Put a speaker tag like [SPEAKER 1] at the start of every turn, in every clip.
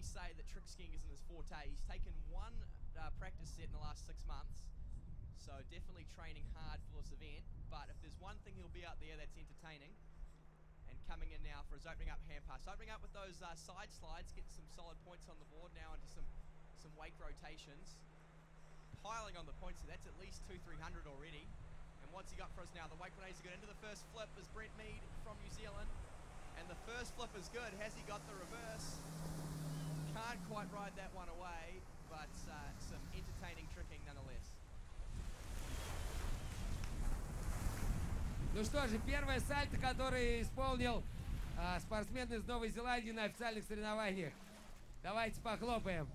[SPEAKER 1] say that trick skiing isn't his forte. He's taken one practice set in the last 6 months, so definitely training hard for this event. But if there's one thing he'll be out there that's entertaining, and coming in now for his opening up hand pass. Opening up with those side slides, getting some solid points on the board now into some wake rotations. Piling on the points, so that's at least 200-300 already. And what's he got for us now? The wake grenades are good. Into the first flip is Brent Mead from New Zealand. And the first flip is good. Has he got the reverse? Can't quite ride that one away, but some entertaining tricking nonetheless.
[SPEAKER 2] Ну что же, первое сальто, которое исполнил спортсмен из Новой Зеландии на официальных соревнованиях. Давайте похлопаем.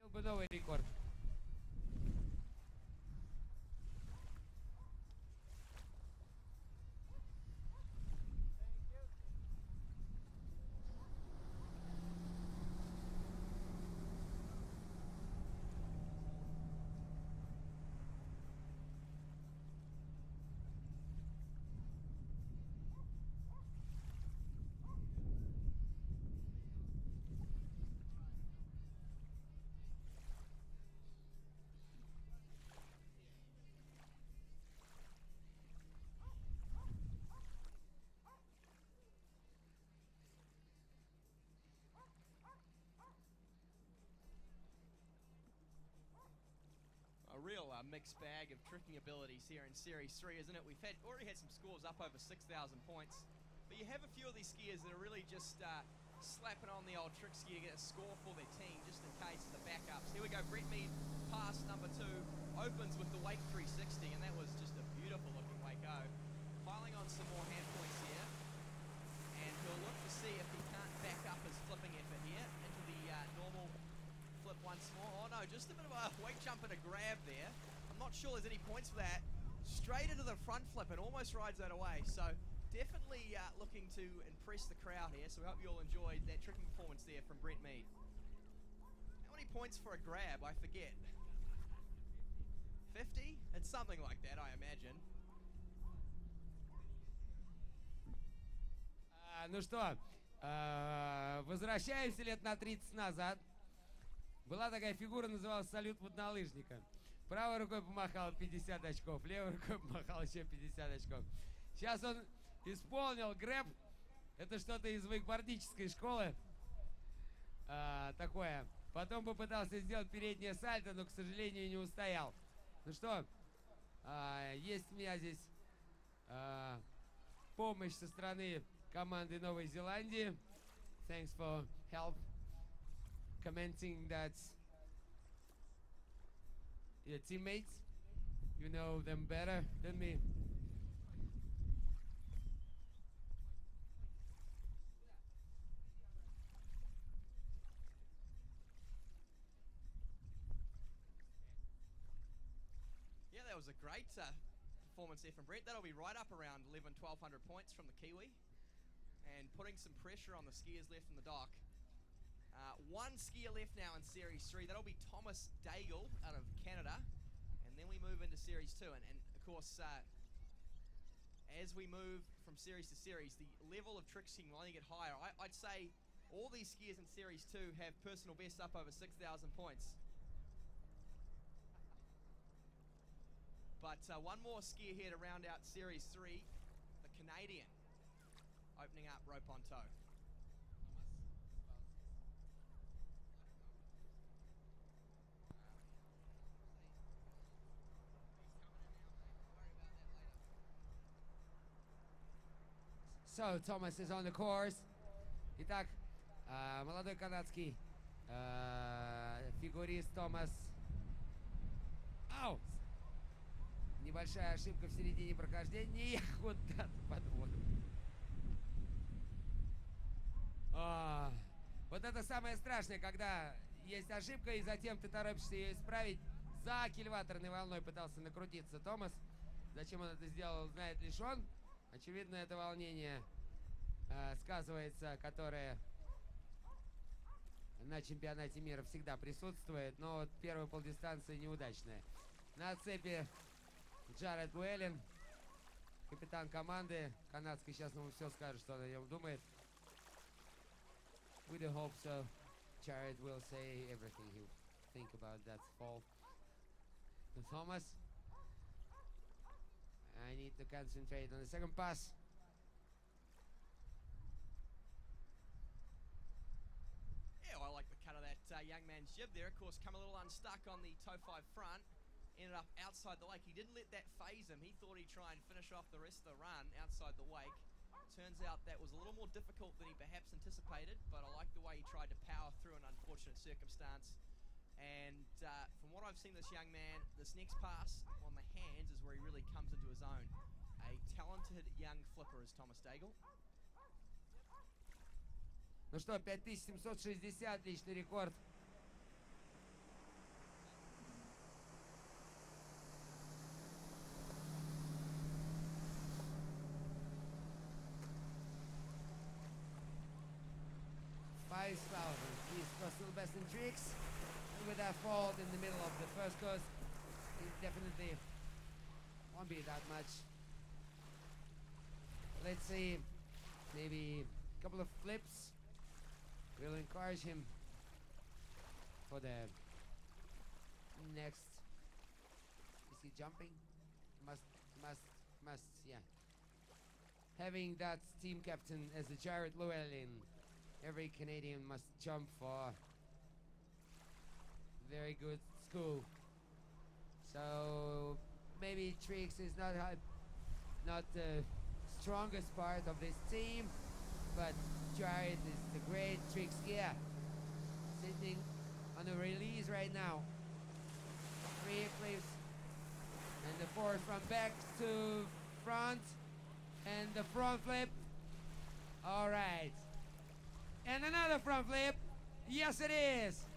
[SPEAKER 2] Был бы новый рекорд.
[SPEAKER 1] A real mixed bag of tricking abilities here in Series 3, isn't it? We've already had some scores up over 6,000 points, but you have a few of these skiers that are really just slapping on the old trick ski to get a score for their team, just in case of the backups. Here we go, Brent Mead, pass number 2, opens with the wake 360, and that was just a beautiful looking wake-o. Piling on some more hand points here, and he'll look to see if he can't back up his flipping effort here into the normal flip once more. Oh no, just a bit of a wake jump and a grab there. I'm not sure there's any points for that. Straight into the front flip and almost rides that away. So definitely looking to impress the crowd here. So we hope you all enjoyed that tricking performance there from Brent Mead. How many points for a grab? I forget. 50? It's something like that, I imagine.
[SPEAKER 2] Ну что, возвращаемся лет на 30 назад. Была такая фигура, называлась салют воднолыжника. Правой рукой помахал 50 очков, левой рукой помахал еще 50 очков. Сейчас он исполнил грэб. Это что-то из вейкбордической школы. Такое. Потом попытался сделать переднее сальто, но, к сожалению, не устоял. Ну что, есть у меня здесь помощь со стороны команды Новой Зеландии. Thanks for help. Commenting that your teammates, you know them better than me.
[SPEAKER 1] Yeah, that was a great performance there from Brent. That'll be right up around 1,100-1,200 points from the Kiwi, and putting some pressure on the skiers left in the dock. One skier left now in Series 3. That'll be Thomas Daigle out of Canada. And then we move into Series 2. And of course, as we move from series to series, the level of trick skiing will only get higher. I'd say all these skiers in Series 2 have personal bests up over 6,000 points. But one more skier here to round out Series 3, the Canadian, opening up rope on toe.
[SPEAKER 2] So, Thomas is on the course. Итак, молодой канадский фигурист Томас. Ау! Небольшая ошибка в середине прохождения. Куда-то под воду. Вот это самое страшное, когда есть ошибка, и затем ты торопишься ее исправить За кильваторной волной пытался накрутиться Томас. Зачем он это сделал, знает лишь он. Очевидно, это волнение сказывается, которое на чемпионате мира всегда присутствует. Но вот первая полдистанция неудачная. На цепи Джаред Уэллин, капитан команды канадской. Сейчас нам все скажет, что он о нем думает. We do hope so. Jared will say everything he think about that fall. Thomas, I need to concentrate on the second pass.
[SPEAKER 1] Yeah, I like the cut of that young man's jib there. Of course, come a little unstuck on the toe 5 front. Ended up outside the wake. He didn't let that phase him. He thought he'd try and finish off the rest of the run outside the wake. Turns out that was a little more difficult than he perhaps anticipated, but I like the way he tried to power through an unfortunate circumstance. And from what I've seen this young man, this next pass on the hands is where he really comes into his own. A talented young flipper is Thomas Daigle.
[SPEAKER 2] Ну что, 5760, личный рекорд. He's still best in tricks. And with that fault in the middle of the first course, it definitely won't be that much. Let's see, maybe a couple of flips will encourage him for the next. Is he jumping? Must, yeah. Having that team captain as a Jared Llewellyn, every Canadian must jump for very good school. So maybe tricks is not the strongest part of this team, but Jared is the great trick skier. Sitting on a release right now. 3 flips and the 4 from back to front and the front flip. All right. And another front flip. Yes, it is.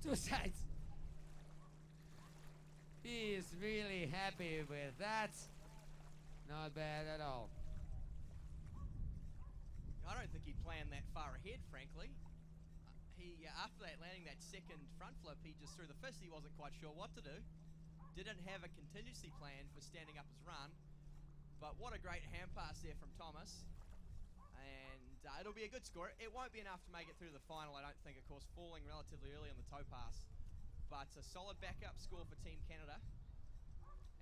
[SPEAKER 2] 2 sides. He is really happy with that. Not bad at all.
[SPEAKER 1] I don't think he planned that far ahead, frankly. After that, landing that second front flip, he just threw the fist. He wasn't quite sure what to do. Didn't have a contingency plan for standing up his run. But what a great hand pass there from Thomas. And it'll be a good score. It won't be enough to make it through the final, I don't think, of course, falling relatively early on the toe pass. But a solid backup score for Team Canada.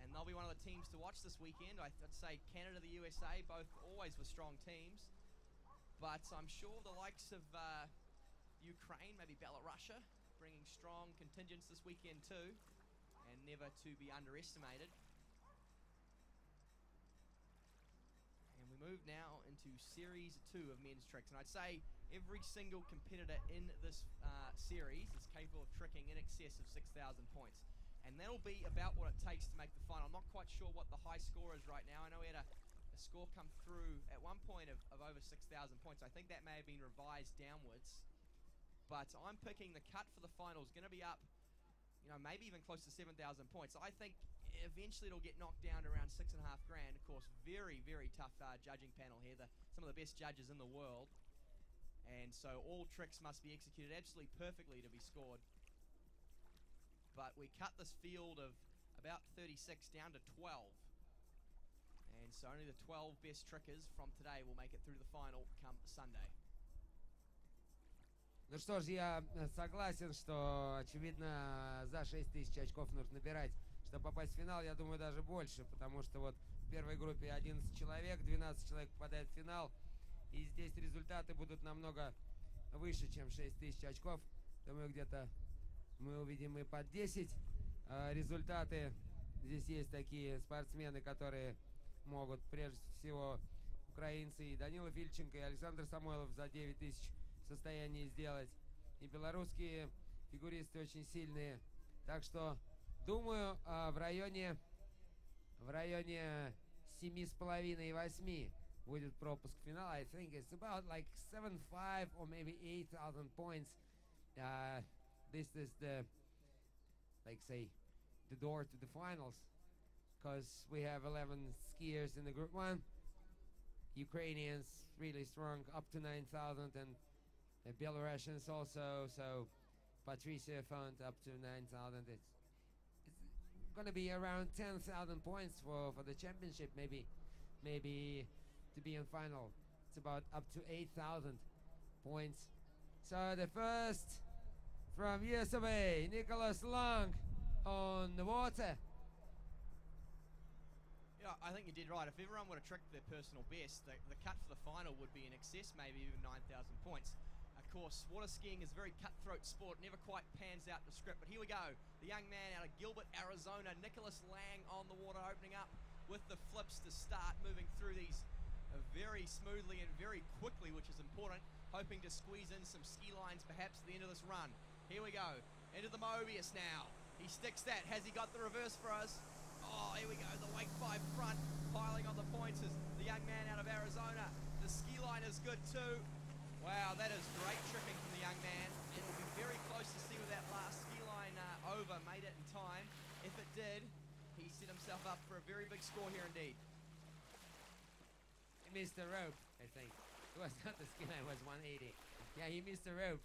[SPEAKER 1] And they'll be one of the teams to watch this weekend. I'd say Canada, the USA, both always were strong teams. But I'm sure the likes of Ukraine, maybe Belarus, bringing strong contingents this weekend too, and never to be underestimated. And we move now into Series 2 of men's tricks. And I'd say every single competitor in this series is capable of tricking in excess of 6,000 points. And that'll be about what it takes to make the final. I'm not quite sure what the high score is right now. I know we had a score come through at one point of over 6,000 points. I think that may have been revised downwards. But I'm picking the cut for the final is going to be up, maybe even close to 7,000 points. I think eventually it'll get knocked down to around $6.5 grand. Of course, very, very tough judging panel here. Some of the best judges in the world. And so all tricks must be executed absolutely perfectly to be scored. But we cut this field of about 36 down to 12. And so only the 12 best trickers from today will make it through the final come Sunday.
[SPEAKER 2] Ну что ж, я согласен, что, очевидно, за 6000 очков нужно набирать, чтобы попасть в финал. Я думаю, даже больше, потому что вот в первой группе 11 человек, 12 человек попадает в финал. И здесь результаты будут намного выше, чем 6000 очков. Думаю, где-то мы увидим и под 10 результаты. Здесь есть такие спортсмены, которые могут, прежде всего, украинцы и Данила Фильченко, и Александр Самойлов за 9000 в состоянии сделать. И белорусские фигуристы очень сильные. Так что, думаю, в районе 7,5 и 8 будет пропуск в финал. I think it's about like 7,500 or maybe 8,000 points. This is the like say, the door to the finals, because we have 11 skiers in the group 1. Ukrainians really strong, up to 9,000, and Belarusians also. So Patricia found up to 9,000. It's gonna be around 10,000 points for the championship, maybe to be in final. It's about up to 8,000 points. So the first from US of A, Nicholas Long on the water.
[SPEAKER 1] Yeah, I think you did right. If everyone would have tricked their personal best, the cut for the final would be in excess, maybe even 9,000 points. Of course, water skiing is a very cutthroat sport, never quite pans out to script. But here we go, the young man out of Gilbert, Arizona, Nicholas Lang on the water, opening up with the flips to start, moving through these very smoothly and very quickly, which is important, hoping to squeeze in some ski lines perhaps at the end of this run. Here we go, into the Mobius now. He sticks that. Has he got the reverse for us? Oh, here we go, the Wake 5 front, piling on the points is the young man out of Arizona. The ski line is good too. Wow, that is great tricking from the young man. It'll be very close to see where that last ski line over made it in time. If it did, he set himself up for a very big score here indeed.
[SPEAKER 2] He missed the rope, I think. It was not the ski line, it was 180. Yeah, he missed the rope.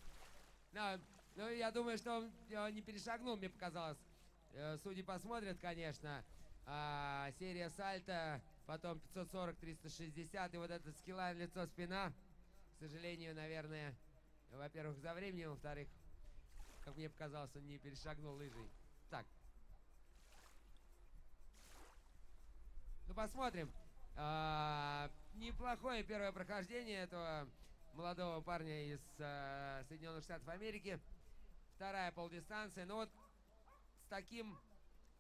[SPEAKER 2] No, ну, я думаю, что он не перешагнул, мне показалось. Судьи посмотрят, конечно. Серия сальто, потом 540, 360, и вот этот скиллайн, лицо, спина. К сожалению, наверное, во-первых, за временем, во-вторых, как мне показалось, он не перешагнул лыжей. Так. Ну, посмотрим. Неплохое первое прохождение этого молодого парня из Соединенных Штатов Америки. Вторая полдистанция. Но вот с таким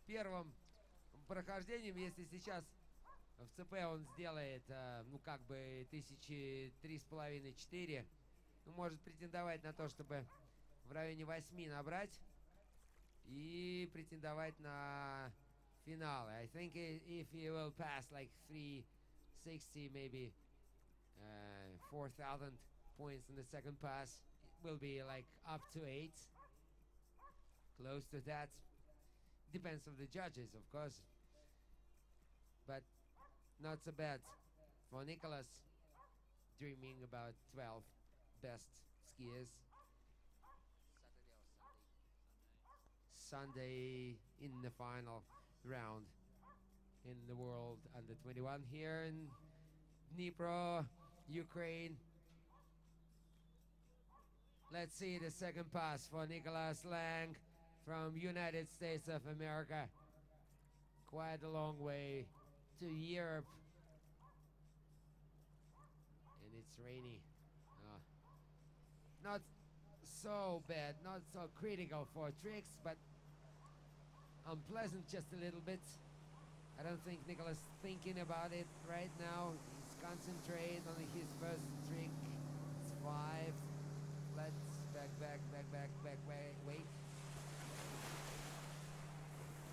[SPEAKER 2] первым прохождением, если сейчас в ЦП он сделает, ну, как бы 3,5-4, ну, может претендовать на то, чтобы в районе 8 набрать и претендовать на финалы. I think if he will pass like 360, maybe 4,000 points in the second pass, it will be like up to 8, close to that. Depends on the judges, of course, but not so bad for Nicholas, dreaming about 12 best skiers. Sunday in the final round in the World Under 21 here in Dnipro, Ukraine. Let's see the second pass for Nicholas Lang from United States of America. Quite a long way to Europe, and it's rainy. Not so bad, not so critical for tricks, but unpleasant just a little bit. I don't think Nicholas thinking about it right now. He's concentrating on his first trick. It's 5. Let's back, wait.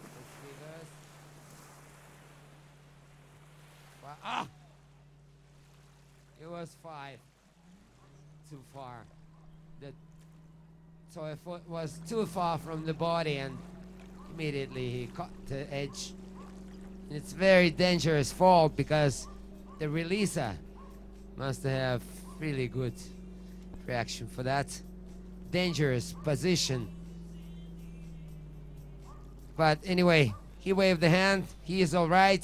[SPEAKER 2] Let's reverse. Ah! It was 5. Too far. So it was too far from the body, and immediately he caught the edge. It's very dangerous fall because the releaser must have really good reaction for that. Dangerous position. But anyway, he waved the hand. He is all right.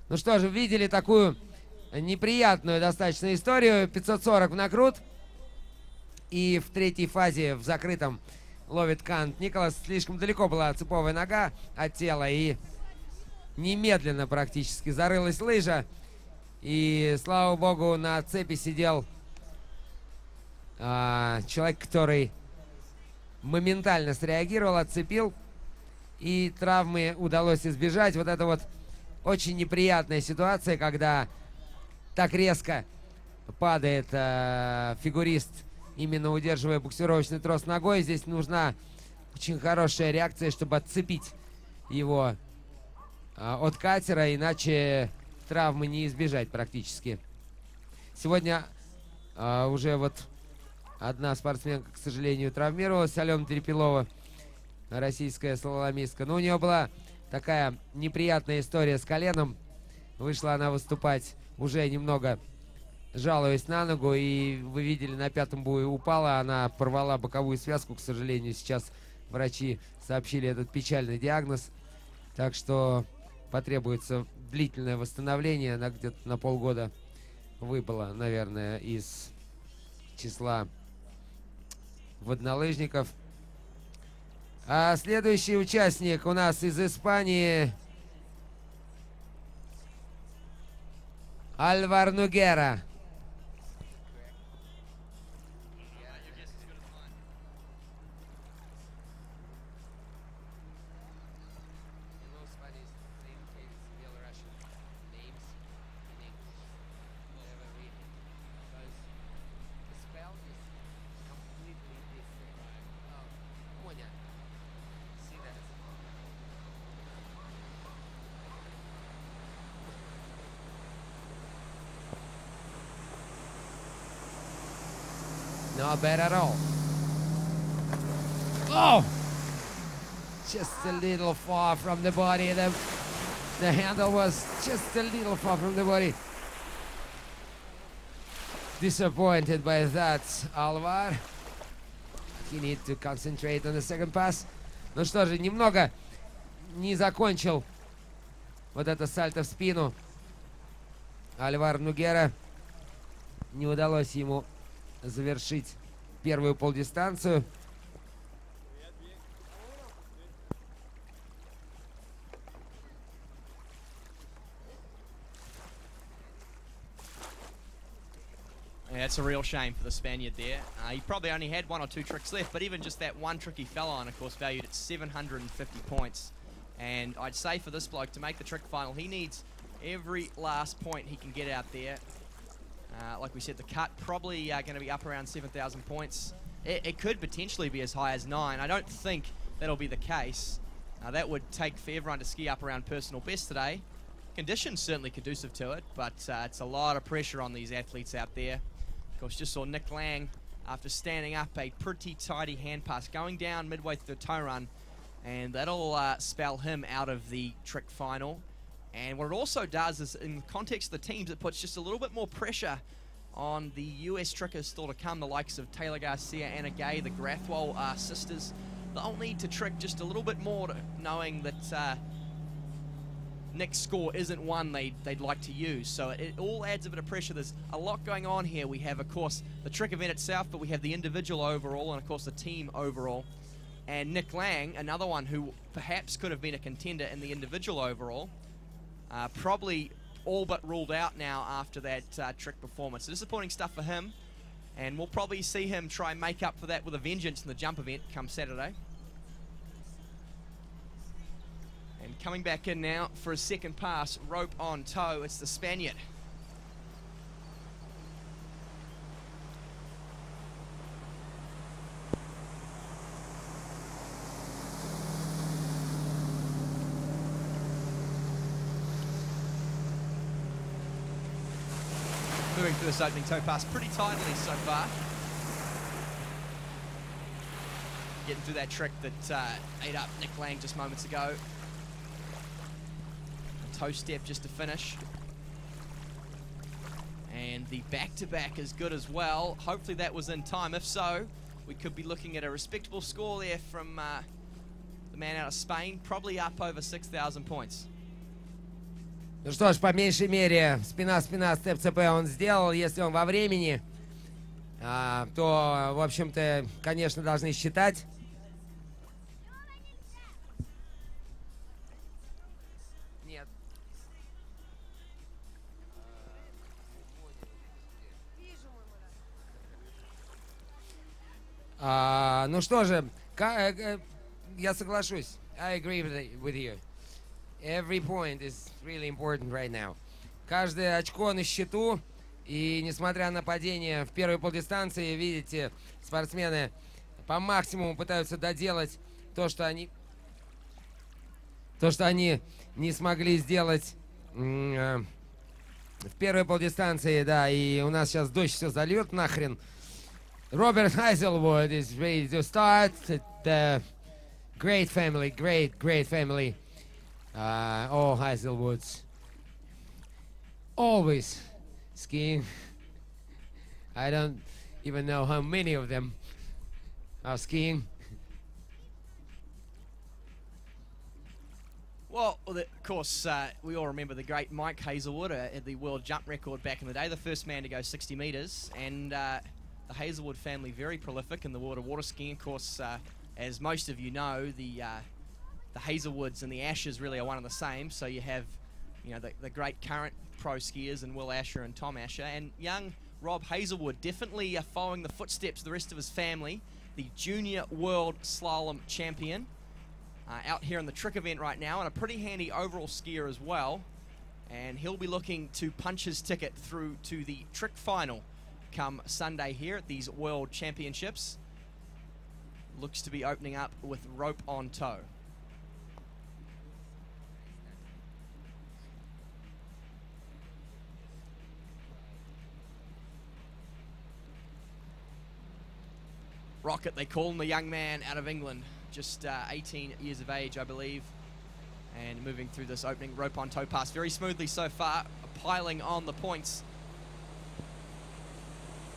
[SPEAKER 2] Ну что же, видели такую неприятную достаточно историю. 540 в накрут. И в третьей фазе, в закрытом, ловит кант Николас. Слишком далеко была цеповая нога от тела. И немедленно практически зарылась лыжа. И, слава богу, на цепи сидел человек, который моментально среагировал, отцепил. И травмы удалось избежать. Вот это вот очень неприятная ситуация, когда так резко падает фигурист, именно удерживая буксировочный трос ногой. Здесь нужна очень хорошая реакция, чтобы отцепить его от катера, иначе травмы не избежать практически. Сегодня уже вот одна спортсменка, к сожалению, травмировалась, Алена Терепилова. российская слаломистка. Но у нее была такая неприятная история с коленом. Вышла она выступать уже немного жалуясь на ногу. И вы видели, на пятом бою упала. Она порвала боковую связку, к сожалению. Сейчас врачи сообщили этот печальный диагноз. Так что потребуется длительное восстановление. Она где-то на полгода выпала, наверное, из числа воднолыжников. А следующий участник у нас из Испании Альвар Нугера. Not bad at all. Oh! Just a little far from the body. The handle was just a little far from the body. Disappointed by that, Alvar. He needs to concentrate on the second pass. Ну что же, немного не закончил вот это сальто в спину. Альвар Нугера. Не удалось ему завершить первую полдистанцию.
[SPEAKER 1] Yeah, it's a real shame for the Spaniard there. He probably only had one or two tricks left, but even just that one trick he fell on, of course, valued at 750 points. And I'd say for this bloke to make the trick final, he needs every last point he can get out there. Like we said, the cut probably going to be up around 7,000 points. It could potentially be as high as 9. I don't think that'll be the case. That would take for everyone to ski up around personal best today. Conditions certainly conducive to it, but it's a lot of pressure on these athletes out there. Of course, just saw Nick Lang, after standing up, a pretty tidy hand pass, going down midway through the toe run, and that'll spell him out of the trick final. And what it also does is, in the context of the teams, it puts just a little bit more pressure on the US trickers still to come, the likes of Taylor Garcia, Anna Gay, the Grathwohl sisters. They'll need to trick just a little bit more, knowing that Nick's score isn't one they'd like to use. So it all adds a bit of pressure. There's a lot going on here. We have, of course, the trick event itself, but we have the individual overall and, of course, the team overall. And Nick Lang, another one who perhaps could have been a contender in the individual overall, probably all but ruled out now after that trick performance. So disappointing stuff for him, and we'll probably see him try and make up for that with a vengeance in the jump event come Saturday. And coming back in now for a second pass, rope on toe, it's the Spaniard. Moving through this opening toe pass pretty tidily so far. Getting through that trick that ate up Nick Lang just moments ago. A toe step just to finish. And the back-to-back is good as well. Hopefully that was in time. If so, we could be looking at a respectable score there from the man out of Spain. Probably up over 6,000 points.
[SPEAKER 2] Ну что ж, по меньшей мере, спина-спина, степ-ЦП он сделал. Если он во времени, то, в общем-то, конечно, должны считать. Нет. Ну что же, я соглашусь. I agree with you. Every point is really important right now. Каждое очко на счету. И несмотря на падение в первой полдистанции, видите, спортсмены по максимуму пытаются доделать то, что они не смогли сделать в первой полдистанции. Да, и у нас сейчас дождь все зальет нахрен. Robert Heiselwood is ready to start. Great family, great family. All Hazelwoods. Always skiing. I don't even know how many of them are skiing.
[SPEAKER 1] Well, of course, we all remember the great Mike Hazelwood at the world jump record back in the day, the first man to go 60 metres. And the Hazelwood family, very prolific in the world of water skiing. Of course, as most of you know, the Hazelwoods and the Ashers really are one and the same. So you have, you know, the great current pro skiers and Will Asher and Tom Asher. And young Rob Hazelwood definitely following the footsteps of the rest of his family, the junior world slalom champion. Out here in the trick event right now, and a pretty handy overall skier as well. And he'll be looking to punch his ticket through to the trick final come Sunday here at these World Championships. Looks to be opening up with rope on toe. Rocket, they call him, the young man out of England. Just 18 years of age, I believe, and moving through this opening rope on toe pass very smoothly so far, piling on the points.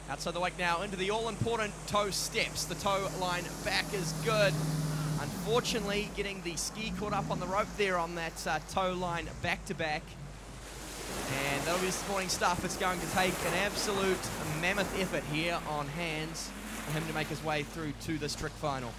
[SPEAKER 1] Outside the wake now into the all-important toe steps. The toe line back is good. Unfortunately, getting the ski caught up on the rope there on that toe line back-to-back. And that'll be this morning's stuff. It's going to take an absolute mammoth effort here on hands for him to make his way through to this trick final.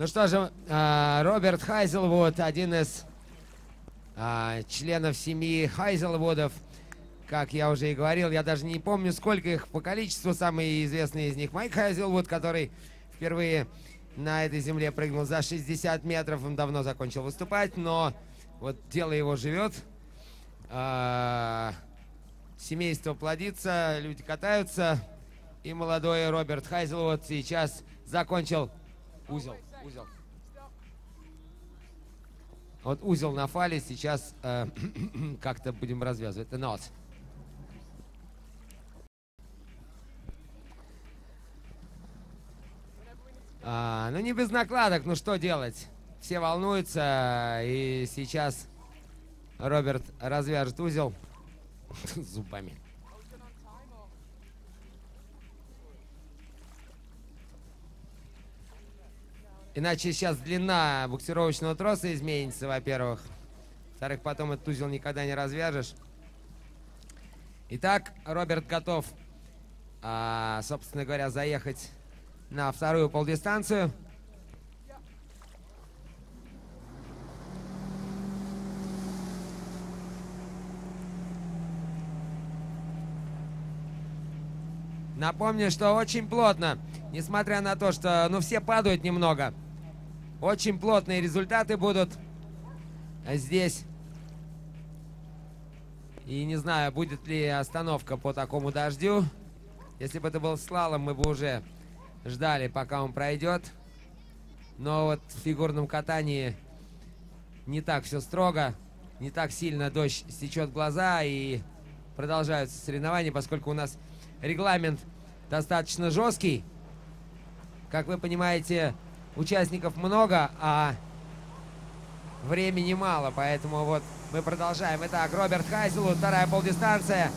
[SPEAKER 2] Ну что же, Роберт Хайзелвуд, один из членов семьи Хайзелвудов. Как я уже и говорил, я даже не помню, сколько их по количеству. Самый известный из них Майк Хайзелвуд, который впервые на этой земле прыгнул за 60 метров. Он давно закончил выступать, но вот дело его живет. Семейство плодится, люди катаются. И молодой Роберт Хайзелвуд сейчас закончил узел. Вот узел на фале, сейчас как-то будем развязывать. Это нос. Ну не без накладок, ну что делать? Все волнуются, и сейчас Роберт развяжет узел зубами. Иначе сейчас длина буксировочного троса изменится, во-первых. Во-вторых, потом этот узел никогда не развяжешь. Итак, Роберт готов, собственно говоря, заехать на вторую полдистанцию. Напомню, что очень плотно, несмотря на то, что все падают немного. Очень плотные результаты будут здесь. И не знаю, будет ли остановка по такому дождю. Если бы это был слалом, мы бы уже ждали, пока он пройдет. Но вот в фигурном катании не так все строго. Не так сильно дождь стечет в глаза, и продолжаются соревнования, поскольку у нас регламент достаточно жесткий. Как вы понимаете, участников много, а времени мало, поэтому вот мы продолжаем. Итак, Роберт Хайзелвуд, вторая полдистанция.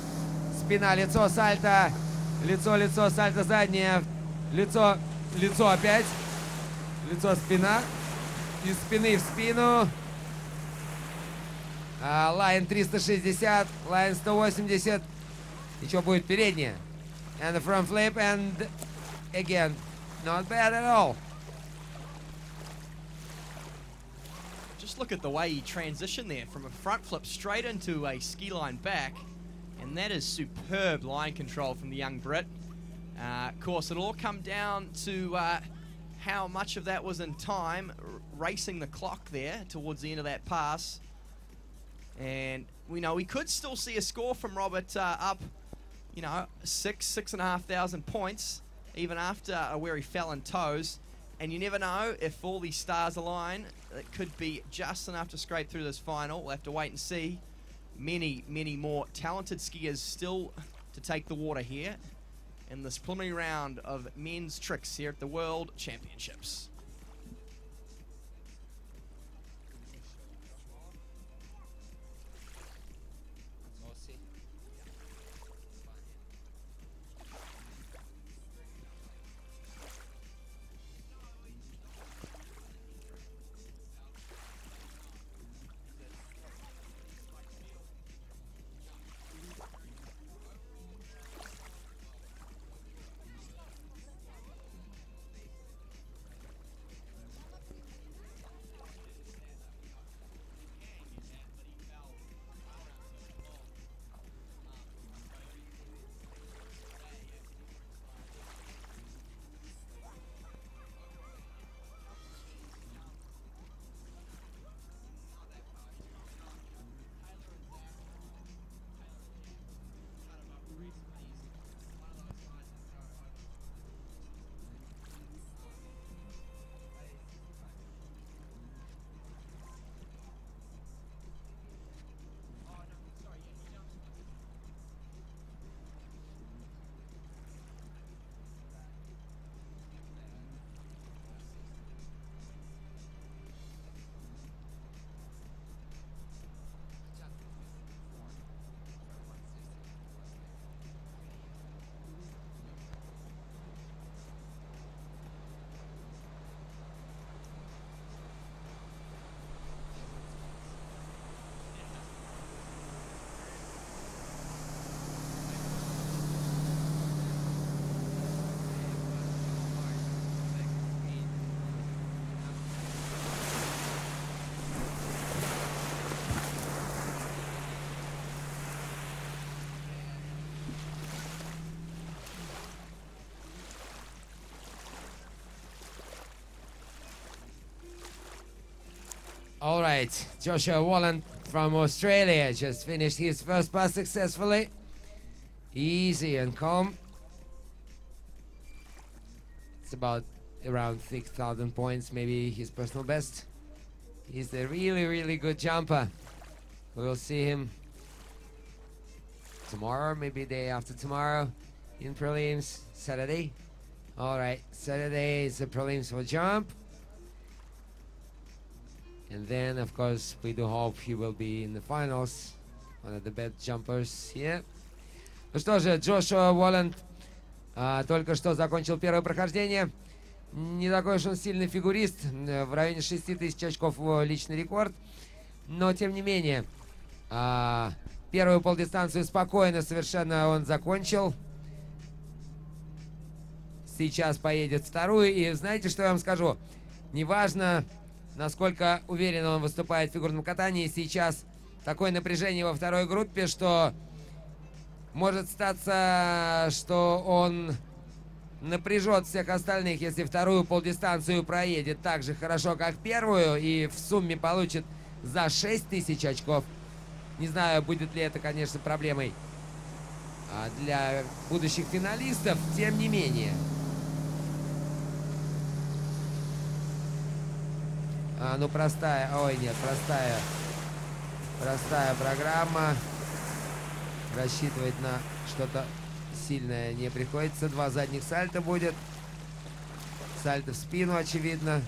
[SPEAKER 2] Спина, лицо, сальто. Лицо, лицо, сальто заднее. Лицо, лицо опять. Лицо, спина. Из спины в спину. Лайн 360, лайн 180. И что будет переднее? And the front flip, and again, not bad at all.
[SPEAKER 1] just look at the way he transitioned there from a front flip straight into a ski line back. And that is superb line control from the young Brit. Of course, it'll all come down to how much of that was in time, racing the clock there towards the end of that pass. And we know we could still see a score from Robert up, you know, 6,500 points, even after where he fell in toes. And you never know if all these stars align. It could be just enough to scrape through this final. We'll have to wait and see. Many, many more talented skiers still to take the water here in this preliminary round of men's tricks here at the World Championships.
[SPEAKER 2] All right, Joshua Wallen from Australia just finished his first pass successfully. Easy and calm. It's about around 6,000 points, maybe his personal best. He's a really, really good jumper. We'll see him tomorrow, maybe day after tomorrow in prelims, Saturday. All right, Saturday is the prelims for jump. And then, of course, we do hope he will be in the finals. One of the best jumpers here. Ну что же, Джошуа Уолланд только что закончил первое прохождение. Не такой уж он сильный фигурист. В районе 6000 очков его личный рекорд. Но, тем не менее, первую полдистанцию спокойно совершенно он закончил. Сейчас поедет вторую. И знаете, что я вам скажу? Неважно, насколько уверенно он выступает в фигурном катании. Сейчас такое напряжение во второй группе, что может статься, что он напряжет всех остальных, если вторую полдистанцию проедет так же хорошо, как первую, и в сумме получит за 6000 очков. Не знаю, будет ли это, конечно, проблемой для будущих финалистов, тем не менее. Ну, простая, ой, нет, простая программа. Рассчитывать на что-то сильное не приходится. Два задних сальта будет. Сальто в спину, очевидно.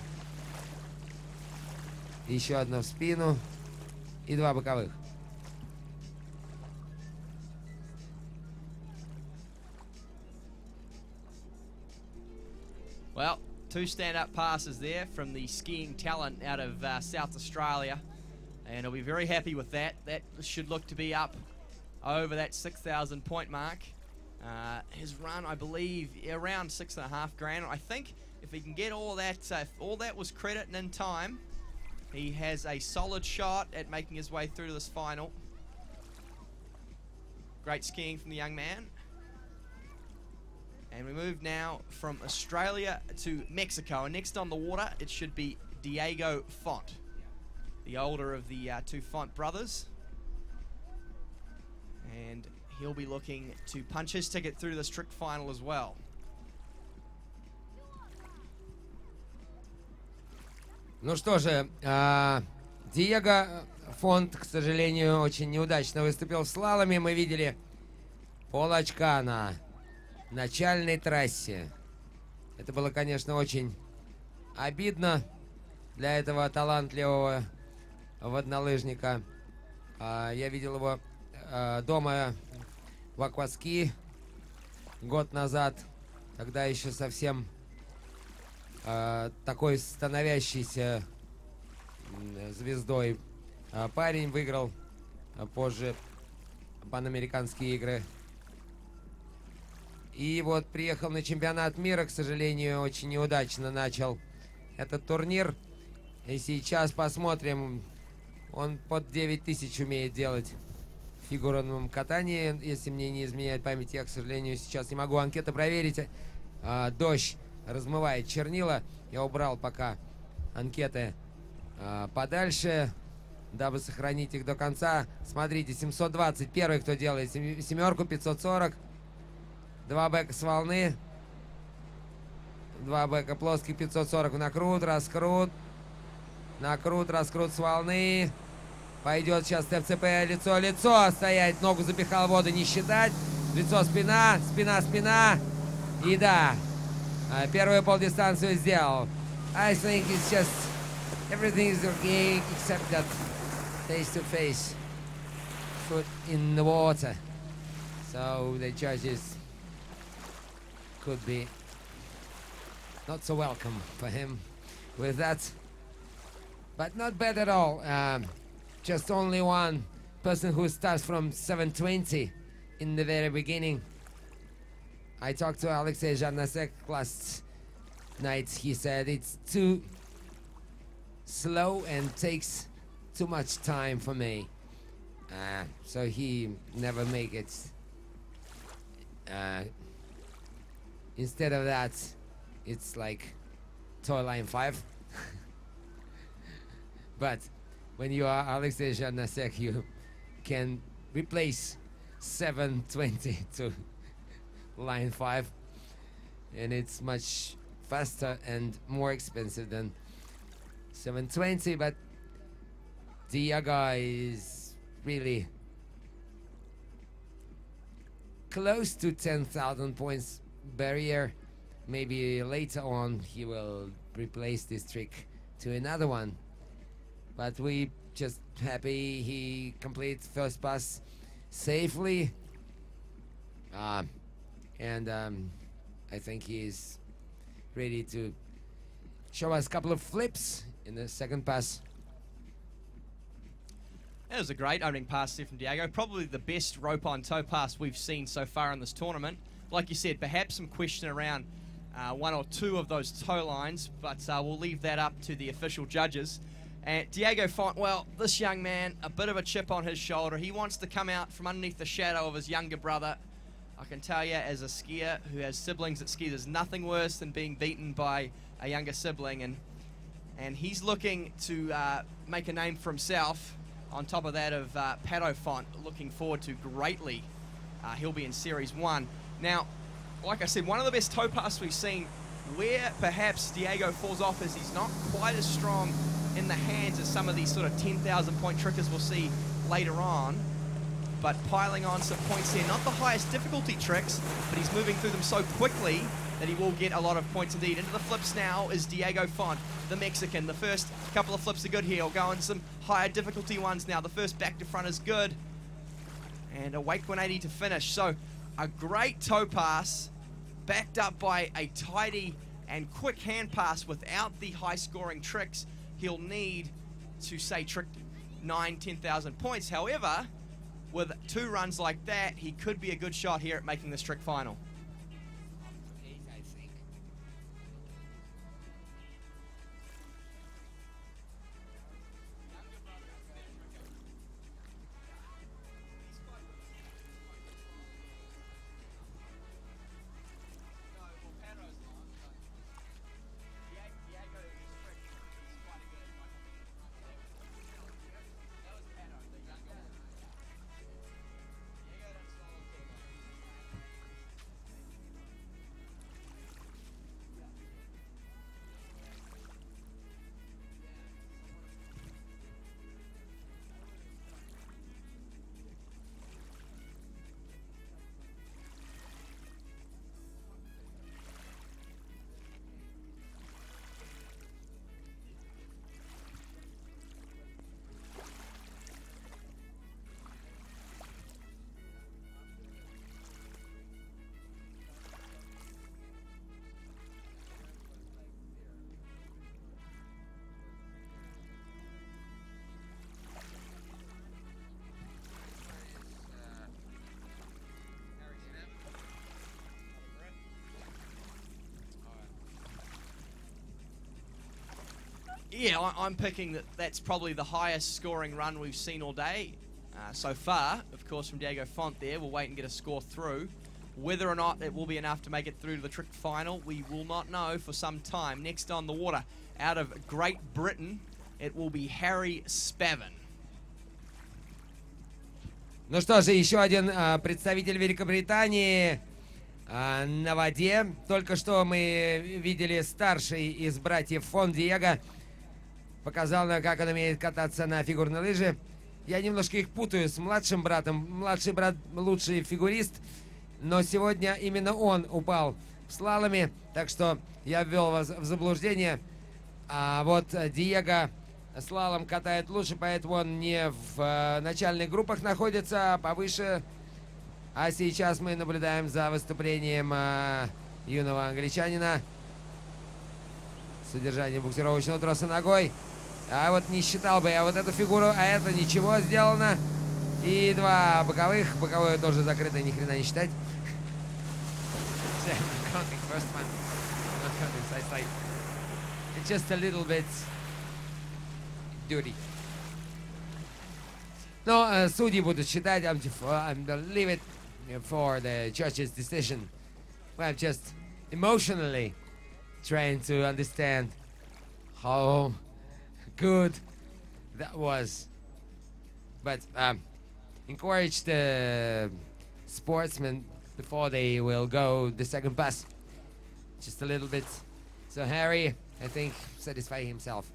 [SPEAKER 2] Еще одно в спину. И два боковых.
[SPEAKER 1] Well, two stand-up passes there from the skiing talent out of South Australia. And I'll be very happy with that. That should look to be up over that 6,000 point mark. His run, I believe, around 6.5 grand. I think if he can get all that, if all that was credit and in time, He has a solid shot at making his way through to this final. Great skiing from the young man. And we move now from Australia to Mexico. And next on the water, it should be Diego Font, the older of the two Font brothers. And he'll be looking to punch his ticket through to this trick final as well.
[SPEAKER 2] Ну что же, Диего Фонт, к сожалению, очень неудачно выступил в слаломе. Мы видели полочка на начальной трассе. Это было, конечно, очень обидно для этого талантливого воднолыжника. Я видел его дома в Waterski год назад. Тогда еще совсем такой становящийся звездой парень, выиграл позже панамериканские игры. И вот приехал на чемпионат мира, к сожалению, очень неудачно начал этот турнир. И сейчас посмотрим, он под 9000 умеет делать в фигурном катании, если мне не изменяет память. Я, к сожалению, сейчас не могу анкеты проверить. Дождь размывает чернила. Я убрал пока анкеты подальше, дабы сохранить их до конца. Смотрите, 720. Первый, кто делает семерку, 540. Два бэка с волны. Два бэка плоских, 540. Накрут, раскрут. Накрут, раскрут с волны. Пойдет сейчас ТФЦП. Лицо, лицо. Стоять. Ногу запихал в воду, не считать. Лицо, спина. Спина, спина. И да. Первую полдистанцию сделал. I think it's just everything is okay except that face to face foot in the water. So the judges could be not so welcome for him with that. But not bad at all. Just only one person who starts from 720 in the very beginning. I talked to Alexei Zharnasek last night. He said it's too slow and takes too much time for me. So he never make it. Instead of that, it's like toy line 5. But when you are Alexei Zharnasek, you can replace 720 to line 5, and it's much faster and more expensive than 720. But Diego is really close to 10,000 points barrier. Maybe later on he will replace this trick to another one, but we just happy he completes first pass safely. And I think he's ready to show us a couple of flips in the second pass.
[SPEAKER 1] That was a great opening pass there from Diego. Probably the best rope-on toe pass we've seen so far in this tournament. Like you said, perhaps some question around one or two of those toe lines, but we'll leave that up to the official judges. And Diego Font, well, this young man, a bit of a chip on his shoulder. He wants to come out from underneath the shadow of his younger brother. I can tell you, as a skier who has siblings that ski, there's nothing worse than being beaten by a younger sibling, and he's looking to make a name for himself. On top of that of Pato Font, looking forward to greatly. He'll be in Series 1. Now, like I said, one of the best toe passes we've seen. Where perhaps Diego falls off is he's not quite as strong in the hands as some of these sort of 10,000 point trickers we'll see later on. But piling on some points here, not the highest difficulty tricks, but he's moving through them so quickly that he will get a lot of points indeed. Into the flips now is Diego Font, the Mexican. The first couple of flips are good here. He'll go on some higher difficulty ones now. The first back to front is good. And a wake 180 to finish. So a great toe pass, backed up by a tidy and quick hand pass without the high scoring tricks he'll need to, say, trick 9,000-10,000 points. However, with two runs like that, he could be a good shot here at making this trick final. Yeah, I'm picking that that's probably the highest scoring run we've seen all day so far. Of course, from Diego Font there. We'll wait and get a score through. Whether or not it will be enough to make it through to the trick final, we will not know for some time. Next on the water, out of Great Britain, it will be Harry Spavin.
[SPEAKER 2] Ну что же, еще один представитель Великобритании на воде. Только что мы видели старший из братьев Фон Диего. Показал нам, как он умеет кататься на фигурной лыже. Я немножко их путаю с младшим братом. Младший брат лучший фигурист. Но сегодня именно он упал в слаломе. Так что я ввел вас в заблуждение. А вот Диего слалом катает лучше, поэтому он не в начальных группах находится, а повыше. А сейчас мы наблюдаем за выступлением юного англичанина. Содержание буксировочного троса ногой. А вот не считал бы я вот эту фигуру, а это ничего сделано. И два боковых. Боковое тоже закрыто, ни хрена не считать. It's just a little bit dirty. Но судьи будут считать. I'm leave it for the judge's decision. I'm just emotionally trying to understand how good that was. But encourage the sportsmen before they will go the second pass. Just a little bit. So Harry, I think, satisfied himself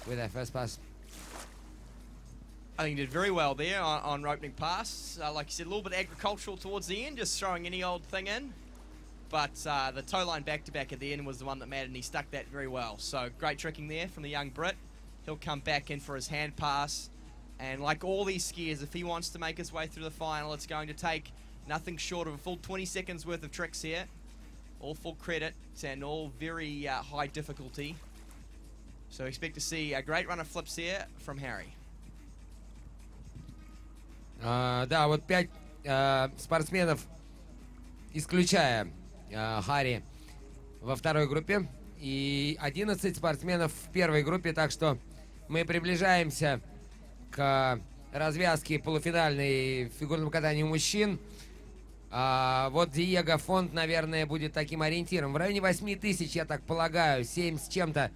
[SPEAKER 2] with that first pass.
[SPEAKER 1] I think he did very well there on opening pass. Like you said, a little bit agricultural towards the end, just throwing any old thing in. But the toe line back-to-back at the end was the one that mattered, and he stuck that very well. So great tricking there from the young Brit. He'll come back in for his hand pass. And like all these skiers, if he wants to make his way through the final, it's going to take nothing short of a full 20 seconds worth of tricks here. All full credit and all very high difficulty. So expect to see a great run of flips here from Harry.
[SPEAKER 2] Да, вот 5 спортсменов, исключая Харри, во второй группе. И 11 спортсменов в первой группе. Так что мы приближаемся к развязке полуфинальной в фигурном катании мужчин. Вот Диего Фонт, наверное, будет таким ориентиром. В районе 8000, я так полагаю, 7 с чем-то,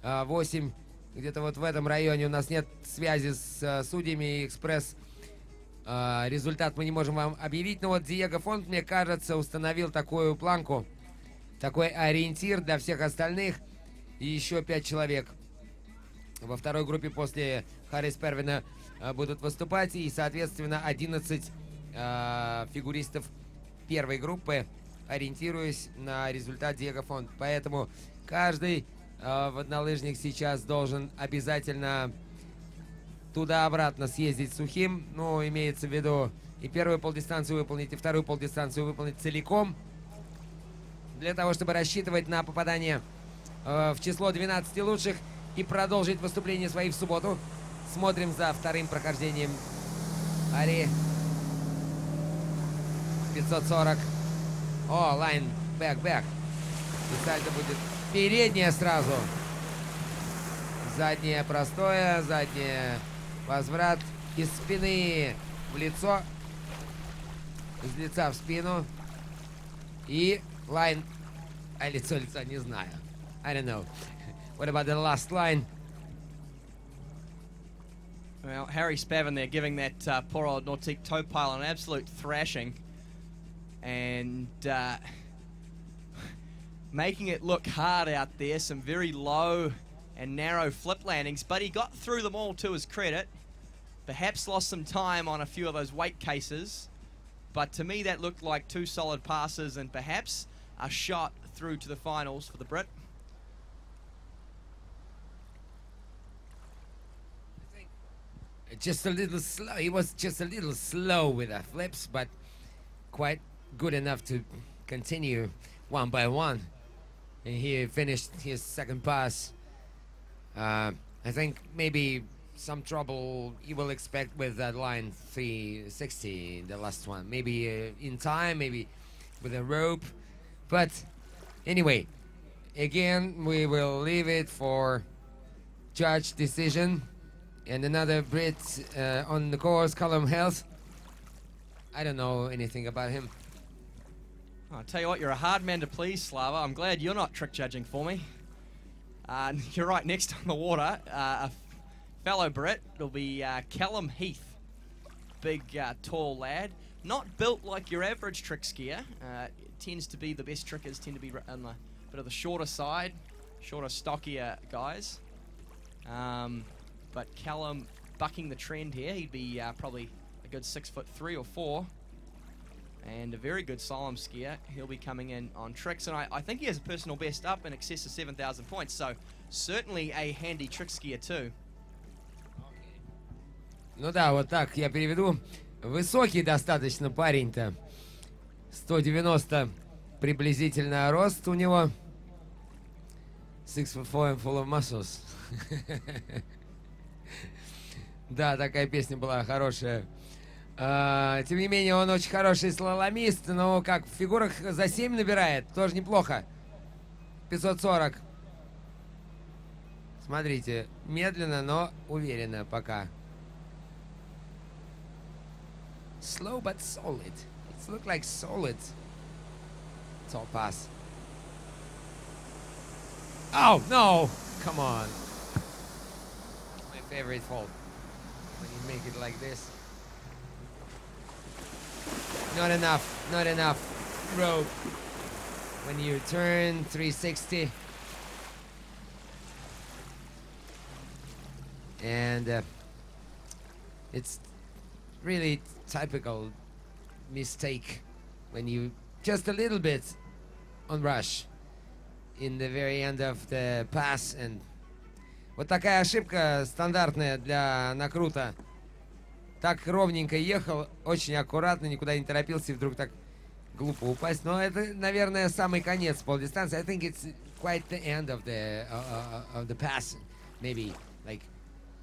[SPEAKER 2] 8, где-то вот в этом районе. У нас нет связи с судьями, экспресс. Результат мы не можем вам объявить. Но вот Диего Фонт, мне кажется, установил такую планку, такой ориентир для всех остальных. И еще 5 человек во второй группе после Харри Спервина будут выступать. И, соответственно, 11 фигуристов первой группы, ориентируясь на результат Диего Фонт. Поэтому каждый воднолыжник сейчас должен обязательно туда-обратно съездить сухим. Ну, имеется в виду и первую полдистанцию выполнить, и вторую полдистанцию выполнить целиком. Для того, чтобы рассчитывать на попадание в число 12 лучших и продолжить выступление свои в субботу. Смотрим за вторым прохождением Ари. 540. О, лайн, бэк. И сальто будет переднее сразу. Заднее простое, заднее возврат из спины в лицо. Из лица в спину. И лайн. А лицо, не знаю. I don't know. What about the last line?
[SPEAKER 1] Well, Harry Spavin there giving that poor old Nautique toe pile an absolute thrashing. And making it look hard out there. Some very low and narrow flip landings. But he got through them all to his credit. Perhaps lost some time on a few of those weight cases. But to me that looked like 2 solid passes and perhaps a shot through to the finals for the Brit.
[SPEAKER 2] Just a little slow. He was just a little slow with the flips, but quite good enough to continue one by one. And he finished his second pass. I think maybe some trouble you will expect with that line 360, the last one. Maybe in time, maybe with a rope. But anyway, again, we will leave it for judge decision. And another Brit on the course, Callum Health. I don't know anything about him.
[SPEAKER 1] I'll tell you what, you're a hard man to please, Slava. I'm glad you're not trick judging for me. You're right, next on the water, a fellow Brit will be Callum Heath. Big, tall lad. Not built like your average trick skier. Tends to be, the best trickers tend to be on the bit of the shorter side, shorter, stockier guys. But Callum bucking the trend here. He'd be probably a good 6'3" or 4. And a very good slalom skier. He'll be coming in on tricks. And I think he has a personal best up in excess of 7,000 points. So certainly a handy trick skier too.
[SPEAKER 2] Ну да, вот так я переведу. Высокий достаточно парень-то. 190 приблизительно рост у него. 6'4" and full of muscles. Да, такая песня была хорошая. Тем не менее, он очень хороший слаломист, но как в фигурах за 7 набирает, тоже неплохо. 540. Смотрите, медленно, но уверенно пока. Slow but solid. It looks like solid. Tall pass. Oh, no! Come on. My favorite fault. When you make it like this. Not enough rope. When you turn 360. And it's really typical mistake when you just a little bit on rush in the very end of the pass. And вот такая ошибка стандартная для накрута. Так ровненько ехал, очень аккуратно, никуда не торопился и вдруг так глупо упасть. Но это, наверное, самый конец полдистанции. I think it's quite the end of the pass. Maybe like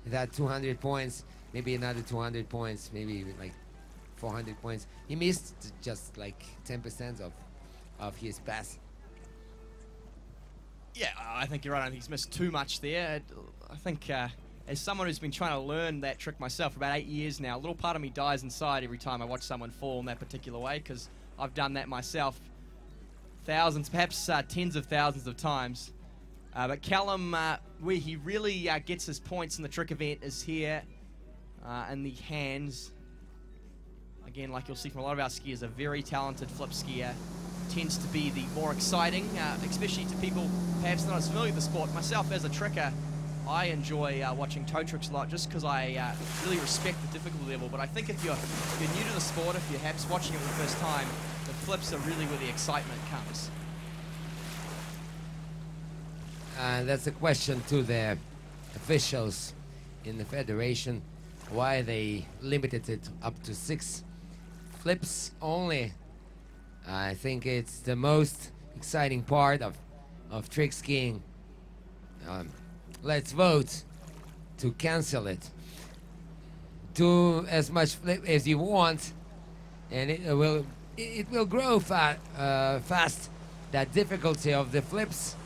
[SPEAKER 2] that 200 points, maybe another 200 points, maybe like 400 points. He missed just like 10% of his pass.
[SPEAKER 1] Yeah, I think you're right. I think he's missed too much there. I think as someone who's been trying to learn that trick myself for about 8 years now, a little part of me dies inside every time I watch someone fall in that particular way, because I've done that myself thousands, perhaps tens of thousands of times. But Callum, where he really gets his points in the trick event is here in the hands. Again, like you'll see from a lot of our skiers, a very talented flip skier. Tends to be the more exciting, especially to people perhaps not as familiar with the sport. Myself, as a tricker, I enjoy watching toe tricks a lot just because I really respect the difficulty level. But I think if you're new to the sport, if you're perhaps watching it for the first time, the flips are really where the excitement comes.
[SPEAKER 2] That's a question to the officials in the federation, why they limited it up to 6 flips only. I think it's the most exciting part of trick skiing. Let's vote to cancel it. Do as much flip as you want, and it will grow fast, that difficulty of the flips,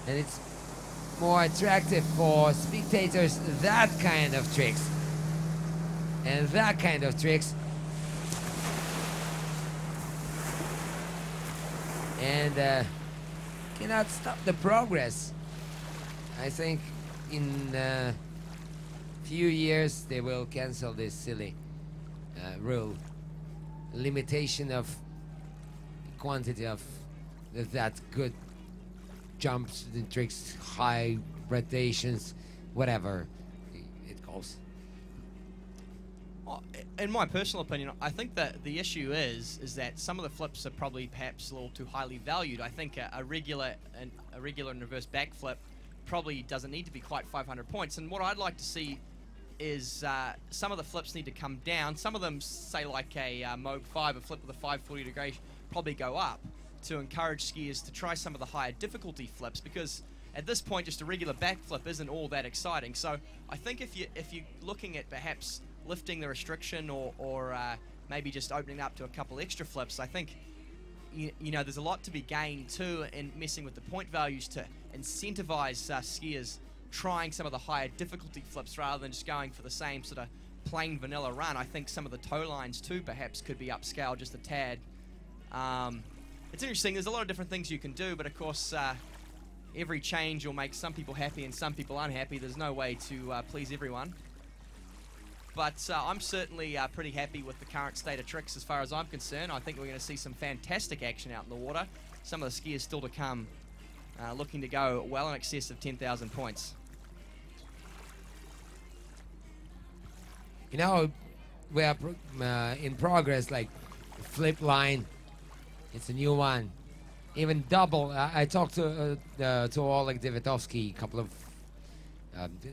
[SPEAKER 2] and it's more attractive for spectators, that kind of tricks. And that kind of tricks. And cannot stop the progress. I think in a few years they will cancel this silly rule. Limitation of quantity of that good jumps and tricks, high rotations, whatever it calls.
[SPEAKER 1] In my personal opinion, I think that the issue is that some of the flips are probably perhaps a little too highly valued. I think a regular and reverse backflip probably doesn't need to be quite 500 points. And what I'd like to see is some of the flips need to come down. Some of them, say like a Moog 5, a flip with a 540 degree, probably go up to encourage skiers to try some of the higher difficulty flips, because at this point just a regular backflip isn't all that exciting. So I think if you're looking at perhaps lifting the restriction or maybe just opening up to a couple extra flips, I think you know there's a lot to be gained too in messing with the point values to incentivize skiers trying some of the higher difficulty flips rather than just going for the same sort of plain vanilla run. I think some of the toe lines too perhaps could be upscaled just a tad. It's interesting, there's a lot of different things you can do, but of course every change will make some people happy and some people unhappy. There's no way to please everyone. But I'm certainly pretty happy with the current state of tricks as far as I'm concerned. I think we're going to see some fantastic action out in the water. Some of the skiers still to come, looking to go well in excess of 10,000 points.
[SPEAKER 2] You know, we are in progress, like flip line. It's a new one. Even double. I talked to Oleg Davidovsky a couple of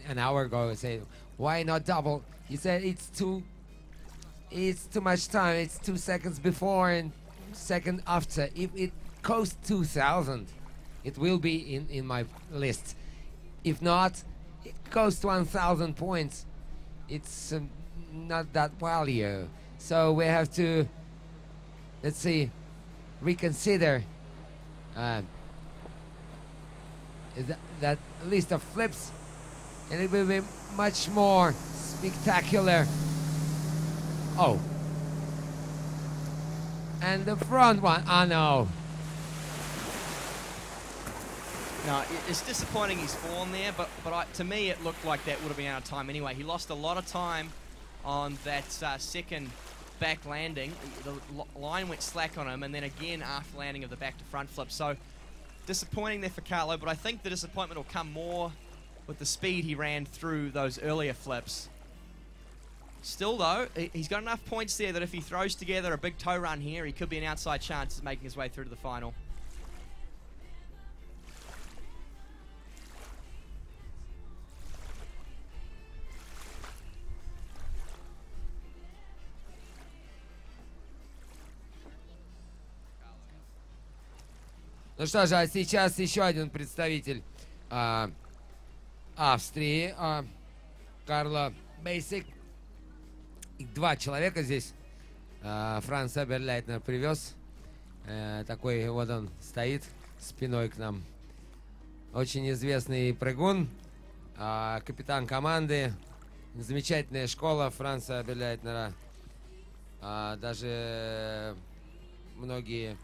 [SPEAKER 2] an hour ago. I said, why not double? He said it's too much time. It's 2 seconds before and second after. If it costs 2,000, it will be in my list. If not, it costs 1,000 points. It's not that value. So we have to, let's see, reconsider that list of flips, and it will be much more spectacular. Oh, and the front one, oh no.
[SPEAKER 1] No, it's disappointing he's fallen there, but to me it looked like that would have been out of time anyway. He lost a lot of time on that second back landing. The line went slack on him, and then again after landing of the back to front flip. So disappointing there for Carlo, but I think the disappointment will come more with the speed he ran through those earlier flips. Still though, he's got enough points there that if he throws together a big toe run here, he could be an outside chance of making his way through to the final.
[SPEAKER 2] Ну что же, а сейчас еще один представитель Австрии, Карло Бейсик. Два человека здесь Франц Эберлейтнер привез. Такой вот он стоит спиной к нам. Очень известный прыгун, капитан команды. Замечательная школа Франца Эберлейтнера. Даже многие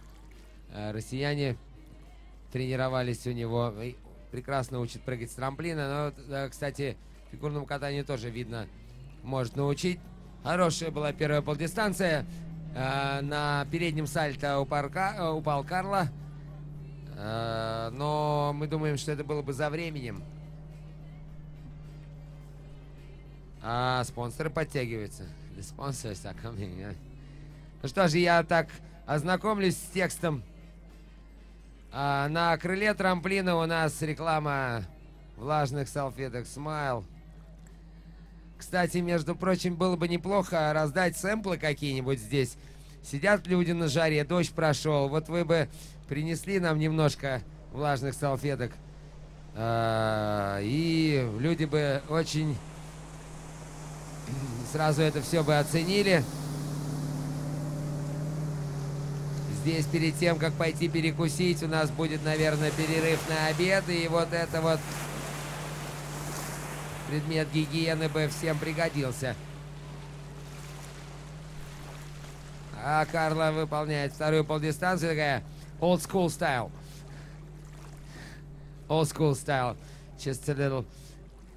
[SPEAKER 2] россияне тренировались у него. Прекрасно учит прыгать с трамплина. Но, кстати, фигурному катанию тоже видно, может научить. Хорошая была первая полдистанция. На переднем сальто упал Карло. Но мы думаем, что это было бы за временем. А спонсоры подтягиваются. The sponsors are coming. Ну что же, я так ознакомлюсь с текстом. На крыле трамплина у нас реклама влажных салфеток Smile. Кстати, между прочим, было бы неплохо раздать сэмплы какие-нибудь здесь. Сидят люди на жаре, дождь прошел. Вот вы бы принесли нам немножко влажных салфеток. И люди бы очень сразу это все бы оценили. Здесь перед тем, как пойти перекусить, у нас будет, наверное, перерыв на обед. И вот это вот предмет гигиены бы всем пригодился. А Карло выполняет вторую полдистанцию. Такая old school style. Old school style. Just a little,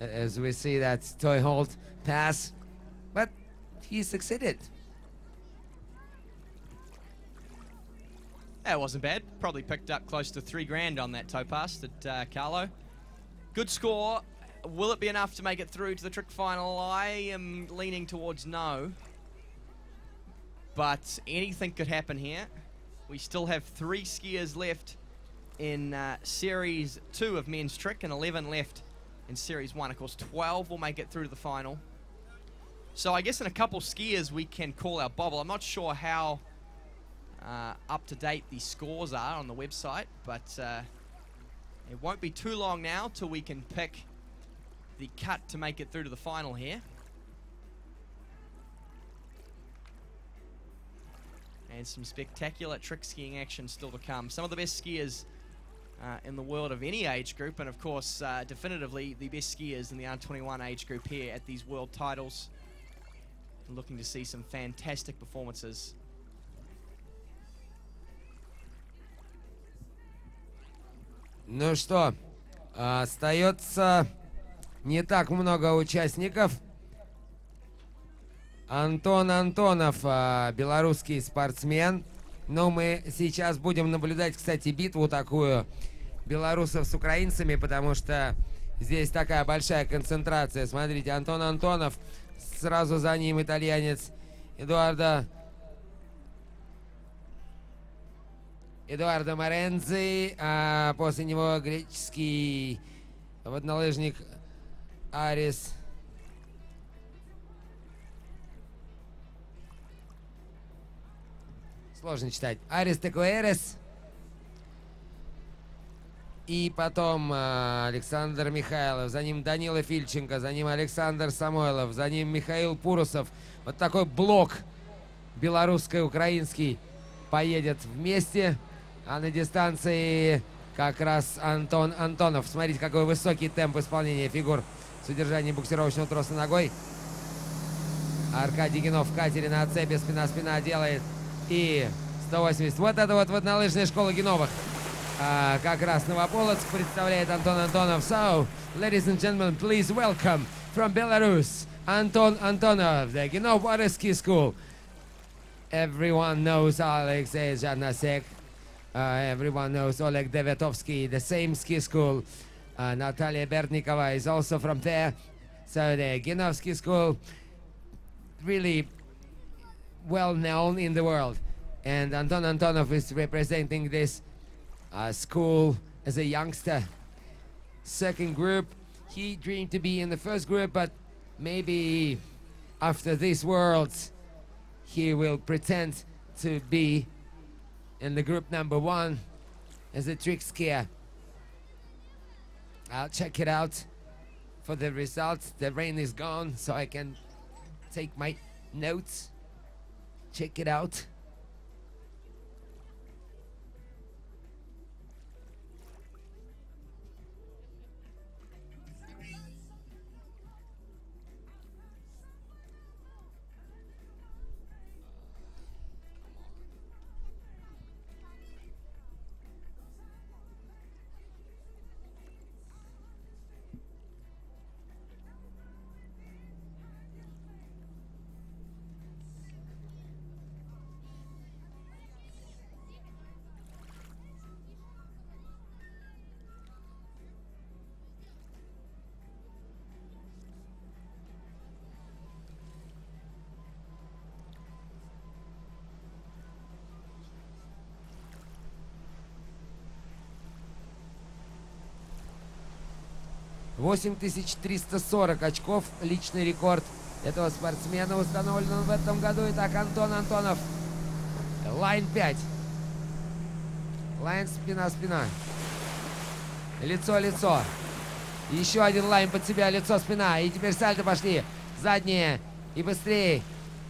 [SPEAKER 2] as we see that toy hold pass. But he succeeded.
[SPEAKER 1] That wasn't bad. Probably picked up close to $3,000 on that toe pass at Carlo. Good score. Will it be enough to make it through to the trick final? I am leaning towards no. But anything could happen here. We still have 3 skiers left in Series 2 of men's trick and 11 left in Series 1. Of course, 12 will make it through to the final. So I guess in a couple skiers we can call our bobble. I'm not sure how up-to-date these scores are on the website, but it won't be too long now till we can pick the cut to make it through to the final here. And some spectacular trick skiing action still to come. Some of the best skiers in the world of any age group, and of course definitively the best skiers in the under-21 age group here at these world titles. Looking to see some fantastic performances.
[SPEAKER 2] Ну что, остается не так много участников. Антон Антонов, белорусский спортсмен. Но мы сейчас будем наблюдать, кстати, битву такую белорусов с украинцами, потому что здесь такая большая концентрация. Смотрите, Антон Антонов, сразу за ним итальянец Эдуардо Моренци, а после него греческий воднолыжник Арис. Сложно читать. Арис Текуэрес. И потом Александр Михайлов. За ним Данила Фильченко. За ним Александр Самойлов. За ним Михаил Пурусов. Вот такой блок белорусско-украинский поедет вместе. А на дистанции как раз Антон Антонов. Смотрите, какой высокий темп исполнения фигур с удержанием буксировочного троса ногой. Аркадий Генов в катере на цепи. Спина-спина делает. И 180. Вот это вот воднолыжная школа Геновых. Как раз Новополоцк представляет Антон Антонов. So, ladies and gentlemen, please welcome from Belarus, Anton Antonov, the Genov Waterski School. Everyone knows Alex Janasek. Everyone knows Oleg Devetovsky, the same ski school. Natalia Bertnikova is also from there. So the Genovsky School, really well known in the world, and Anton Antonov is representing this school as a youngster. Second group, he dreamed to be in the first group, but maybe after these worlds he will pretend to be in the group number 1 as a trick skier. I'll check it out for the results. The rain is gone, so I can take my notes. Check it out. $8340 очков, личный рекорд этого спортсмена установлен в этом году. Итак, Антон Антонов. Лайн 5. Лайн спина-спина. Лицо-лицо. Еще один лайн под себя, лицо-спина. И теперь сальто пошли. Задние. И быстрее.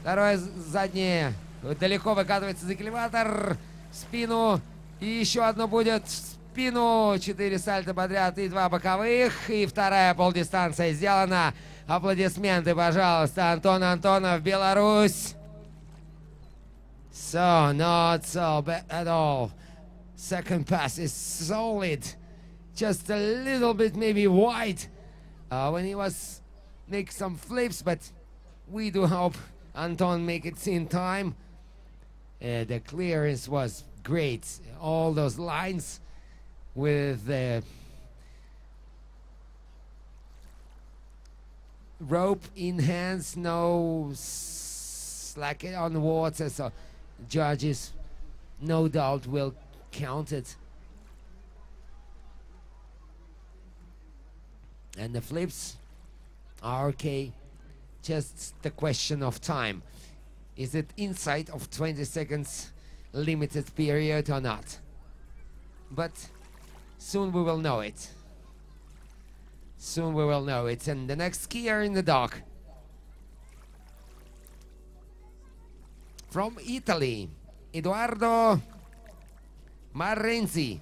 [SPEAKER 2] Второе заднее. Далеко выкатывается закелеватор. Спину. И еще одно будет спину. 4 сальто подряд и 2 боковых. И вторая полдистанция сделана. Аплодисменты, пожалуйста. Антон Антонов, Беларусь. So, not so bad at all. Second pass is solid. Just a little bit maybe wide when he was make some flips, but we do hope Anton make it in time. The clearance was great. All those lines with the rope in hands, no slack on the water, so judges no doubt will count it. And the flips are okay, just the question of time. Is it inside of 20 seconds limited period or not? But soon we will know it. Soon we will know it. And the next skier in the dock, from Italy, Edoardo Marrenzi.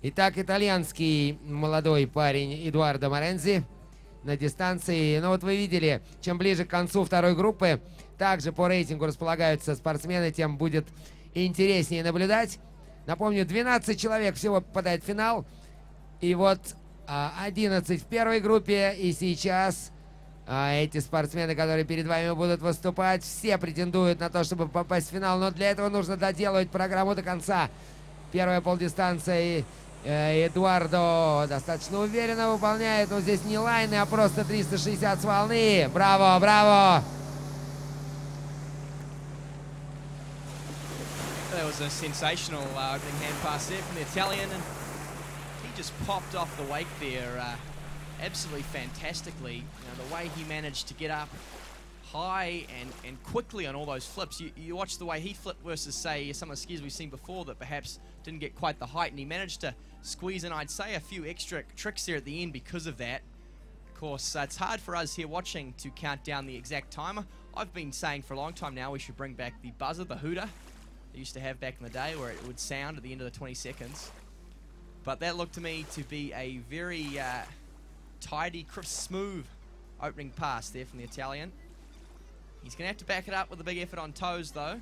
[SPEAKER 2] Итак, итальянский молодой парень Эдуардо Морензи на дистанции. Ну вот вы видели, чем ближе к концу второй группы, также по рейтингу располагаются спортсмены, тем будет интереснее наблюдать. Напомню, 12 человек всего попадает в финал. И вот 11 в первой группе. И сейчас эти спортсмены, которые перед вами будут выступать, все претендуют на то, чтобы попасть в финал. Но для этого нужно доделывать программу до конца. Первая полдистанция. Эдуардо достаточно уверенно выполняет. Но здесь не лайны, а просто 360 с волны. Браво, браво!
[SPEAKER 1] That was a sensational opening hand pass there from the Italian, and he just popped off the wake there absolutely fantastically. You know, the way he managed to get up high and quickly on all those flips. You watch the way he flipped versus, say, some of the skiers we've seen before that perhaps didn't get quite the height, and he managed to squeeze in, I'd say, a few extra tricks there at the end because of that. Of course, it's hard for us here watching to count down the exact timer. I've been saying for a long time now we should bring back the buzzer, the hooter, they used to have back in the day, where it would sound at the end of the 20 seconds. But that looked to me to be a very tidy, crisp, smooth opening pass there from the Italian. He's going to have to back it up with a big effort on toes, though.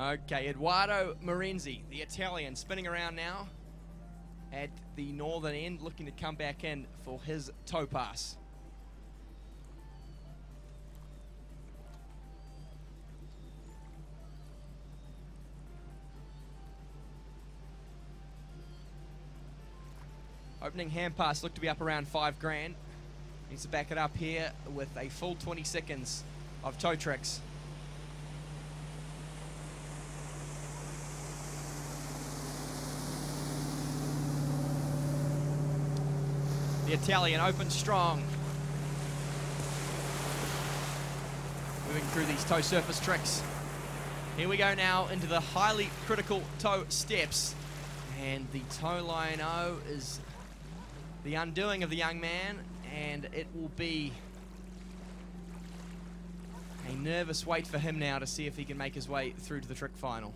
[SPEAKER 1] Okay, Edoardo Morenzi, the Italian, spinning around now at the northern end, looking to come back in for his toe pass. Opening hand pass looked to be up around $5,000. Needs to back it up here with a full 20 seconds of toe tricks. The Italian opens strong. Moving through these toe surface tricks. Here we go now into the highly critical toe steps. And the toe line O is the undoing of the young man, and it will be a nervous wait for him now to see if he can make his way through to the trick final.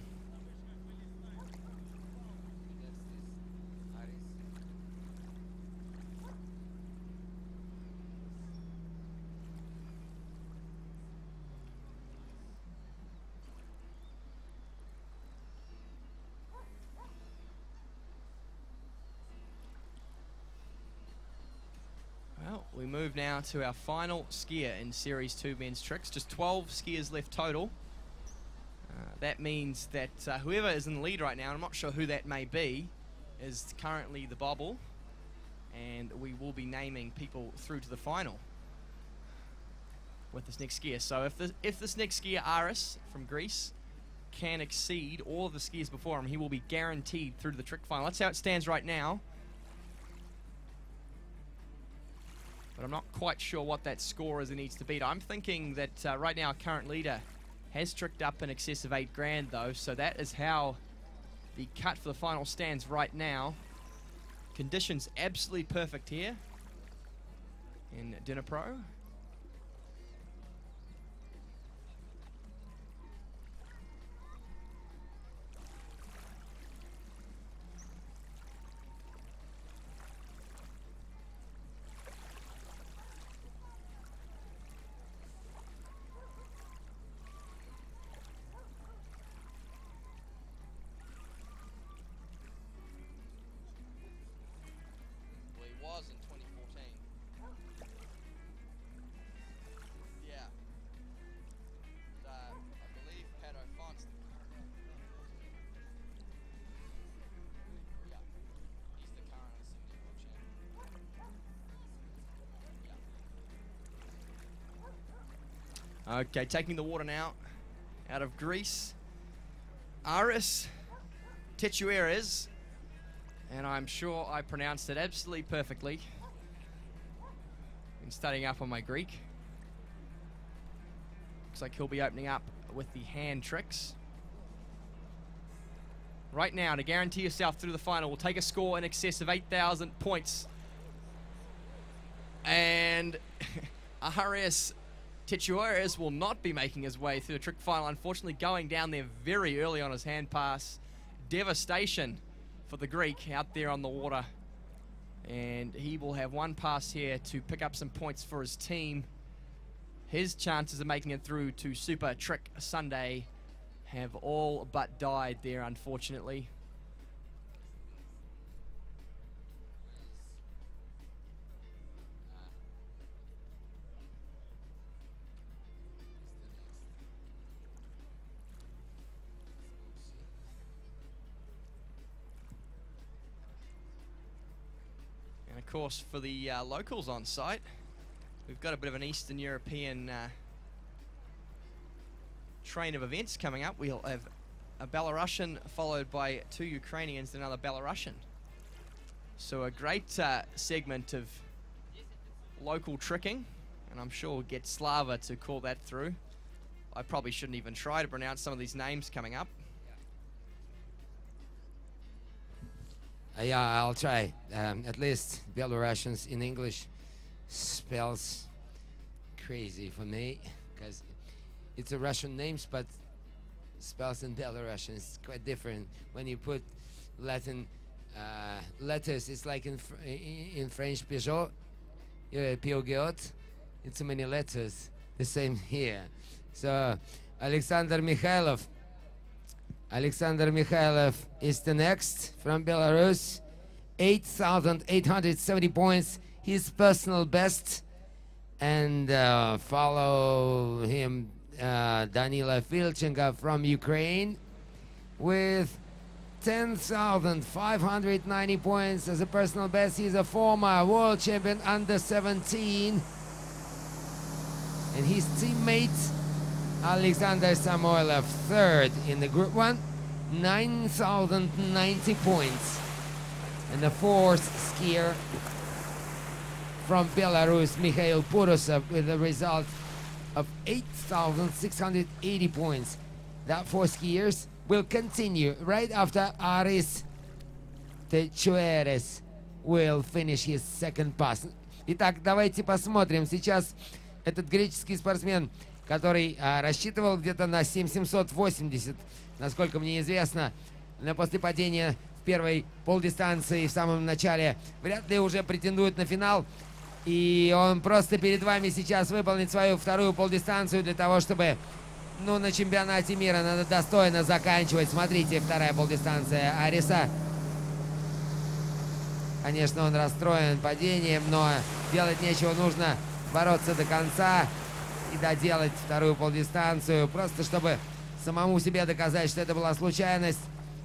[SPEAKER 1] We move now to our final skier in Series 2 men's tricks. Just 12 skiers left total. That means that whoever is in the lead right now, and I'm not sure who that may be, is currently the bobble. And we will be naming people through to the final with this next skier. So if this next skier, Aris from Greece, can exceed all of the skiers before him, he will be guaranteed through to the trick final. That's how it stands right now. But I'm not quite sure what that score is he needs to beat. I'm thinking that right now our current leader has tricked up in excess of $8,000 though, so that is how the cut for the final stands right now. Conditions absolutely perfect here in Dnipro. Was in 2014. Yeah. I believe Pato Fonts. Yeah. He's the current Assembly World Champion. Yeah. Okay, taking the water now out of Greece. Aris Tetueres. And I'm sure I pronounced it absolutely perfectly. Been studying up on my Greek. Looks like he'll be opening up with the hand tricks. Right now, to guarantee yourself through the final, will take a score in excess of 8,000 points. And Arias Techueres will not be making his way through the trick final, unfortunately going down there very early on his hand pass. Devastation for the Greek out there on the water. And he will have one pass here to pick up some points for his team. His chances of making it through to Super Trick Sunday have all but died there, unfortunately. And of course, for the locals on site, we've got a bit of an Eastern European train of events coming up. We'll have a Belarusian followed by 2 Ukrainians and another Belarusian. So a great segment of local tricking, and I'm sure we'll get Slava to call that through. I probably shouldn't even try to pronounce some of these names coming up.
[SPEAKER 2] Yeah, I'll try. At least Belarusians in English spells crazy for me, because it's a Russian names, but spells in Belarusian is quite different. When you put Latin letters, it's like in French Peugeot, Peugeot, it's so many letters. The same here. So Alexander Mikhailov is the next from Belarus. 8,870 points, his personal best. And follow him Danila Filchenko from Ukraine with 10,590 points as a personal best. He's a former world champion under 17. And his teammate Alexander Samoilov, third in the group one, 9,090 points. And the fourth skier from Belarus, Mikhail Purusov, with a result of 8,680 points. That 4 skiers will continue right after Aris Techueres will finish his second pass. Итак, давайте посмотрим. Сейчас этот греческий спортсмен, который рассчитывал где-то на 7,780, насколько мне известно, но после падения в первой полдистанции в самом начале вряд ли уже претендует на финал. И он просто перед вами сейчас выполнит свою вторую полдистанцию для того, чтобы, ну, на чемпионате мира надо достойно заканчивать. Смотрите, вторая полдистанция Ариса. Конечно, он расстроен падением, но делать нечего, нужно бороться до конца и доделать вторую полдистанцию, просто чтобы самому себе доказать, что это была случайность.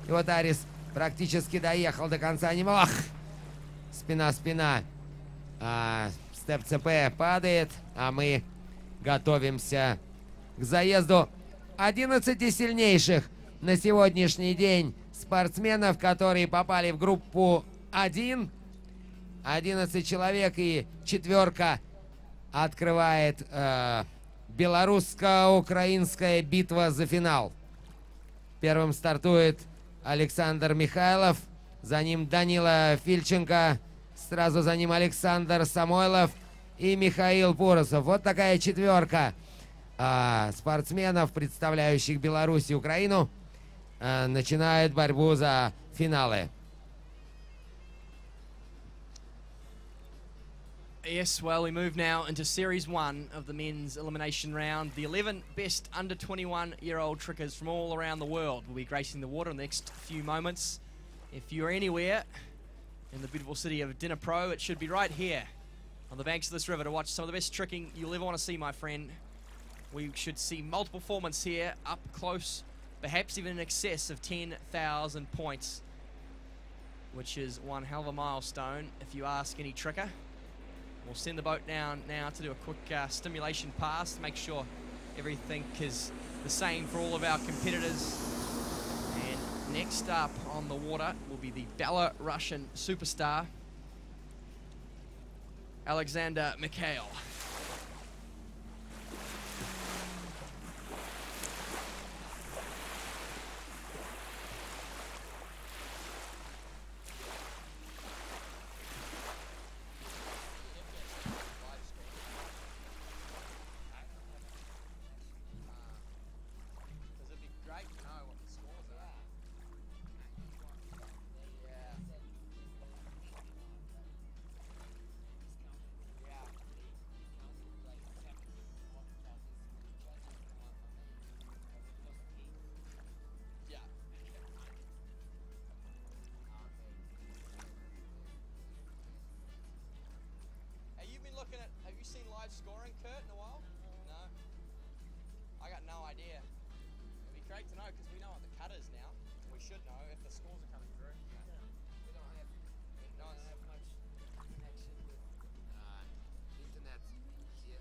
[SPEAKER 2] И вот Арис практически доехал до конца. Не мог. Спина-спина. Степ ЦП падает, а мы готовимся к заезду 11 сильнейших на сегодняшний день спортсменов, которые попали в группу 1. 11 человек, и четверка открывает белорусско-украинская битва за финал. Первым стартует Александр Михайлов, за ним Данила Фильченко, сразу за ним Александр Самойлов и Михаил Пурусов. Вот такая четверка спортсменов, представляющих Беларусь и Украину, начинают борьбу за финалы.
[SPEAKER 1] Yes, well, we move now into Series 1 of the men's elimination round. The 11 best under 21-year-old trickers from all around the world will be gracing the water in the next few moments. If you're anywhere in the beautiful city of Dnipro, it should be right here on the banks of this river to watch some of the best tricking you'll ever want to see, my friend. We should see multiple performance here, up close, perhaps even in excess of 10,000 points, which is one hell of a milestone if you ask any tricker. We'll send the boat down now to do a quick stimulation pass to make sure everything is the same for all of our competitors. And Next up on the water will be the Belarusian superstar, Alexander Mikhail. Have you seen live scoring, Kurt, in a while? No? I got no idea. It'd be great to know because we know what the cut is now. We should know if the scores are coming through.
[SPEAKER 2] We don't have much connection with internet here.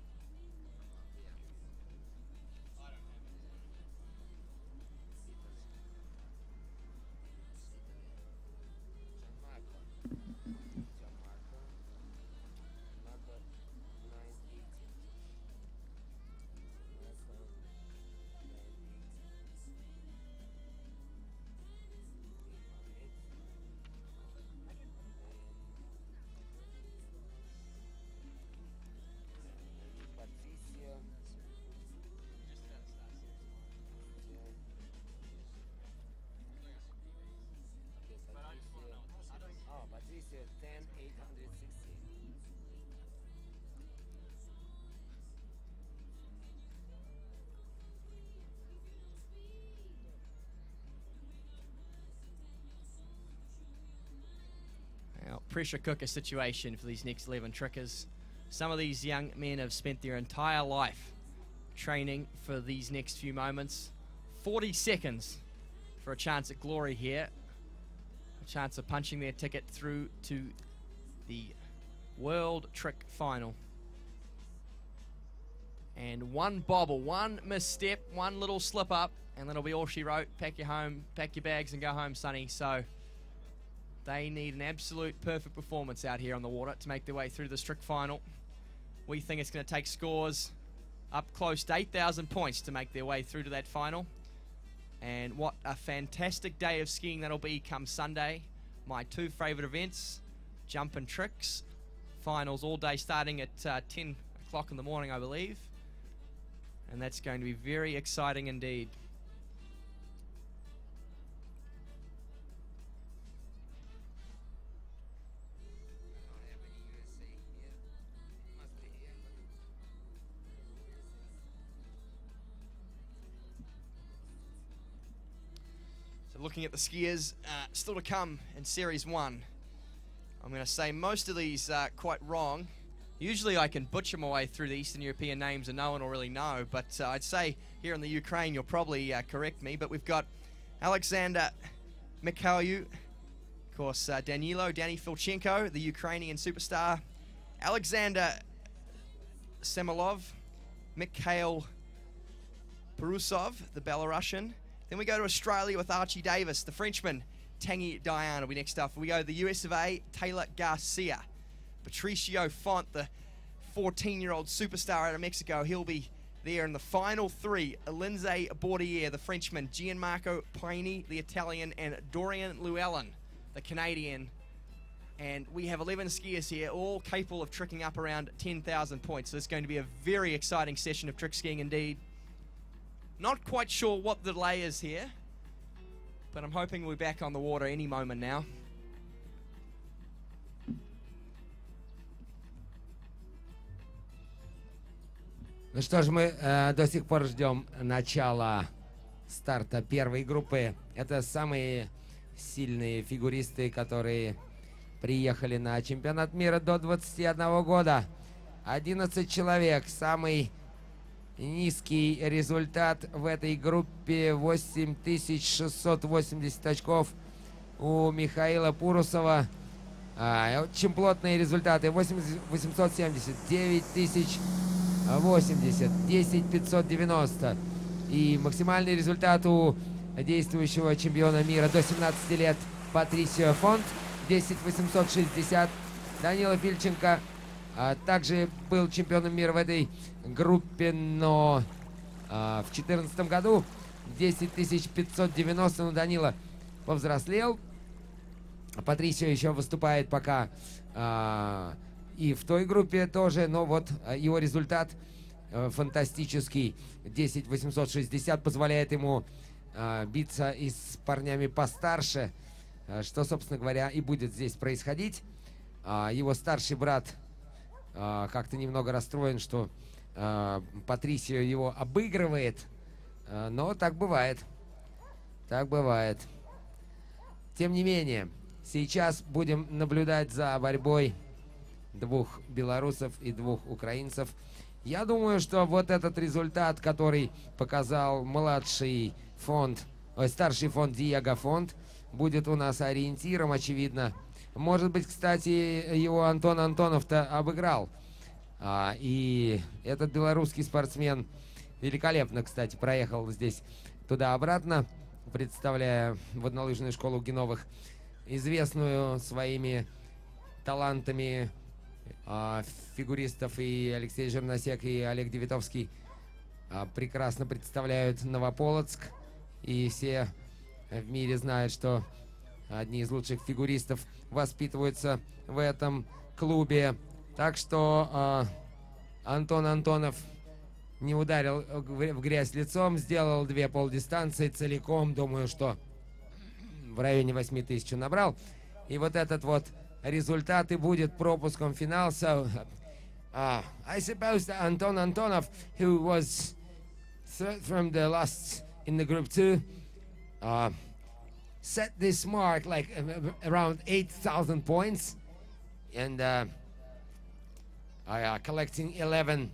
[SPEAKER 1] I don't have
[SPEAKER 2] Patricia 10,860.
[SPEAKER 1] Well, pressure cooker situation for these next 11 trickers. Some of these young men have spent their entire life training for these next few moments. 40 seconds for a chance at glory here. A chance of punching their ticket through to the World Trick Final. And one bobble, one misstep, one little slip up, and that'll be all she wrote. Pack your home, pack your bags and go home, Sonny. So they need an absolute perfect performance out here on the water to make their way through this trick final. We think it's going to take scores up close to 8,000 points to make their way through to that final. And what a fantastic day of skiing that'll be come Sunday. My two favourite events, jump and tricks. Finals all day starting at 10 o'clock in the morning, I believe. And that's going to be very exciting indeed. Looking at the skiers, still to come in Series 1. I'm going to say most of these are quite wrong. Usually I can butcher my way through the Eastern European names and no one will really know, but I'd say here in the Ukraine you'll probably correct me, but we've got Alexander Mikhail, of course Danny Filchenko, the Ukrainian superstar, Alexander Semilov, Mikhail Perusov, the Belarusian. Then we go to Australia with Archie Davis, the Frenchman. Tanguy Diane will be next up. We go to the US of A, Taylor Garcia. Patricio Font, the 14-year-old superstar out of Mexico. He'll be there in the final three. Lindsay Bordier, the Frenchman. Gianmarco Paini, the Italian. And Dorian Llewellyn, the Canadian. And we have 11 skiers here, all capable of tricking up around 10,000 points. So it's going to be a very exciting session of trick skiing indeed. Not quite sure what the delay is here, but I'm hoping we're back on the water any moment now.
[SPEAKER 2] Ну что ж, мы до сих пор ждем начала старта первой группы. Это самые сильные фигуристы, которые приехали на чемпионат мира до 21 года. 11 человек, самый низкий результат в этой группе 8680 очков у Михаила Пурусова. Очень плотные результаты. 8870, 9080, 10590. И максимальный результат у действующего чемпиона мира до 17 лет Патрисио Фонт, 10-860. Данила Фильченко также был чемпионом мира в этой группе, но в 2014 году 10 590, но Данила повзрослел. Патрисио еще выступает пока и в той группе тоже, но вот его результат фантастический. 10-860 позволяет ему биться и с парнями постарше, что, собственно говоря, и будет здесь происходить. Его старший брат как-то немного расстроен, что Патрисио его обыгрывает, но так бывает. Так бывает. Тем не менее, сейчас будем наблюдать за борьбой двух белорусов и двух украинцев. Я думаю, что вот этот результат, который показал младший фонд, старший фонд Диего Фонд, будет у нас ориентиром, очевидно. Может быть, кстати, его Антон Антонов-то обыграл. И этот белорусский спортсмен великолепно, кстати, проехал здесь туда-обратно, представляя воднолыжную школу Геновых, известную своими талантами фигуристов. И Алексей Жерносек, и Олег Девятовский прекрасно представляют Новополоцк. И все в мире знают, что одни из лучших фигуристов воспитываются в этом клубе. Так что Антон Антонов не ударил в грязь лицом, сделал 2 полдистанции целиком. Думаю, что в районе 8000 набрал. И вот этот вот результат и будет пропуском в финал. So, I suppose that Anton Antonov, who was third from the last in the group 2, set this mark like around 8,000 points, and collecting 11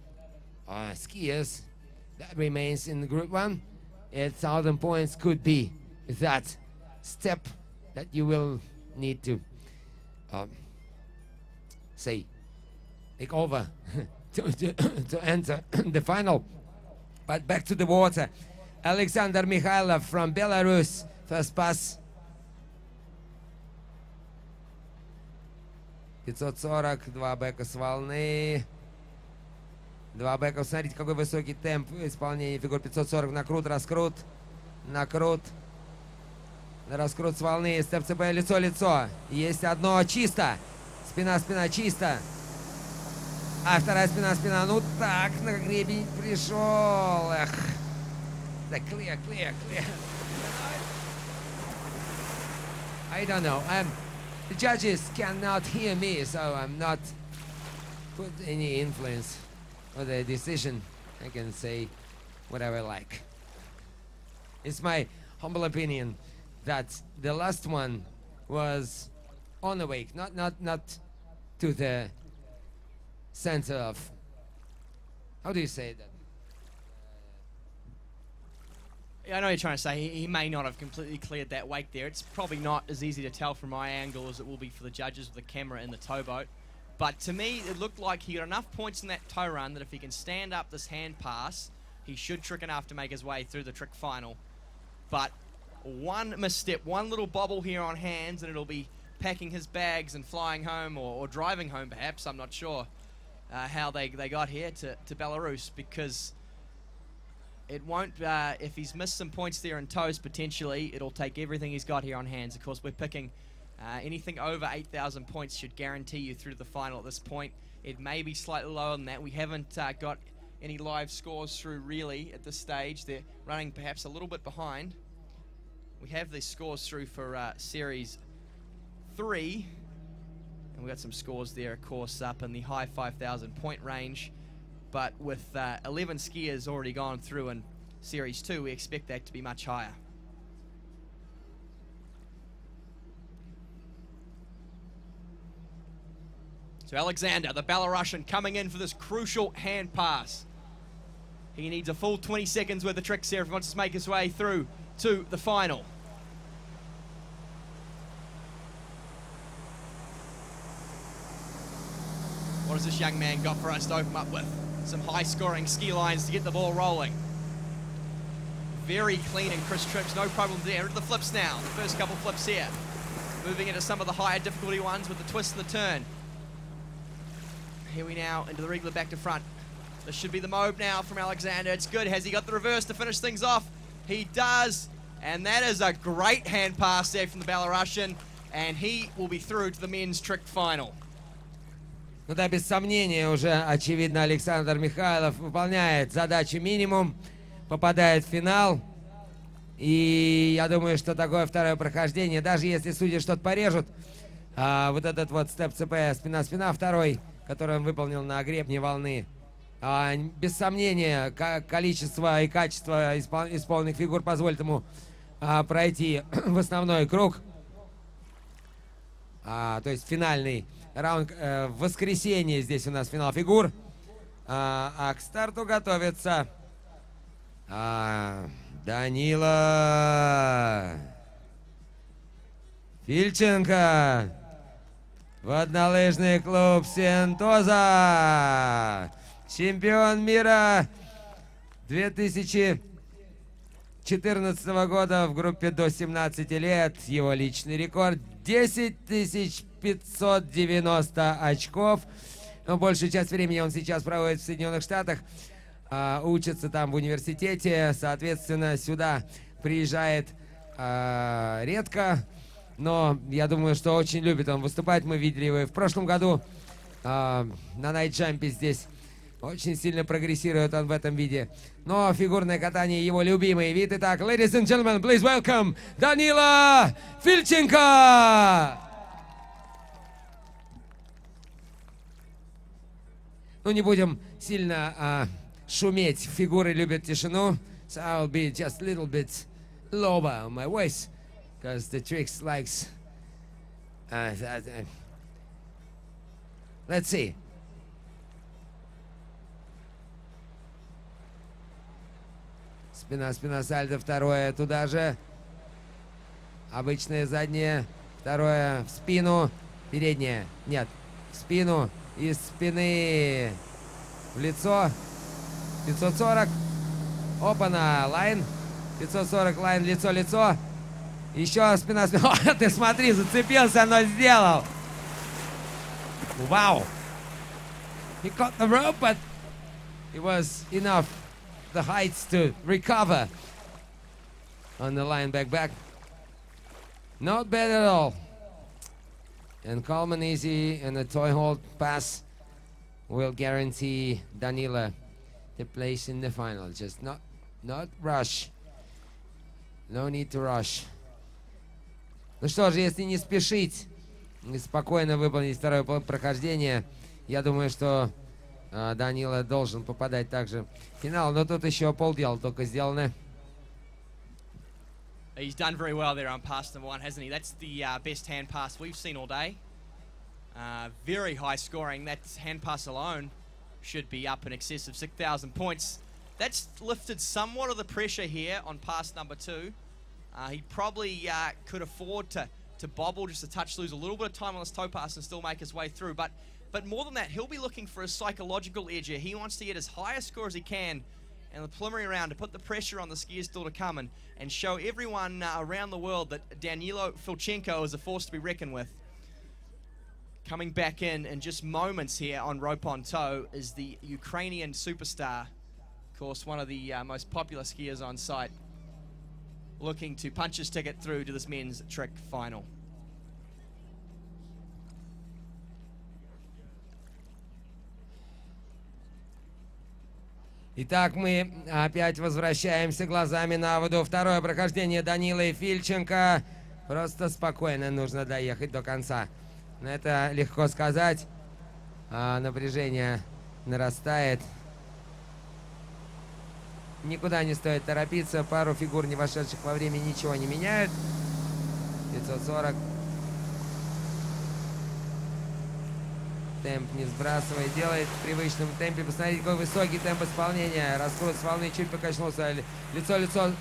[SPEAKER 2] skiers that remains in the group 1. 8,000 points could be that step that you will need to take over to enter the final. But back to the water. Alexander Mikhailov from Belarus, first pass. 540, 2 бэка с волны. 2 бэка, смотрите, какой высокий темп исполнения фигур. 540, накрут, раскрут, накрут. Раскрут с волны, степ-цп, лицо-лицо. Есть одно, чисто. Спина-спина, чисто. А вторая спина-спина, ну так, на гребень пришел. Эх. Так, clear. I don't know. The judges cannot hear me, so I'm not put any influence on the decision. I can say whatever I like. It's my humble opinion that the last one was on the wake, not to the center of, how do you say that?
[SPEAKER 1] I know what you're trying to say. He may not have completely cleared that wake there. It's probably not as easy to tell from my angle as it will be for the judges with the camera in the towboat. But to me, it looked like he got enough points in that tow run that if he can stand up this hand pass, he should trick enough to make his way through the trick final. But one misstep, one little bobble here on hands, and it'll be packing his bags and flying home, or driving home perhaps. I'm not sure how they got here to Belarus, because it won't, if he's missed some points there in toes potentially, it'll take everything he's got here on hands. Of course, we're picking anything over 8,000 points should guarantee you through to the final at this point. It may be slightly lower than that. We haven't got any live scores through really at this stage. They're running perhaps a little bit behind. We have the scores through for Series 3. And we've got some scores there, of course, up in the high 5,000 point range. But with 11 skiers already gone through in Series 2, we expect that to be much higher. So Alexander, the Belarusian, coming in for this crucial hand pass. He needs a full 20 seconds worth of tricks here if he wants to make his way through to the final. What has this young man got for us to open up with? Some high-scoring ski lines to get the ball rolling. very clean and crisp trips, no problem there. Into the flips now, the first couple flips here. Moving into some of the higher difficulty ones with the twist and the turn. Here we now into the regular back to front. This should be the mobe now from Alexander. It's good. Has he got the reverse to finish things off? He does. And that is a great hand pass there from the Belarusian. And he will be through to the men's trick final.
[SPEAKER 2] Ну да, без сомнения, уже очевидно, Александр Михайлов выполняет задачу минимум, попадает в финал. И я думаю, что такое второе прохождение, даже если судьи что-то порежут, вот этот вот степ-ЦП спина-спина второй, который он выполнил на гребне волны, без сомнения, количество и качество исполненных фигур позволит ему пройти в основной круг, то есть финальный раунд. В воскресенье здесь у нас финал фигур, а к старту готовится Данила Фильченко, воднолыжный клуб Сентоза, чемпион мира 2014 года в группе до 17 лет. Его личный рекорд 10 590 очков. Но большую часть времени он сейчас проводит в Соединенных Штатах, учится там в университете, соответственно, сюда приезжает редко, но я думаю, что очень любит он выступать. Мы видели его и в прошлом году на найтджампе здесь. Очень сильно прогрессирует он в этом виде. Но фигурное катание его любимый вид. Итак, ladies and gentlemen, please welcome Данила Фильченко! Ну, не будем сильно шуметь. Фигуры любят тишину. So I'll be just a little bit lower on my voice, because the tricks likes... Let's see. Спина, сальдо, второе туда же. Обычное заднее, второе в спину, переднее. Нет, в спину, из спины в лицо. 540. Опа-на, лайн. 540, лайн, лицо. Еще спина. О, ты смотри, зацепился, но сделал. Вау. He caught the rope, but it was enough. The heights to recover on the line back. Not bad at all. And calm and easy, and a toy hold pass will guarantee Danila the place in the final. Just not rush. No need to rush. Ну что же, если не спешить и спокойно выполнить второе прохождение, я думаю, что Данила должен попадать также в финал. Но тут еще полдела только сделано.
[SPEAKER 1] He's done very well there on pass number one, hasn't he? That's the best hand pass we've seen all day. Very high scoring. That hand pass alone should be up in excess of 6,000 points. That's lifted somewhat of the pressure here on pass number two. He probably could afford to bobble just a touch, lose a little bit of time on this toe pass and still make his way through. But more than that, he'll be looking for a psychological edge here. He wants to get as high a score as he can in the preliminary round to put the pressure on the skiers still to come and show everyone around the world that Danilo Filchenko is a force to be reckoned with. Coming back in just moments here on rope on toe is the Ukrainian superstar, of course, one of the most popular skiers on site, looking to punch his ticket through to this men's trick final.
[SPEAKER 2] Итак, мы опять возвращаемся глазами на воду. Второе прохождение Данилы Фильченко. Просто спокойно нужно доехать до конца. Но это легко сказать. Напряжение нарастает. Никуда не стоит торопиться. Пару фигур, не вошедших во время, ничего не меняют. 540. Темп не сбрасывает, делает в привычном темпе. Посмотрите, какой высокий темп исполнения. Раскрут с волны, чуть покачнулся. Лицо.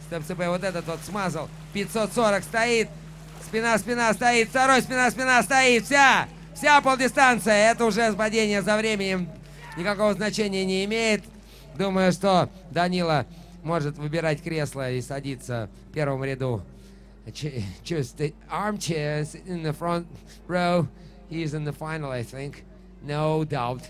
[SPEAKER 2] Степ-ЦП вот этот вот смазал. 540 стоит. Спина стоит. Второй спина стоит. Вся полдистанция. Это уже падение за временем. Никакого значения не имеет. Думаю, что Данила может выбирать кресло и садиться в первом ряду. Choose the armchairs in the front row. He's in the final, I think. No doubt.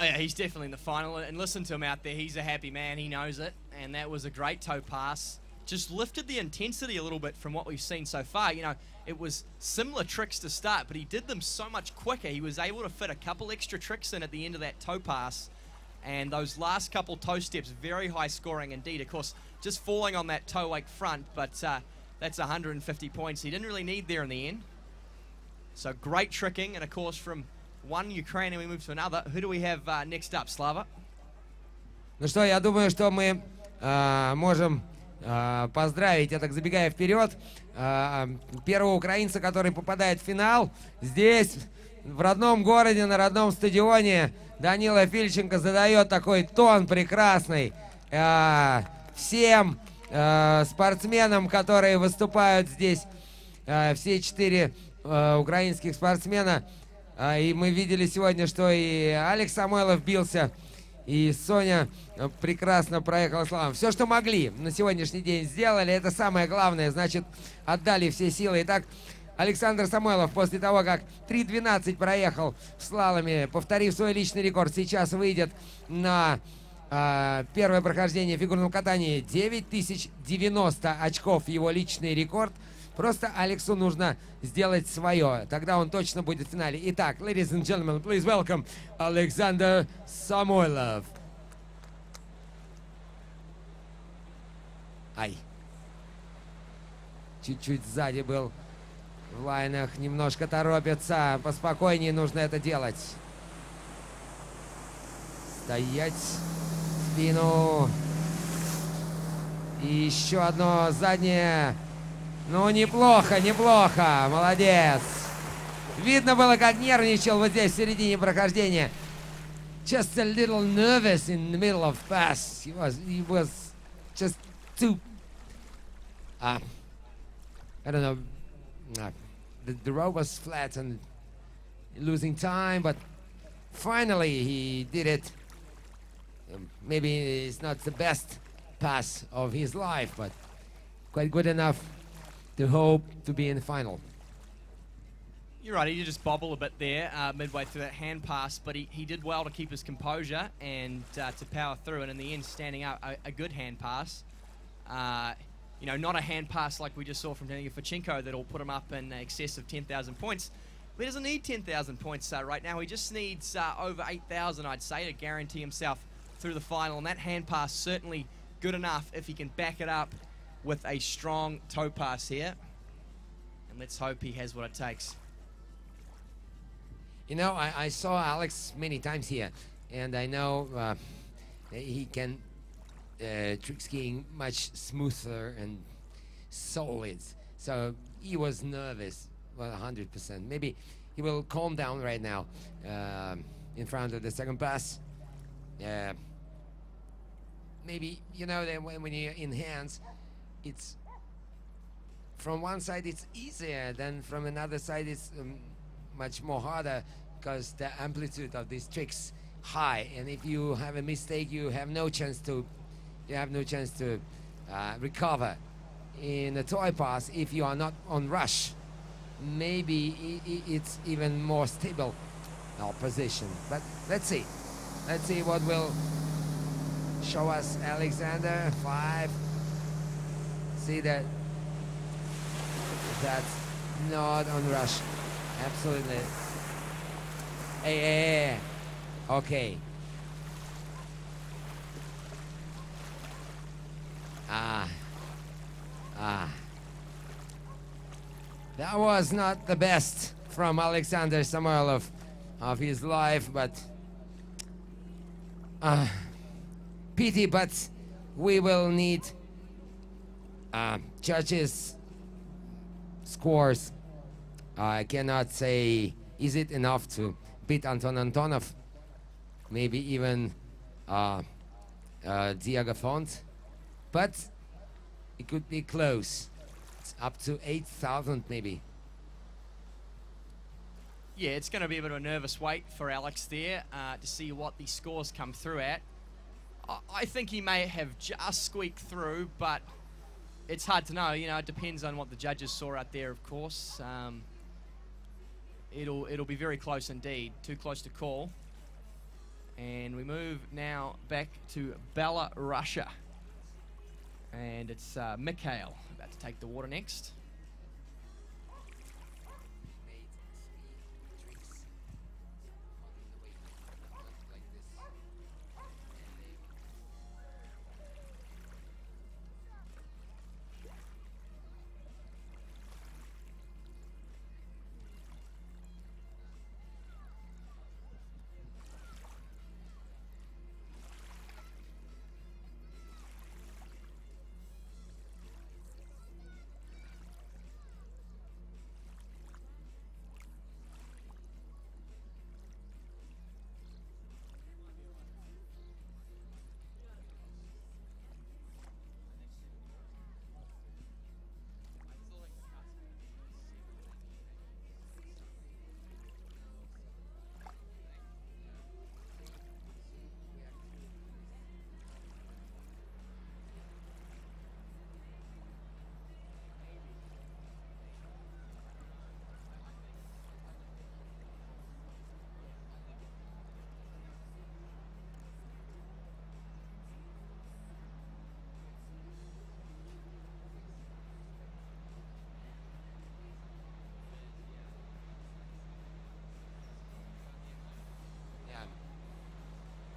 [SPEAKER 1] Oh, yeah, he's definitely in the final. And listen to him out there. He's a happy man. He knows it. And that was a great toe pass. Just lifted the intensity a little bit from what we've seen so far. You know, it was similar tricks to start, but he did them so much quicker. He was able to fit a couple extra tricks in at the end of that toe pass. And those last couple toe steps, very high scoring indeed. Of course, just falling on that toe wake front, but that's 150 points he didn't really need there in the end. So great tricking, and of course from one Ukrainian we move to another. Who do we have next up, Slava?
[SPEAKER 2] Ну что, я думаю, что мы можем поздравить, я так забегая вперед, первого украинца, который попадает в финал. Здесь, в родном городе, на родном стадионе, Данила Фильченко задает такой тон прекрасный всем спортсменам, которые выступают здесь, все 4 украинских спортсмена. И мы видели сегодня, что и Алекс Самойлов бился, и Соня прекрасно проехала славу. Все, что могли на сегодняшний день сделали, это самое главное, значит, отдали все силы. Итак, Александр Самойлов после того, как 3:12 проехал в слаломе, повторив свой личный рекорд, сейчас выйдет на первое прохождение в фигурном катании. 9090 очков его личный рекорд. Просто Алексу нужно сделать свое. Тогда он точно будет в финале. Итак, ladies and gentlemen, please welcome Alexander Samoylov. Ай. Чуть-чуть сзади был в лайнах. Немножко торопится. Поспокойнее нужно это делать. Стоять. В спину. И еще одно заднее. Ну, неплохо, неплохо. Молодец. Видно было, как нервничал вот здесь в середине прохождения. Just a little nervous in the middle of pass. He was just too... I don't know. The road was flat and losing time, but finally he did it. Maybe it's not the best pass of his life, but quite good enough to hope to be in the final.
[SPEAKER 1] You're right, he did just bobble a bit there midway through that hand pass, but he did well to keep his composure and to power through, and in the end standing up a good hand pass. You know, not a hand pass like we just saw from Daniil Fichenko that'll put him up in excess of 10,000 points. But he doesn't need 10,000 points right now. He just needs over 8,000, I'd say, to guarantee himself through the final, and that hand pass certainly good enough if he can back it up with a strong toe pass here. And let's hope he has what it takes.
[SPEAKER 2] You know, I saw Alex many times here, and I know he can trick skiing much smoother and solid. So he was nervous, well, 100%. Maybe he will calm down right now in front of the second pass. Maybe, you know, that when you're in hands, it's from one side it's easier, then from another side it's much more harder because the amplitude of these tricks high, and if you have a mistake, you have no chance to recover in a toy pass. If you are not on rush, maybe it's even more stable position. But let's see what will show us Alexander. 5. See that that's not on rush. Absolutely. Hey. Okay. That was not the best from Alexander Samoylov of his life, but pity, but we will need judges' scores. I cannot say, is it enough to beat Anton Antonov? Maybe even Diego Font? But it could be close. It's up to 8,000 maybe.
[SPEAKER 1] Yeah, it's going to be a bit of a nervous wait for Alex there to see what the scores come through at. I think he may have just squeaked through, but it's hard to know. You know, it depends on what the judges saw out there, of course. It'll be very close indeed, too close to call. And we move now back to Belarus. And it's Mikhail about to take the water next.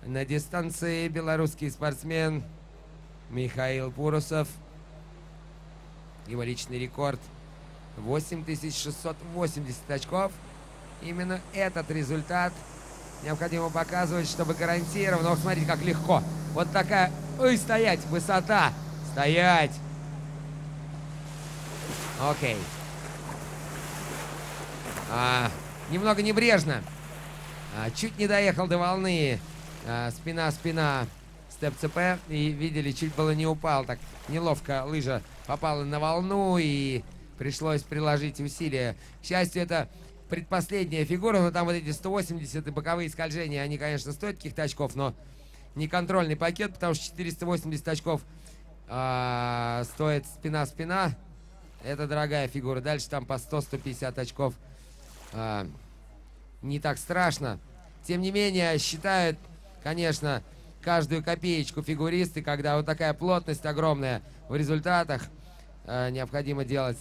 [SPEAKER 2] На дистанции белорусский спортсмен Михаил Пурусов. Его личный рекорд 8680 очков. Именно этот результат необходимо показывать, чтобы гарантированно. Ох, смотрите, как легко. Вот такая... Ой, стоять! Высота! Стоять! Окей. Немного небрежно. Чуть не доехал до волны. Спина, степ-ЦП. И видели, чуть было не упал. Так неловко лыжа попала на волну и пришлось приложить усилия. К счастью, это предпоследняя фигура, но там вот эти 180 и боковые скольжения, они, конечно, стоят каких-то очков, но не контрольный пакет, потому что 480 очков стоит спина. Это дорогая фигура. Дальше там по 100-150 очков. Не так страшно. Тем не менее, считают, конечно, каждую копеечку фигуристы, когда вот такая плотность огромная в результатах, необходимо делать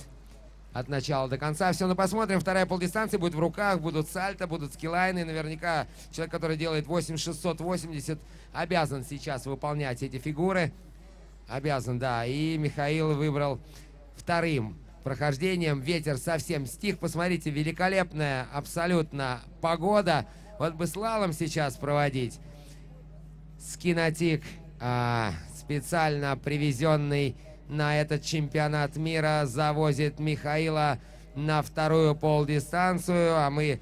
[SPEAKER 2] от начала до конца. Все, ну посмотрим. Вторая полдистанция будет в руках, будут сальто, будут скиллайны. Наверняка человек, который делает 8680, обязан сейчас выполнять эти фигуры. Обязан, да. И Михаил выбрал вторым прохождением. Ветер совсем стих. Посмотрите, великолепная абсолютно погода. Вот бы слалом сейчас проводить. Скинотик, специально привезенный на этот чемпионат мира, завозит Михаила на вторую полдистанцию. А мы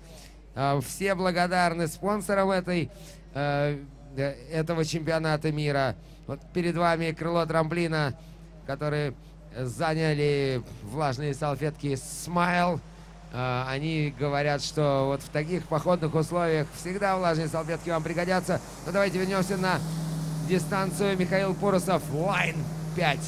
[SPEAKER 2] все благодарны спонсорам этого чемпионата мира. Вот перед вами крыло трамплина, которые заняли влажные салфетки Smile. Они говорят, что вот в таких походных условиях всегда влажные салфетки вам пригодятся. Но давайте вернемся на дистанцию. Михаил Пурусов, лайн 5.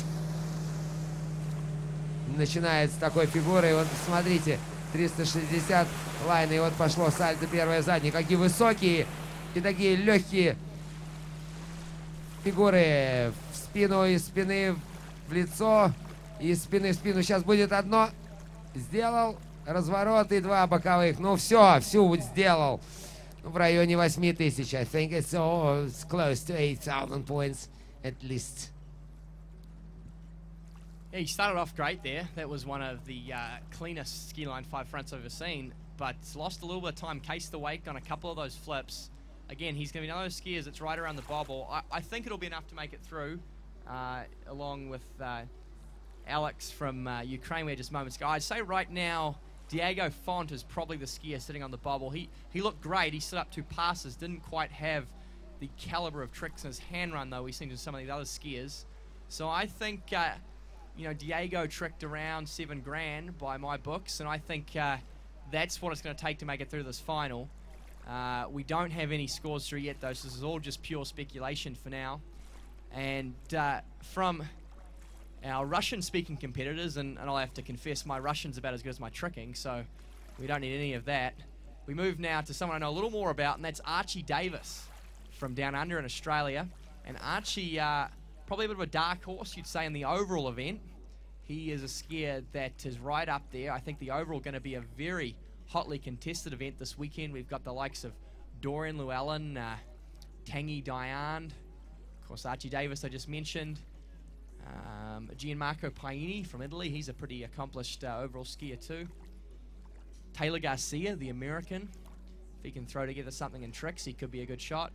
[SPEAKER 2] Начинает с такой фигуры. Вот смотрите, 360 лайн. И вот пошло сальто первое заднее. Какие высокие и такие легкие фигуры. В спину, из спины в лицо. Из спины в спину. Сейчас будет одно. Сделал. Разворот и два боковых. Ну все, всю сделал. В районе 8000. I think it's close to 8,000 points at least.
[SPEAKER 1] Yeah, he started off great there. That was one of the cleanest ski line 5 fronts I've ever seen. But lost a little bit of time, cased the wake on a couple of those flips. Again, he's going to be one of those skiers that's right around the bobble. I think it'll be enough to make it through, along with Alex from Ukraine we had just moments ago. I'd say right now, Diego Font is probably the skier sitting on the bobble. He looked great. He set up 2 passes. Didn't quite have the caliber of tricks in his hand run, though, we've seen in some of these other skiers. So I think, you know, Diego tricked around 7 grand by my books, and I think that's what it's going to take to make it through this final. We don't have any scores through yet, though, so this is all just pure speculation for now. And from our Russian-speaking competitors, and I'll have to confess my Russian's about as good as my tricking, so we don't need any of that. We move now to someone I know a little more about, and that's Archie Davis from down under in Australia. And Archie, probably a bit of a dark horse, you'd say, in the overall event. He is a skier that is right up there. I think the overall going to be a very hotly contested event this weekend. We've got the likes of Dorian Llewellyn, Tanguy Diane, of course Archie Davis I just mentioned, Gianmarco Paini from Italy. He's a pretty accomplished overall skier too. Taylor Garcia, the American. If he can throw together something in tricks, he could be a good shot.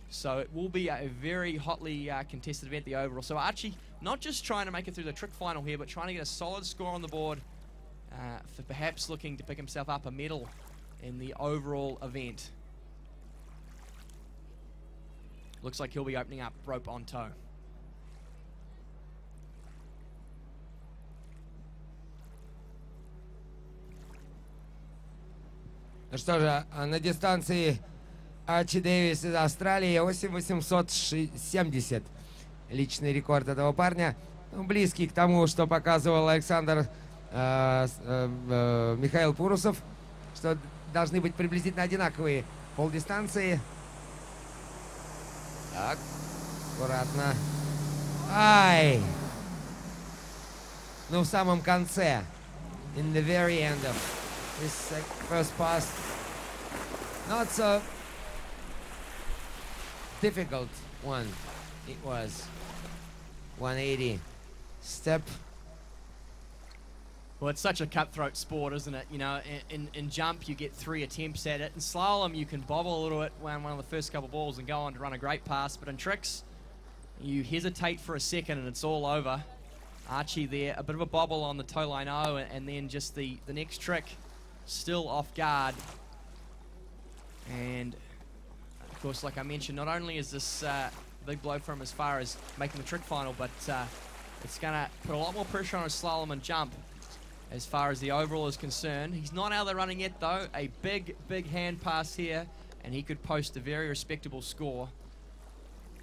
[SPEAKER 1] So it will be a very hotly contested event, the overall. So Archie, not just trying to make it through the trick final here, but trying to get a solid score on the board for perhaps looking to pick himself up a medal in the overall event. Looks like he'll be opening up rope on toe.
[SPEAKER 2] Ну что же, на дистанции Арчи Дэвис из Австралии 8,870. Личный рекорд этого парня. Ну, близкий к тому, что показывал Александр Михаил Пурусов. Что должны быть приблизительно одинаковые полдистанции. Так, аккуратно. Ай! Ну, в самом конце. In the very end of this first pass. Not so difficult one. It was 180 step.
[SPEAKER 1] Well, it's such a cutthroat sport, isn't it? You know, in jump you get 3 attempts at it. In slalom you can bobble a little bit one of the first couple balls and go on to run a great pass. But in tricks, you hesitate for a second and it's all over. Archie there, a bit of a bobble on the toe line O, and then just the next trick, still off guard. And of course, like I mentioned, not only is this a big blow for him as far as making the trick final, but it's going to put a lot more pressure on his slalom and jump as far as the overall is concerned. He's not out there running yet though. A big hand pass here, and he could post a very respectable score.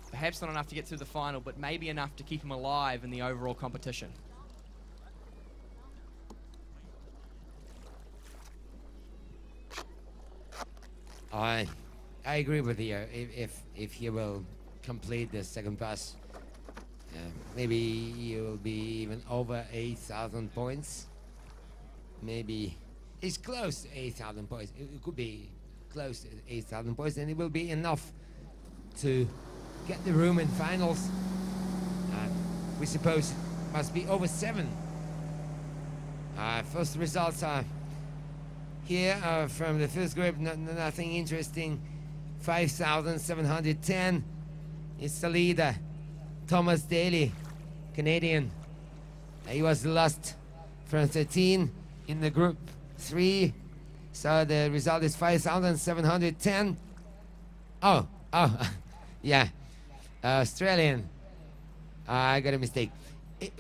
[SPEAKER 1] Perhaps not enough to get through the final, but maybe enough to keep him alive in the overall competition.
[SPEAKER 2] I agree with you. If he will complete the second pass, maybe he will be even over 8,000 points. Maybe it's close to 8,000 points. It could be close to 8,000 points, and it will be enough to get the room in finals. We suppose it must be over 7. First results are here from the first group. Nothing interesting. 5,710. It's the leader, Thomas Daly, Canadian. He was the last from 13 in the group 3. So the result is 5,710. Oh, yeah. Australian. I got a mistake.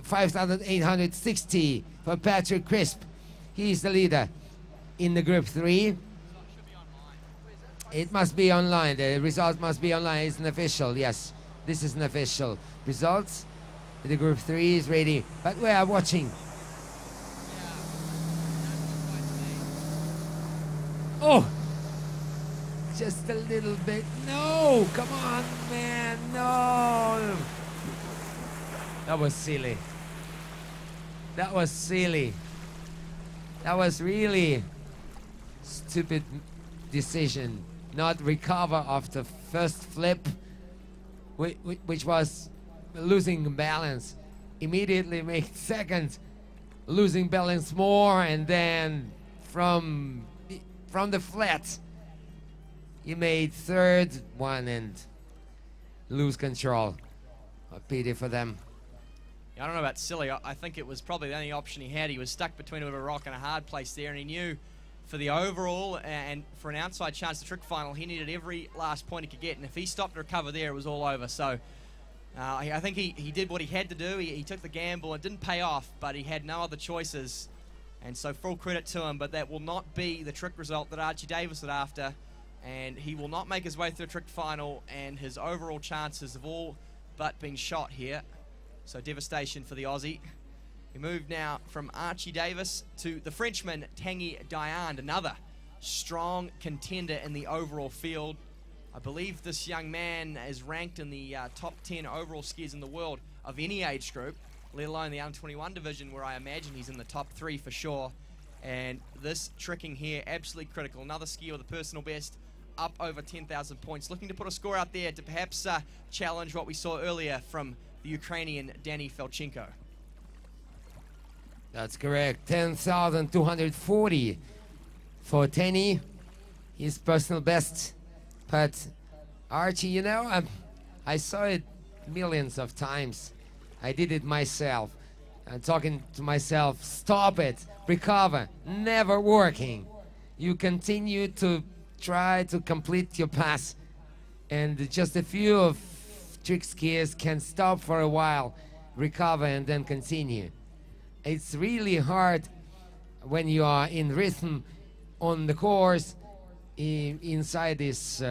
[SPEAKER 2] 5,860 for Patrick Crisp. He's the leader in the group 3. It must be online. The result must be online. It's an official. Yes, this is an official results. The group 3 is ready, but we are watching. Oh, just a little bit. No, come on, man. No. That was silly. That was silly. That was really stupid decision. Not recover after first flip, which was losing balance. Immediately make second, losing balance more, and then from the flat, you made third one and lose control. A pity for them.
[SPEAKER 1] I don't know about silly. I think it was probably the only option he had. He was stuck between a rock and a hard place there, and he knew for the overall and for an outside chance to trick final, he needed every last point he could get, and if he stopped to recover there, it was all over. So I think he did what he had to do. He took the gamble. It didn't pay off, but he had no other choices, and so full credit to him. But that will not be the trick result that Archie Davis is after, and he will not make his way through the trick final, and his overall chances have all butt being shot here. So devastation for the Aussie. We move now from Archie Davis to the Frenchman, Tanguy Diane, another strong contender in the overall field. I believe this young man is ranked in the top 10 overall skiers in the world of any age group, let alone the under-21 division, where I imagine he's in the top 3 for sure. And this tricking here, absolutely critical. Another skier with a personal best, up over 10,000 points, looking to put a score out there to perhaps challenge what we saw earlier from the Ukrainian Danny Felchenko.
[SPEAKER 2] That's correct. 10,240 for Tenny, his personal best. But Archie, you know, I saw it millions of times. I did it myself. I'm talking to myself, stop it, recover, never working. You continue to try to complete your pass, and just a few of trick skiers can stop for a while, recover, and then continue. It's really hard when you are in rhythm on the course, inside this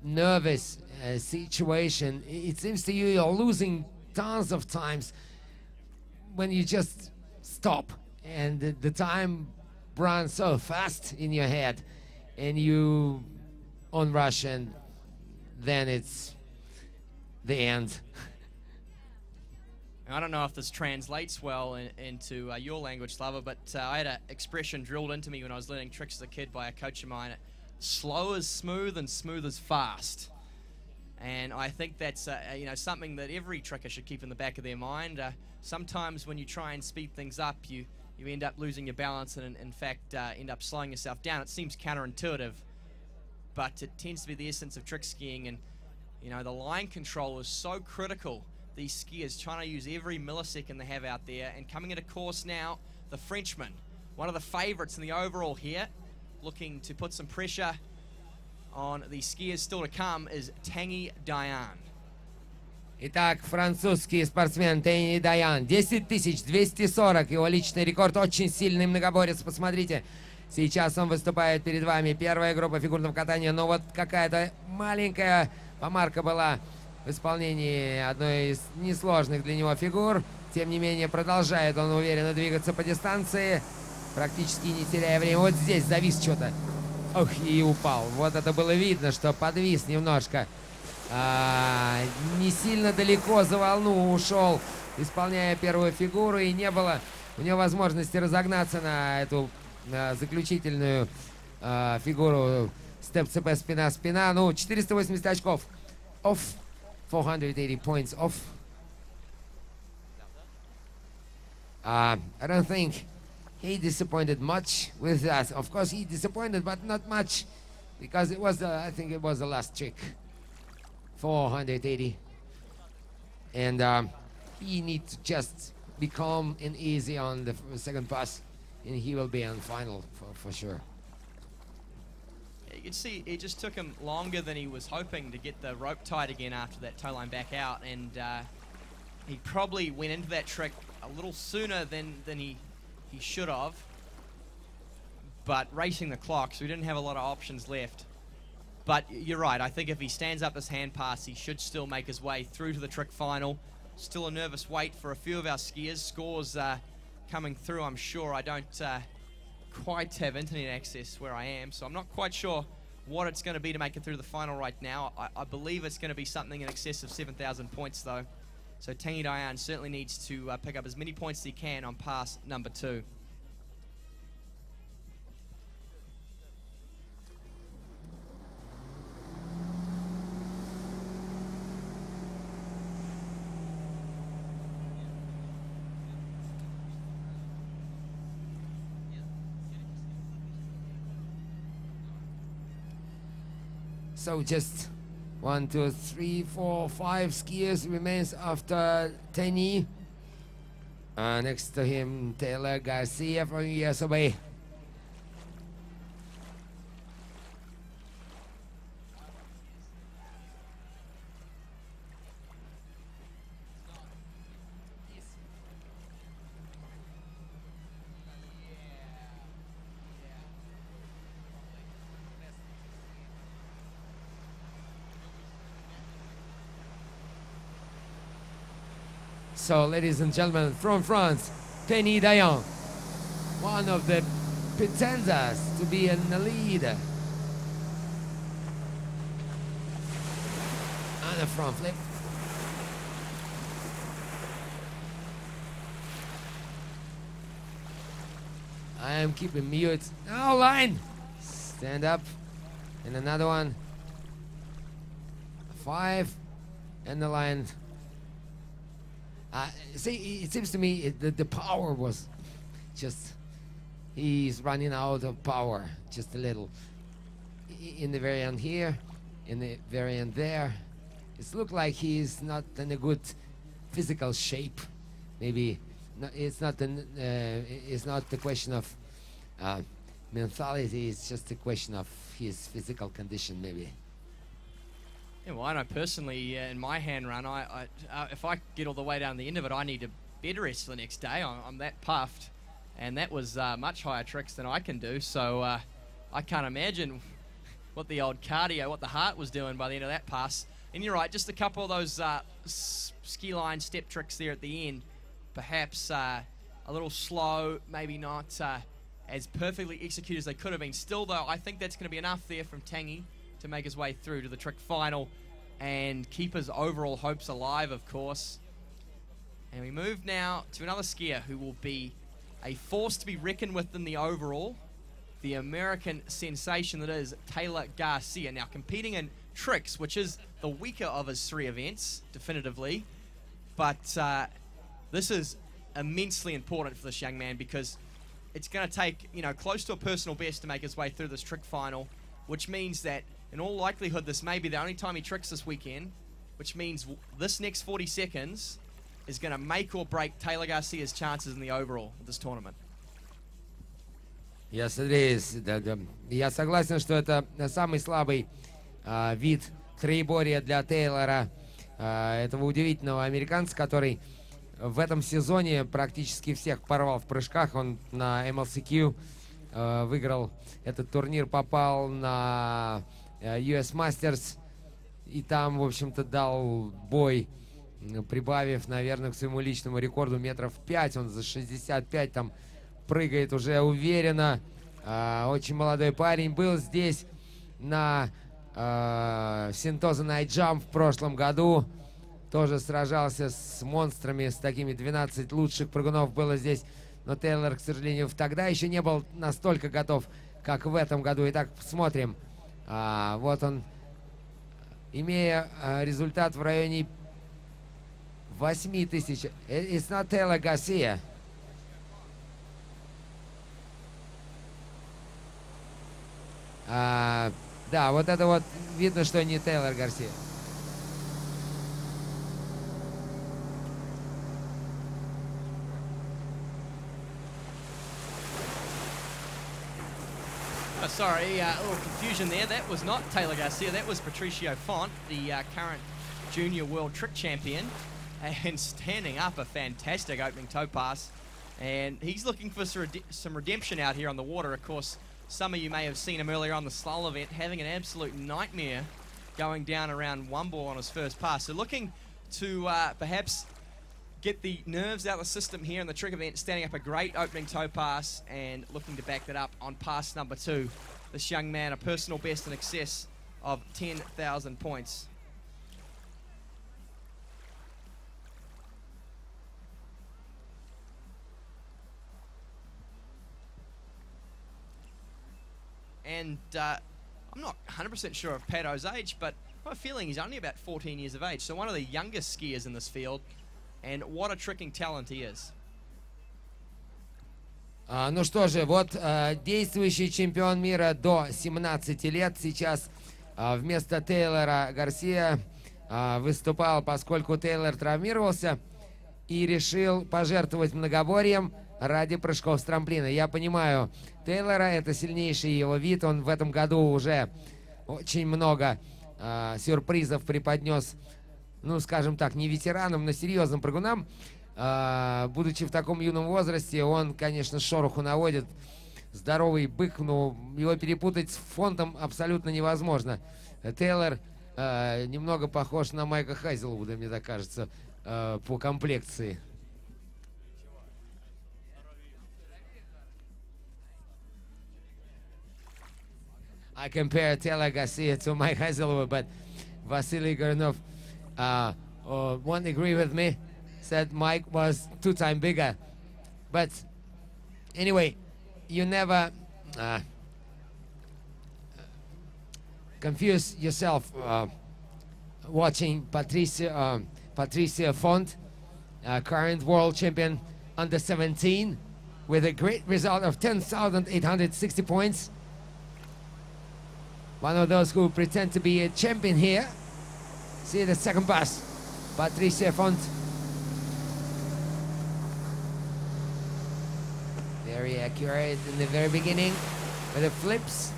[SPEAKER 2] nervous situation. It seems to you you're losing tons of times when you just stop, and the time runs so fast in your head, and you on rush, and then it's the end.
[SPEAKER 1] I don't know if this translates well into your language, Slava, but I had an expression drilled into me when I was learning tricks as a kid by a coach of mine. Slow is smooth and smooth is fast. And I think that's you know, something that every tricker should keep in the back of their mind. Sometimes when you try and speed things up, you end up losing your balance and in fact end up slowing yourself down. It seems counterintuitive, but it tends to be the essence of trick skiing. And you know, the line control is so critical. These skiers trying to use every millisecond they have out there. And coming into course now, the Frenchman, one of the favorites in the overall here, looking to put some pressure on the skiers still to come, is Tanguy Diane.
[SPEAKER 2] Итак, французский спортсмен Танguy Diane, 10,240, его личный рекорд, очень сильный многоборец, посмотрите. Сейчас он выступает перед вами, первая группа фигурного катания, но вот какая-то маленькая помарка была в исполнении одной из несложных для него фигур. Тем не менее, продолжает он уверенно двигаться по дистанции, практически не теряя времени. Вот здесь завис что-то. Ох, и упал. Вот это было видно, что подвис немножко. Не сильно далеко за волну ушел, исполняя первую фигуру, и не было у него возможности разогнаться на эту заключительную фигуру степ-цп спина-спина. Ну, 480 очков. Off. 480 points off. I don't think he disappointed much with that. Of course, he disappointed, but not much, because it was, I think it was the last trick. 480. And he needs to just be calm and easy on the second pass, and he will be on final for sure.
[SPEAKER 1] You can see it just took him longer than he was hoping to get the rope tied again after that toe line back out, and he probably went into that trick a little sooner than he should have, but racing the clock, so he didn't have a lot of options left. But you're right, I think if he stands up this hand pass, he should still make his way through to the trick final. Still a nervous wait for a few of our skiers. Scores coming through, I'm sure. I don't quite have internet access where I am, so I'm not quite sure what it's going to be to make it through the final right now. I believe it's going to be something in excess of 7,000 points though. So Tanguy Diane certainly needs to pick up as many points as he can on pass number 2.
[SPEAKER 2] So just 1, 2, 3, 4, 5 skiers remains after Tanguy. Next to him, Taylor Garcia from years away. So, ladies and gentlemen, from France, Penny Dayan, one of the pretenders to be in the lead. And a front flip. I am keeping mute. Oh, line! Stand up. And another one. 5. And the line. See, it seems to me the power was just... He's running out of power. Just a little. In the very end here. In the very end there. It looks like he's not in a good physical shape. Maybe it's not the question of mentality. It's just a question of his physical condition, maybe.
[SPEAKER 1] Yeah, well, I know personally in my hand run, if I get all the way down the end of it, I need a bed rest the next day. I'm that puffed, and that was much higher tricks than I can do. So I can't imagine what the old cardio, what the heart was doing by the end of that pass. And you're right, just a couple of those ski line step tricks there at the end. Perhaps a little slow, maybe not as perfectly executed as they could have been. Still, though, I think that's going to be enough there from Tanguy to make his way through to the trick final and keep his overall hopes alive, of course. And we move now to another skier who will be a force to be reckoned with in the overall, the American sensation that is Taylor Garcia. Now competing in tricks, which is the weaker of his 3 events, definitively. But this is immensely important for this young man because it's going to take, close to a personal best to make his way through this trick final, which means that in all likelihood this may be the only time he tricks this weekend, which means this next 40 seconds is going to make or break Taylor Garcia's chances in the overall of this tournament.
[SPEAKER 2] Yes, it is. Я согласен, что это самый слабый вид троеборья для Тейлора, этого удивительного американца, который в этом сезоне практически всех порвал в прыжках. Он на MLCQ выиграл этот турнир, попал на US Masters и там, в общем-то, дал бой, прибавив, наверное, к своему личному рекорду метров 5. Он за 65 там прыгает уже уверенно. Очень молодой парень. Был здесь на Синтоза Night Jump в прошлом году. Тоже сражался с монстрами, с такими 12 лучших прыгунов было здесь. Но Тейлор, к сожалению, тогда еще не был настолько готов, как в этом году. Итак, смотрим. Вот он, имея результат в районе 8000. It's not Taylor Garcia. Да, вот это вот видно, что не Тейлор Гарсия.
[SPEAKER 1] Sorry, a little confusion there. That was not Taylor Garcia. That was Patricio Font, the current junior world trick champion. And standing up a fantastic opening toe pass. And he's looking for some redemption out here on the water. Of course, some of you may have seen him earlier on the slalom event having an absolute nightmare going down around one ball on his first pass. So looking to perhaps get the nerves out of the system here in the trick event, standing up a great opening toe pass and looking to back that up on pass number 2. This young man, a personal best in excess of 10,000 points. And I'm not 100% sure of Pato's age, but I have a feeling he's only about 14 years of age. So one of the youngest skiers in this field. And what a tricking talent he is.
[SPEAKER 2] Ну что же, вот действующий чемпион мира до 17 лет сейчас вместо Тейлора Гарсия выступал, поскольку Тейлор травмировался и решил пожертвовать многоборьем ради прыжков с трамплина. Я понимаю, Тейлора это сильнейший его вид. Он в этом году уже очень много сюрпризов преподнес, ну, скажем так, не ветеранам, но серьезным прыгунам. Будучи в таком юном возрасте, он, конечно, шороху наводит. Здоровый бык, но его перепутать с Фонтом абсолютно невозможно. Тейлор немного похож на Майка Хазелвуда, мне так кажется. по комплекции. I compare Taylor Garcia to Mike Heiselberg, but Vasily Goranov won't agree with me. Said Mike was 2 times bigger. But anyway, you never confuse yourself watching Patricia Font, current world champion under 17, with a great result of 10,860 points. One of those who pretend to be a champion here. See the second pass, Patricia Font. Very accurate in the very beginning with the flips.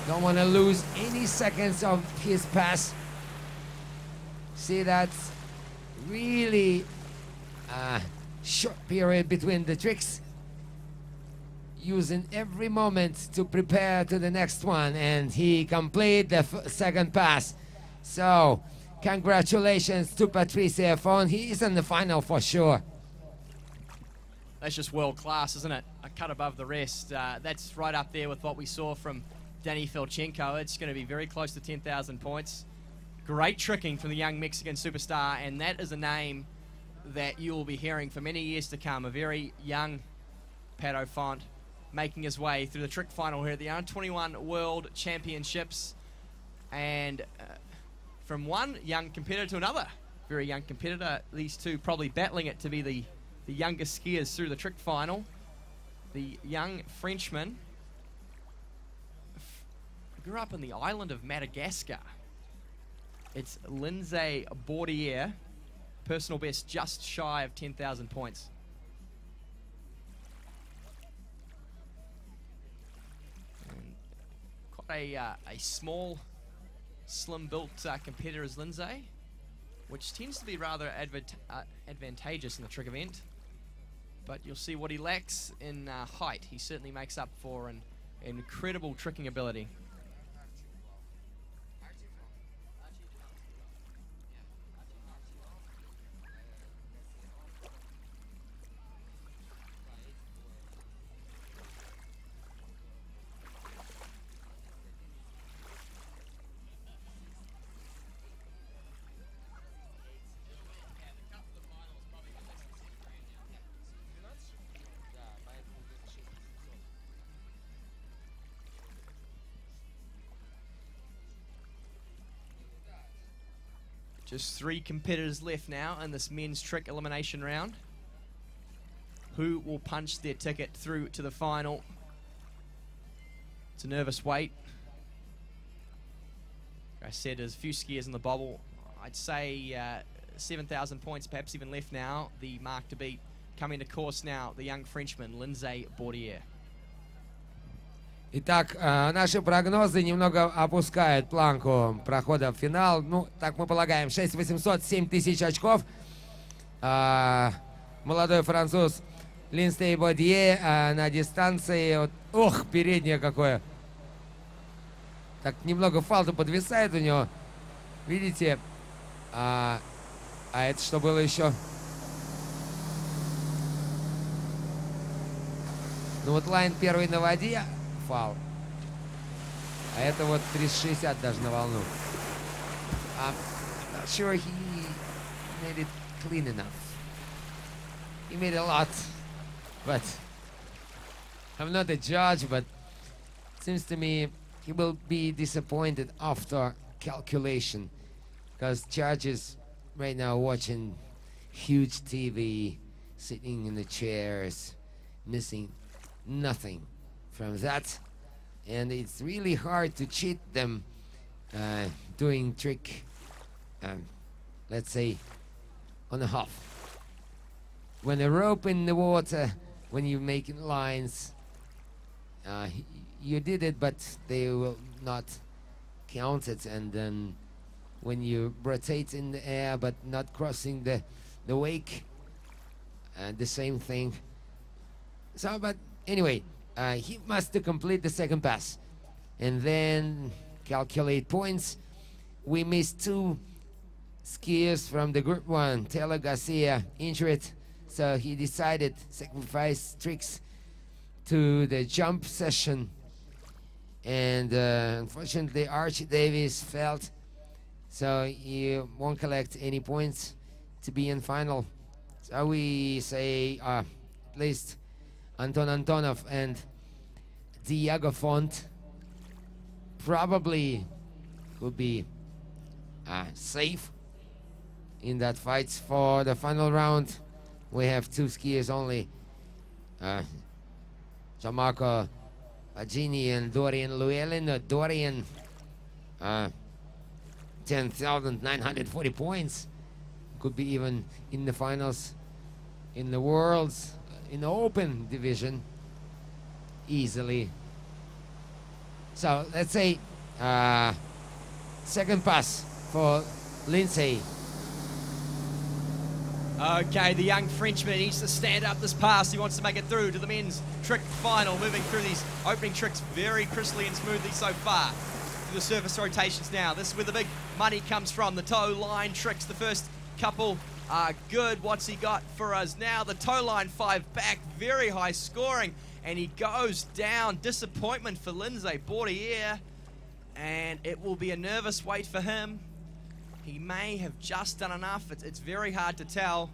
[SPEAKER 2] Don't want to lose any seconds of his pass. See that really short period between the tricks. Using every moment to prepare to the next one, and he completed the second pass. So congratulations to Patricia Font. He is in the final for sure.
[SPEAKER 1] That's just world class, isn't it? A cut above the rest. That's right up there with what we saw from Danny Filchenko. It's going to be very close to 10,000 points. Great tricking from the young Mexican superstar, and that is a name that you will be hearing for many years to come. A very young Pato Font making his way through the trick final here at the Under-21 World Championships. And from one young competitor to another very young competitor, these two probably battling it to be the youngest skiers through the trick final. The young Frenchman grew up in the island of Madagascar. It's Lindsay Bordier, personal best just shy of 10,000 points. And quite a small, slim-built competitor is Lindsay, which tends to be rather advantageous in the trick event. But you'll see what he lacks in height. He certainly makes up for an incredible tricking ability. Just 3 competitors left now in this men's trick elimination round. Who will punch their ticket through to the final? It's a nervous wait. Like I said, there's a few skiers in the bubble. I'd say 7,000 points, perhaps even left now. The mark to beat coming to course now, the young Frenchman, Lindsay Bordier.
[SPEAKER 2] Итак, наши прогнозы немного опускают планку прохода в финал. Ну, так мы полагаем, 6800, 7000 очков. Молодой француз Линстей Бодье на дистанции. Вот, ох, переднее какое. Так, немного фалта подвисает у него. Видите? А это что было еще? Ну вот лайн первый на воде. Фаул. А это вот 360 даже на волну. I'm not sure he made it clean enough. He made a lot, but I'm not a judge, but it seems to me he will be disappointed after calculation, because judges right now watching huge TV, sitting in the chairs, missing nothing from that, and it's really hard to cheat them doing trick, let's say, on a half. When a rope in the water, when you're making lines, you did it, but they will not count it. And then when you rotate in the air but not crossing the wake, the same thing. So, but anyway, he must complete the second pass and then calculate points. We missed 2 skiers from the group 1, Taylor Garcia, injured, so he decided sacrifice tricks to the jump session, and unfortunately Archie Davis failed, so he won't collect any points to be in final. So we say at least Anton Antonov and Diego Font probably will be safe in that fight for the final round. We have 2 skiers only, Gianmarco Pagini and Dorian Llewellyn. Dorian, 10,940 points, could be even in the finals in the Worlds, in the Open division, easily. So let's say second pass for Lindsay.
[SPEAKER 1] Okay, the young Frenchman needs to stand up this pass. He wants to make it through to the men's trick final, moving through these opening tricks very crisply and smoothly so far. Through the surface rotations now. This is where the big money comes from. The toe line tricks, the first couple are good. What's he got for us now? The toe line 5 back, very high scoring, and he goes down. Disappointment for Lindsay Bordier, and it will be a nervous wait for him. He may have just done enough. It's very hard to tell.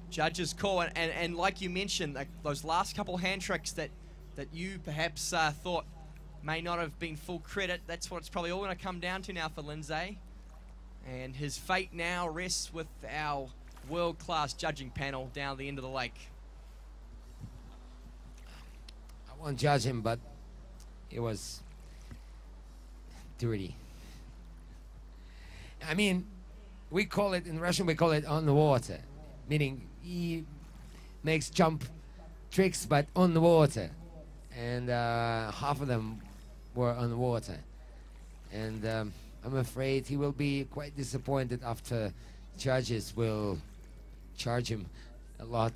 [SPEAKER 1] Judges call, and like you mentioned, like those last couple hand tricks that you perhaps thought may not have been full credit, that's what it's probably all going to come down to now for Lindsay. And his fate now rests with our world-class judging panel down the end of the lake.
[SPEAKER 2] I won't judge him, but it was dirty. I mean, we call it, in Russian we call it on the water, meaning he makes jump tricks but on the water, and half of them were on the water, and I'm afraid he will be quite disappointed after judges will charge him a lot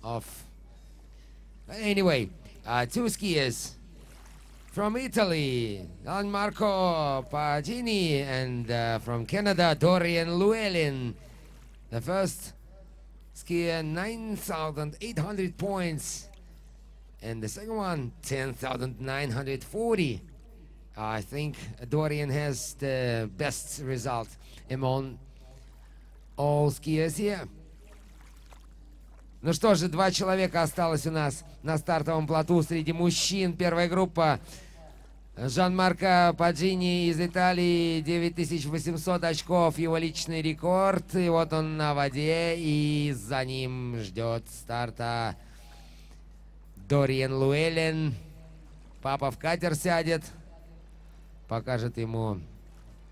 [SPEAKER 2] of. But anyway, 2 skiers from Italy, Gianmarco Pagini, and from Canada, Dorian Llewellyn. The first skier, 9,800 points, and the second one, 10,940. I think Dorian has the best result among all skiers here. Ну что же, 2 человека осталось у нас на стартовом плоту среди мужчин. Первая группа. Жан-Марко Паджини из Италии, 9800 очков, его личный рекорд. И вот он на воде, и за ним ждет старта Дориан Llewellyn. Папа в катер сядет, покажет ему,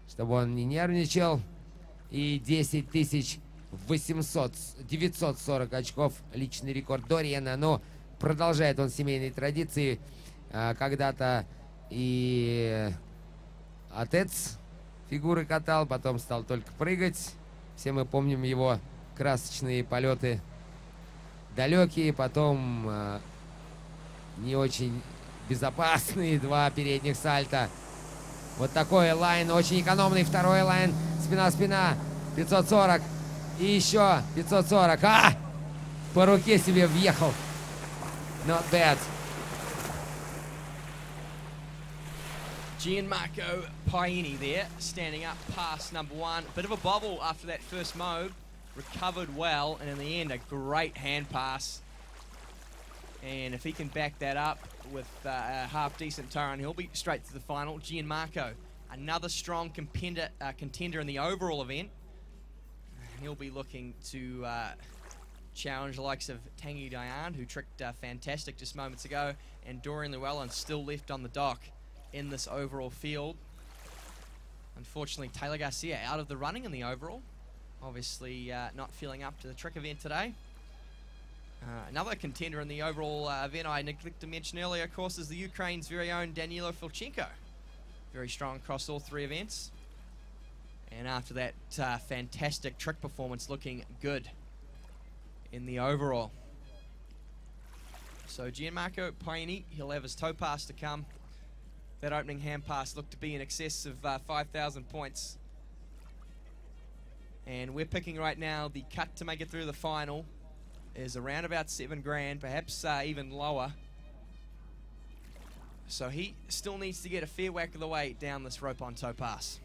[SPEAKER 2] чтобы он не нервничал. И 940 очков, личный рекорд Дориана. Но продолжает он семейные традиции. Когда-то и отец фигуры катал, потом стал только прыгать. Все мы помним его красочные полеты далекие, потом не очень безопасные 2 передних сальта. Вот такой лайн, очень экономный второй лайн, спина-спина, 540 и еще 540. По руке себе въехал. Not bad.
[SPEAKER 1] Gianmarco Pagini there, standing up past number 1. Bit of a bobble after that first mobe. Recovered well, and in the end, a great hand pass. And if he can back that up with a half-decent toe run, he'll be straight to the final. Gianmarco, another strong contender in the overall event. He'll be looking to challenge the likes of Tanguy Diane, who tricked fantastic just moments ago, and Dorian Llewellyn still left on the dock in this overall field. Unfortunately, Taylor Garcia out of the running in the overall. Obviously not feeling up to the trick event today. Another contender in the overall event I neglected to mention earlier, of course, is the Ukraine's very own Danilo Filchenko. Very strong across all 3 events. And after that fantastic trick performance, looking good in the overall. So Gianmarco Pagini, he'll have his toe pass to come that opening hand pass looked to be in excess of 5,000 points. And we're picking right now the cut to make it through the final is around about 7 grand, perhaps even lower. So he still needs to get a fair whack of the way down this rope on toe pass.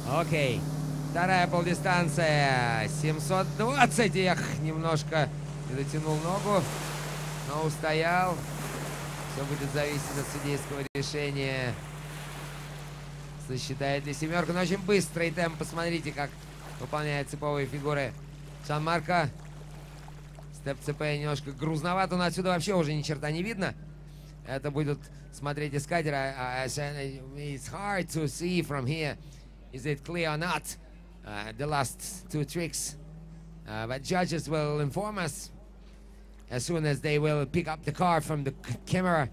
[SPEAKER 2] Окей. Вторая полдистанция. 720. Эх, немножко затянул ногу, но устоял. Все будет зависеть от судейского решения. Засчитает ли семерку. Но очень быстрый темп. Посмотрите, как выполняет цеповые фигуры Жан-Марко. Степ ЦП немножко грузновато, но отсюда вообще уже ни черта не видно. Это будут смотреть из катера. It's hard to see from here. Is it clear or not? The last two tricks. But judges will inform us as soon as they will pick up the car from the camera.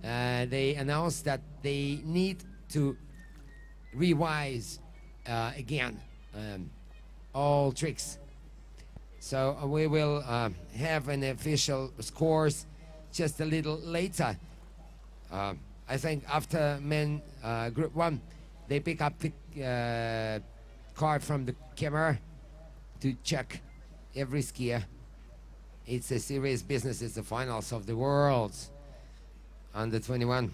[SPEAKER 2] They announce that they need to revise again all tricks. So we will have an official scores just a little later. I think after men group 1, they pick up the card from the camera to check every skier. It's a serious business. It's the finals of the world under 21.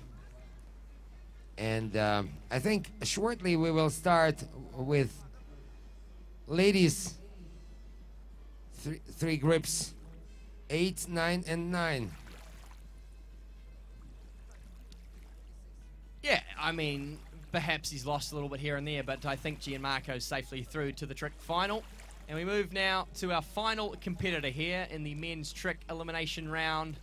[SPEAKER 2] And I think shortly we will start with ladies. Three grips, 8, 9, and 9.
[SPEAKER 1] Yeah, I mean, perhaps he's lost a little bit here and there, but I think Gianmarco's safely through to the trick final. And we move now to our final competitor here in the men's trick elimination round.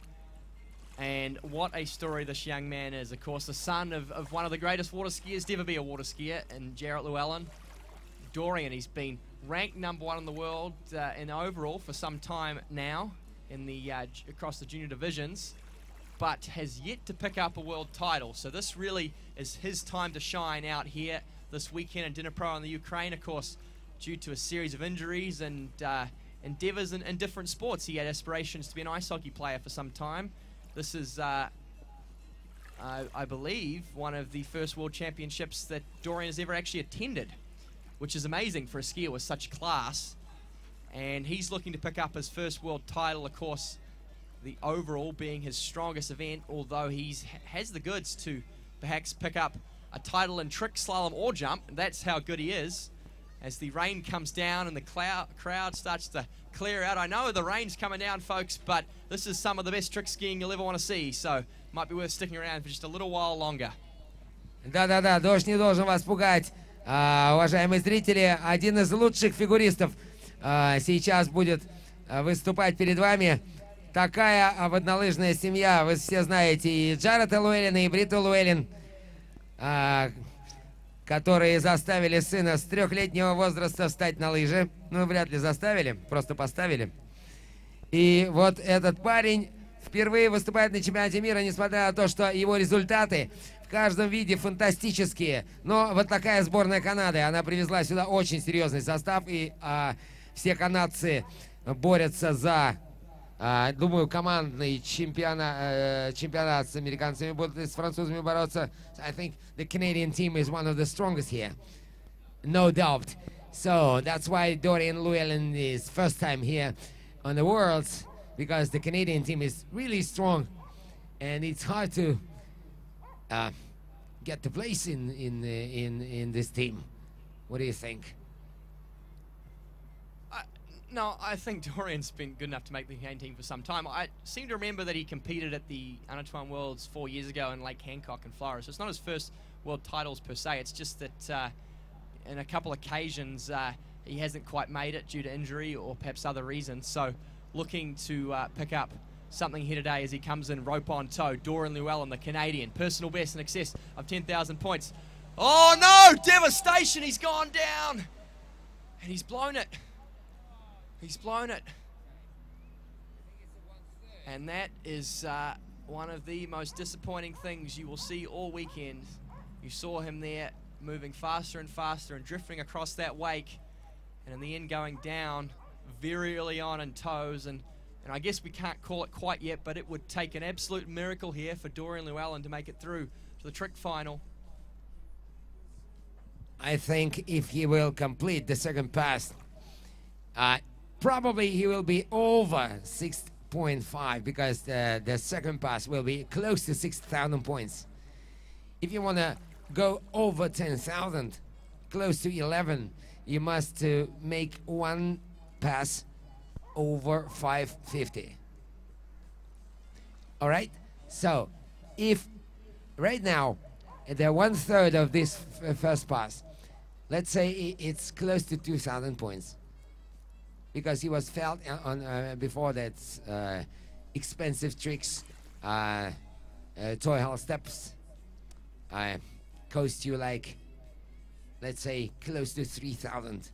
[SPEAKER 1] And what a story this young man is. Of course, the son of one of the greatest water skiers to ever be a water skier, and Jarrett Llewellyn. Dorian, he's been ranked #1 in the world in overall for some time now in the across the junior divisions, but has yet to pick up a world title. So this really is his time to shine out here this weekend in Dnipro in the Ukraine. Of course, due to a series of injuries and endeavors in different sports, he had aspirations to be an ice hockey player for some time. This is, I believe, one of the first world championships that Dorian has ever actually attended, which is amazing for a skier with such class. And he's looking to pick up his first world title, of course, the overall being his strongest event, although he has the goods to perhaps pick up a title in trick, slalom, or jump. That's how good he is. As the rain comes down and the crowd starts to clear out. I know the rain's coming down, folks, but this is some of the best trick skiing you'll ever want to see, so might be worth sticking around for just a little while longer.
[SPEAKER 2] Да-да-да, дождь не должен вас пугать. Уважаемые зрители, один из лучших фигуристов сейчас будет выступать перед вами. Такая воднолыжная семья, вы все знаете, и Джарета Llewellyn, и Бриту Llewellyn, которые заставили сына с 3-летнего возраста встать на лыжи. Ну, вряд ли заставили, просто поставили. И вот этот парень впервые выступает на чемпионате мира, несмотря на то, что его результаты в каждом виде фантастические. Но вот такая сборная Канады, она привезла сюда очень серьезный состав, и все канадцы борются за, думаю, командный чемпионат с американцами, будут с французами бороться. I think the Canadian team is one of the strongest here, no doubt. So that's why Dorian Llewellyn is first time here on the Worlds, because the Canadian team is really strong, and it's hard to get the place in this team. What do you think?
[SPEAKER 1] No, I think Dorian's been good enough to make the main team for some time. I seem to remember that he competed at the Under-21 Worlds 4 years ago in Lake Hancock in Florida. So it's not his first world titles per se. It's just that in a couple occasions he hasn't quite made it due to injury or perhaps other reasons. So looking to pick up something here today as he comes in rope on toe. Dorian Llewellyn, the Canadian, personal best in excess of 10,000 points. Oh no, devastation, he's gone down. And he's blown it. He's blown it. And that is one of the most disappointing things you will see all weekend. You saw him there moving faster and faster and drifting across that wake, and in the end going down very early on in toes. And I guess we can't call it quite yet, but it would take an absolute miracle here for Dorian Llewellyn to make it through to the trick final.
[SPEAKER 2] I think if he will complete the second pass, probably he will be over 6.5 because the second pass will be close to 6,000 points. If you want to go over 10,000, close to 11, you must make one pass over 550. All right? So if right now the 1/3 of this first pass, let's say it's close to 2,000 points, because he was felt on before that expensive tricks, toy hall steps, cost you like, let's say, close to 3,000.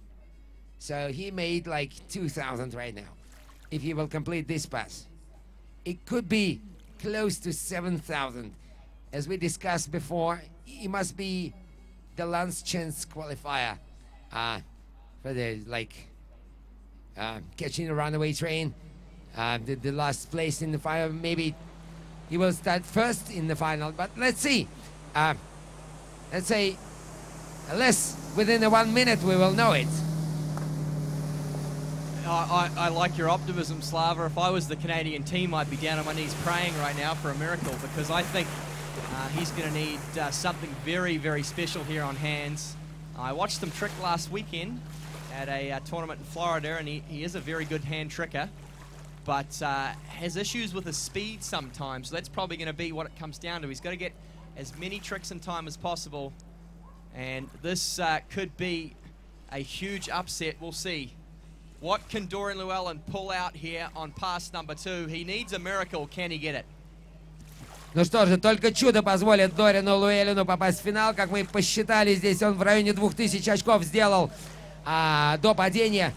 [SPEAKER 2] So he made like 2,000 right now. If he will complete this pass, it could be close to 7,000. As we discussed before, he must be the last chance qualifier for the catching a runaway train, the last place in the final. Maybe he will start first in the final, but let's see. Let's say within the 1 minute we will know it.
[SPEAKER 1] I like your optimism, Slava. If I was the Canadian team, I'd be down on my knees praying right now for a miracle, because I think he's going to need something very, very special here on hands. I watched him trick last weekend at a tournament in Florida, and he is a very good hand tricker, but has issues with his speed sometimes. So that's probably going to be what it comes down to. He's got to get as many tricks in time as possible, and this could be a huge upset. We'll see. What can Dorian Llewellyn pull out here on pass number 2? He needs a miracle. Can he get it?
[SPEAKER 2] Ну что же, только чудо позволит Дорину Луэлину попасть в финал. Как мы посчитали, здесь он в районе 2000 очков сделал до падения.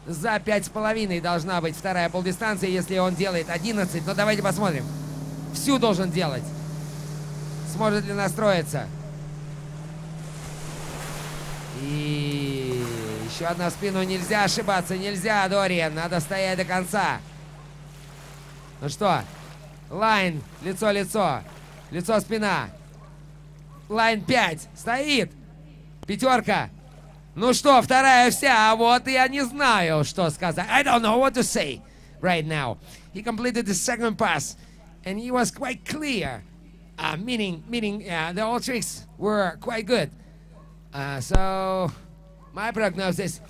[SPEAKER 2] За 5,5 должна быть вторая полдистанция, если он делает 11. Но давайте посмотрим. Всю должен делать. Сможет ли настроиться? И еще одна в спину. Нельзя ошибаться, нельзя, Дориан. Надо стоять до конца. Ну что? Лайн, лицо-лицо. Лицо-спина. Лайн 5. Стоит. Пятерка. Ну что, вторая вся. А вот я не знаю, что сказать. I don't know what to say right now. He completed the second pass, and he was quite clear. Meaning the all tricks were quite good. So my prognosis,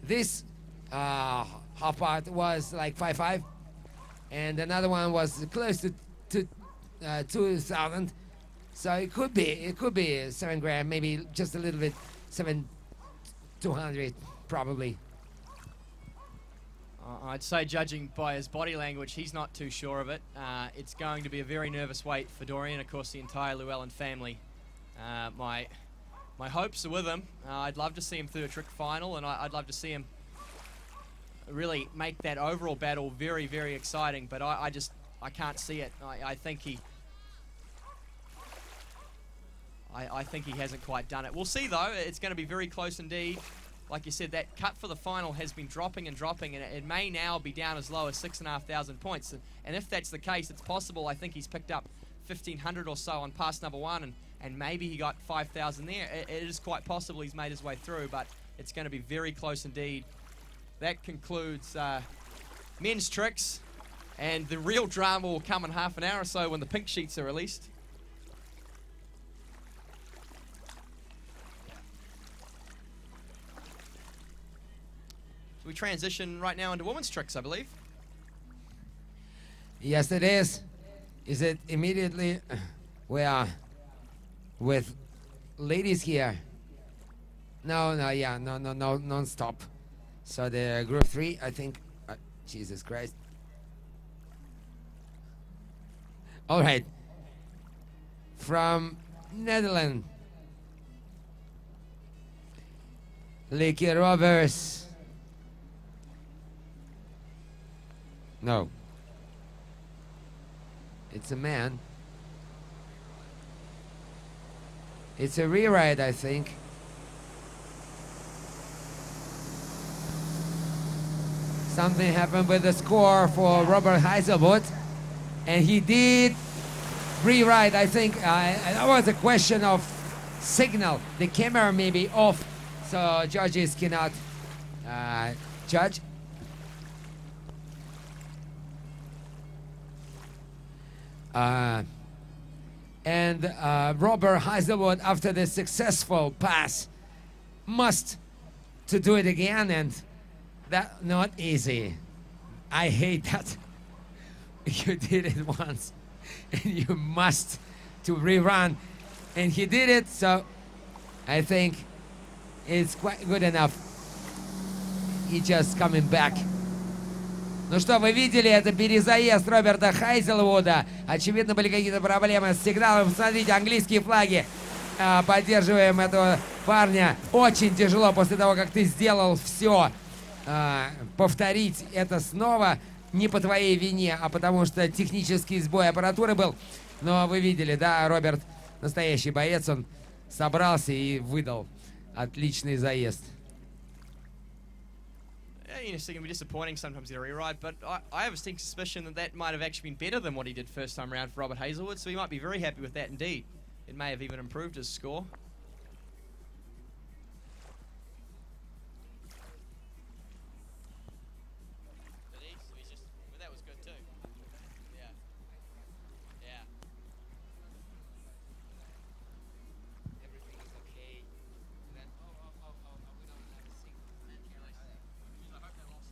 [SPEAKER 2] this half part was like 5.5, and another one was close to 2,000. So it could be 7 grand, maybe just a little bit, 7,200 probably.
[SPEAKER 1] I'd say, judging by his body language, he's not too sure of it. It's going to be a very nervous wait for Dorian, of course, the entire Llewellyn family. My hopes are with him. I'd love to see him through a trick final, and I'd love to see him really make that overall battle very, very exciting. But I can't see it. I think he hasn't quite done it. We'll see, though. It's going to be very close indeed. Like you said, that cut for the final has been dropping and dropping, and it may now be down as low as 6,500 points. And if that's the case, it's possible. I think he's picked up 1,500 or so on pass number 1, and maybe he got 5,000 there. It is quite possible he's made his way through, but it's going to be very close indeed. That concludes men's tricks, and the real drama will come in half an hour or so when the pink sheets are released. We transition right now into women's tricks, I believe.
[SPEAKER 2] Yes, it is. Is it immediately? We are with ladies here. No, yeah, no, non-stop. So the group 3, I think, Jesus Christ. All right. From Netherlands, Licky Rovers. No. It's a man. It's a rewrite, I think. Something happened with the score for Robert Heiselwood, and he did rewrite, I think. That was a question of signal. The camera may be off, so judges cannot judge. And Robert Heiselwood, after the successful pass, must to do it again, and that not easy. I hate that. You did it once, and you must to rerun, and he did it. So I think it's quite good enough. He just coming back. Ну что, вы видели, это перезаезд Роберта Хайзелвуда. Очевидно, были какие-то проблемы с сигналом. Смотрите, английские флаги. Поддерживаем этого парня. Очень тяжело после того, как ты сделал все. Повторить это снова не по твоей вине, а потому что технический сбой аппаратуры был. Но вы видели, да, Роберт настоящий боец. Он собрался и выдал отличный заезд.
[SPEAKER 1] You know, it can be disappointing sometimes in a rewrite, but I have a stinking suspicion that that might have actually been better than what he did first time around for Robert Heiselwood, so he might be very happy with that indeed. It may have even improved his score. That was good too. Yeah. Yeah.
[SPEAKER 2] Everything is okay. Then, we don't have a signal.
[SPEAKER 1] I hope they lost.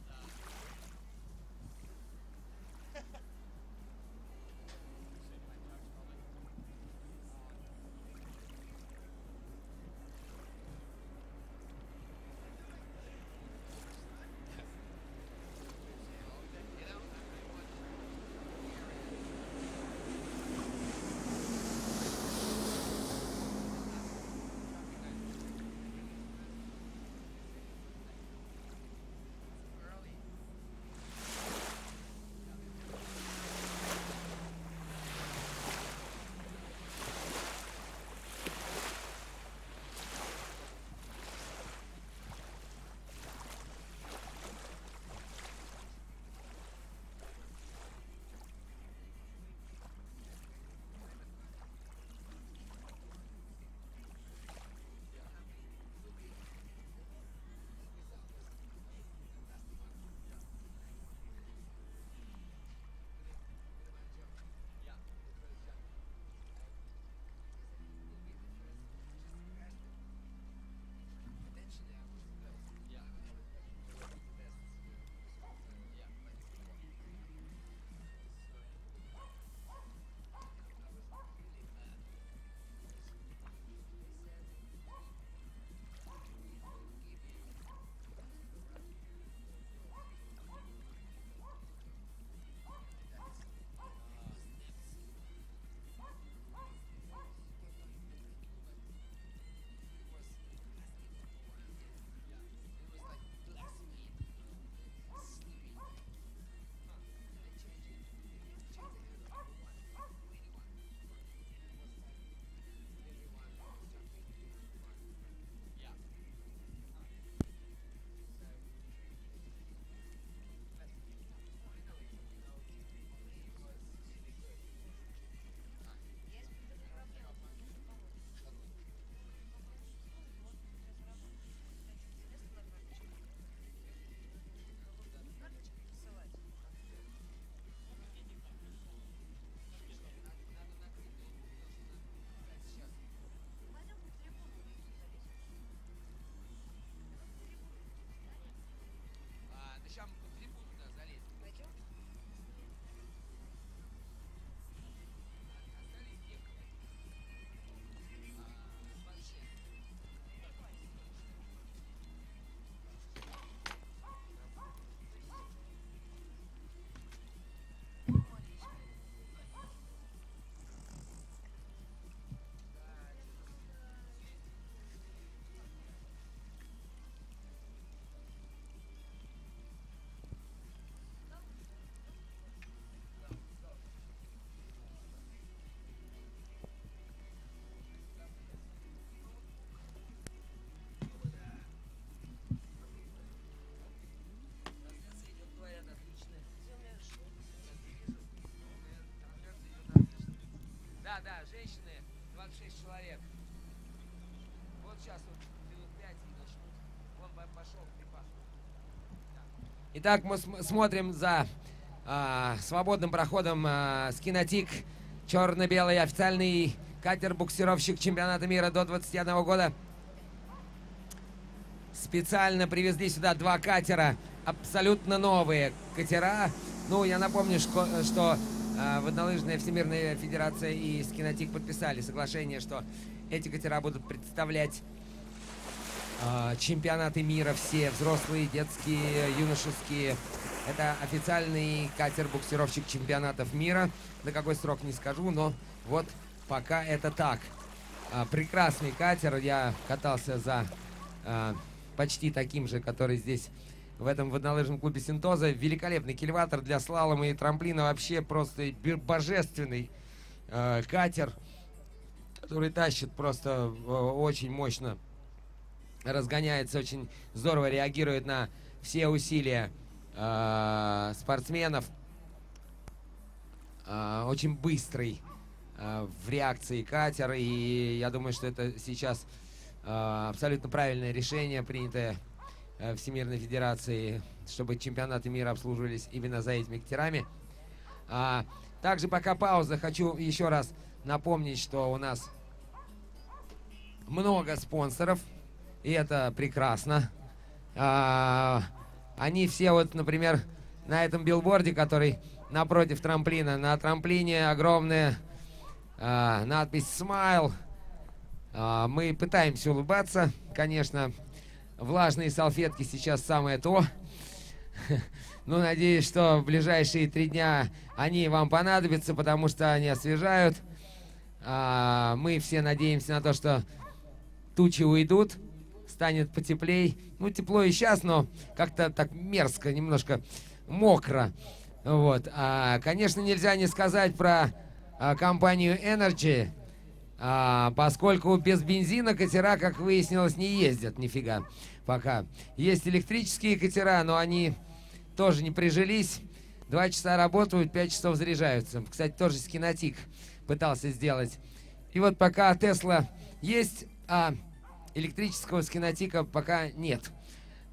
[SPEAKER 2] 6 человек. Вот сейчас вот минут 5 и начнут. Вон пошел припас. Итак, мы смотрим за свободным проходом скинотик. Черно-белый официальный катер-буксировщик чемпионата мира до 21 года. Специально привезли сюда 2 катера. Абсолютно новые катера. Ну, я напомню, что Воднолыжная Всемирная Федерация и скинотик подписали соглашение, что эти катера будут представлять чемпионаты мира все, взрослые, детские, юношеские. Это официальный катер-буксировщик чемпионатов мира. На какой срок не скажу, но вот пока это так. Прекрасный катер. Я катался за почти таким же, который здесь в этом воднолыжном клубе Синтоза. Великолепный кильватор для слалома и трамплина. Вообще просто божественный катер, который тащит просто очень мощно. Разгоняется, очень здорово реагирует на все усилия спортсменов. Очень быстрый в реакции катер. И я думаю, что это сейчас абсолютно правильное решение, принятое Всемирной Федерацией, чтобы чемпионаты мира обслуживались именно за этими катерами. Также пока пауза, хочу еще раз напомнить, что у нас много спонсоров, и это прекрасно. Они все вот, например, на этом билборде, который напротив трамплина, на трамплине огромная надпись «Smile». Мы пытаемся улыбаться, конечно. Влажные салфетки сейчас самое то. Ну, надеюсь, что в ближайшие 3 дня они вам понадобятся, потому что они освежают. Мы все надеемся на то, что тучи уйдут, станет потеплей. Ну, тепло и сейчас, но как-то так мерзко, немножко мокро. Вот. Конечно, нельзя не сказать про компанию Energy, поскольку без бензина катера, как выяснилось, не ездят нифига пока. Есть электрические катера, но они тоже не прижились. 2 часа работают, 5 часов заряжаются. Кстати, тоже скинотик пытался сделать. И вот пока Тесла есть, а электрического скинотика пока нет.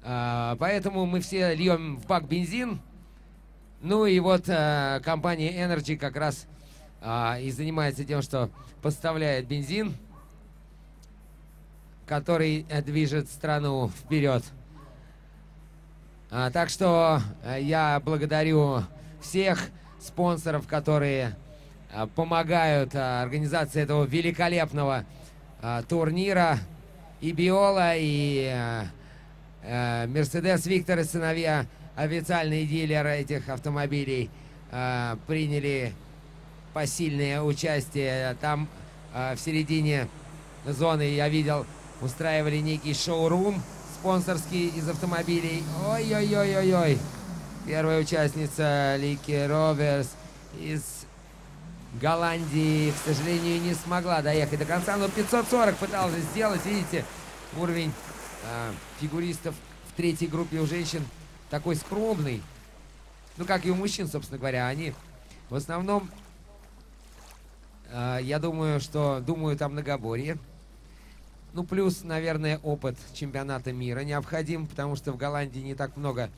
[SPEAKER 2] Поэтому мы все льем в бак бензин. Ну и вот компания Energy как раз и занимается тем, что поставляет бензин, который движет страну вперед. Так что я благодарю всех спонсоров, которые помогают организации этого великолепного турнира. И Биола, и Мерседес Виктор и сыновья, официальные дилеры этих автомобилей, приняли посильное участие. Там в середине зоны, я видел, устраивали некий шоурум спонсорский из автомобилей. Ой-ой-ой-ой-ой. Первая участница Лики Роверс из Голландии, к сожалению, не смогла доехать до конца, но 540 пыталась сделать. Видите, уровень фигуристов в 3-й группе у женщин такой скромный. Ну, как и у мужчин, собственно говоря. Они в основном, я думаю, что думают о многоборье. Ну, плюс, наверное, опыт чемпионата мира необходим, потому что в Голландии не так много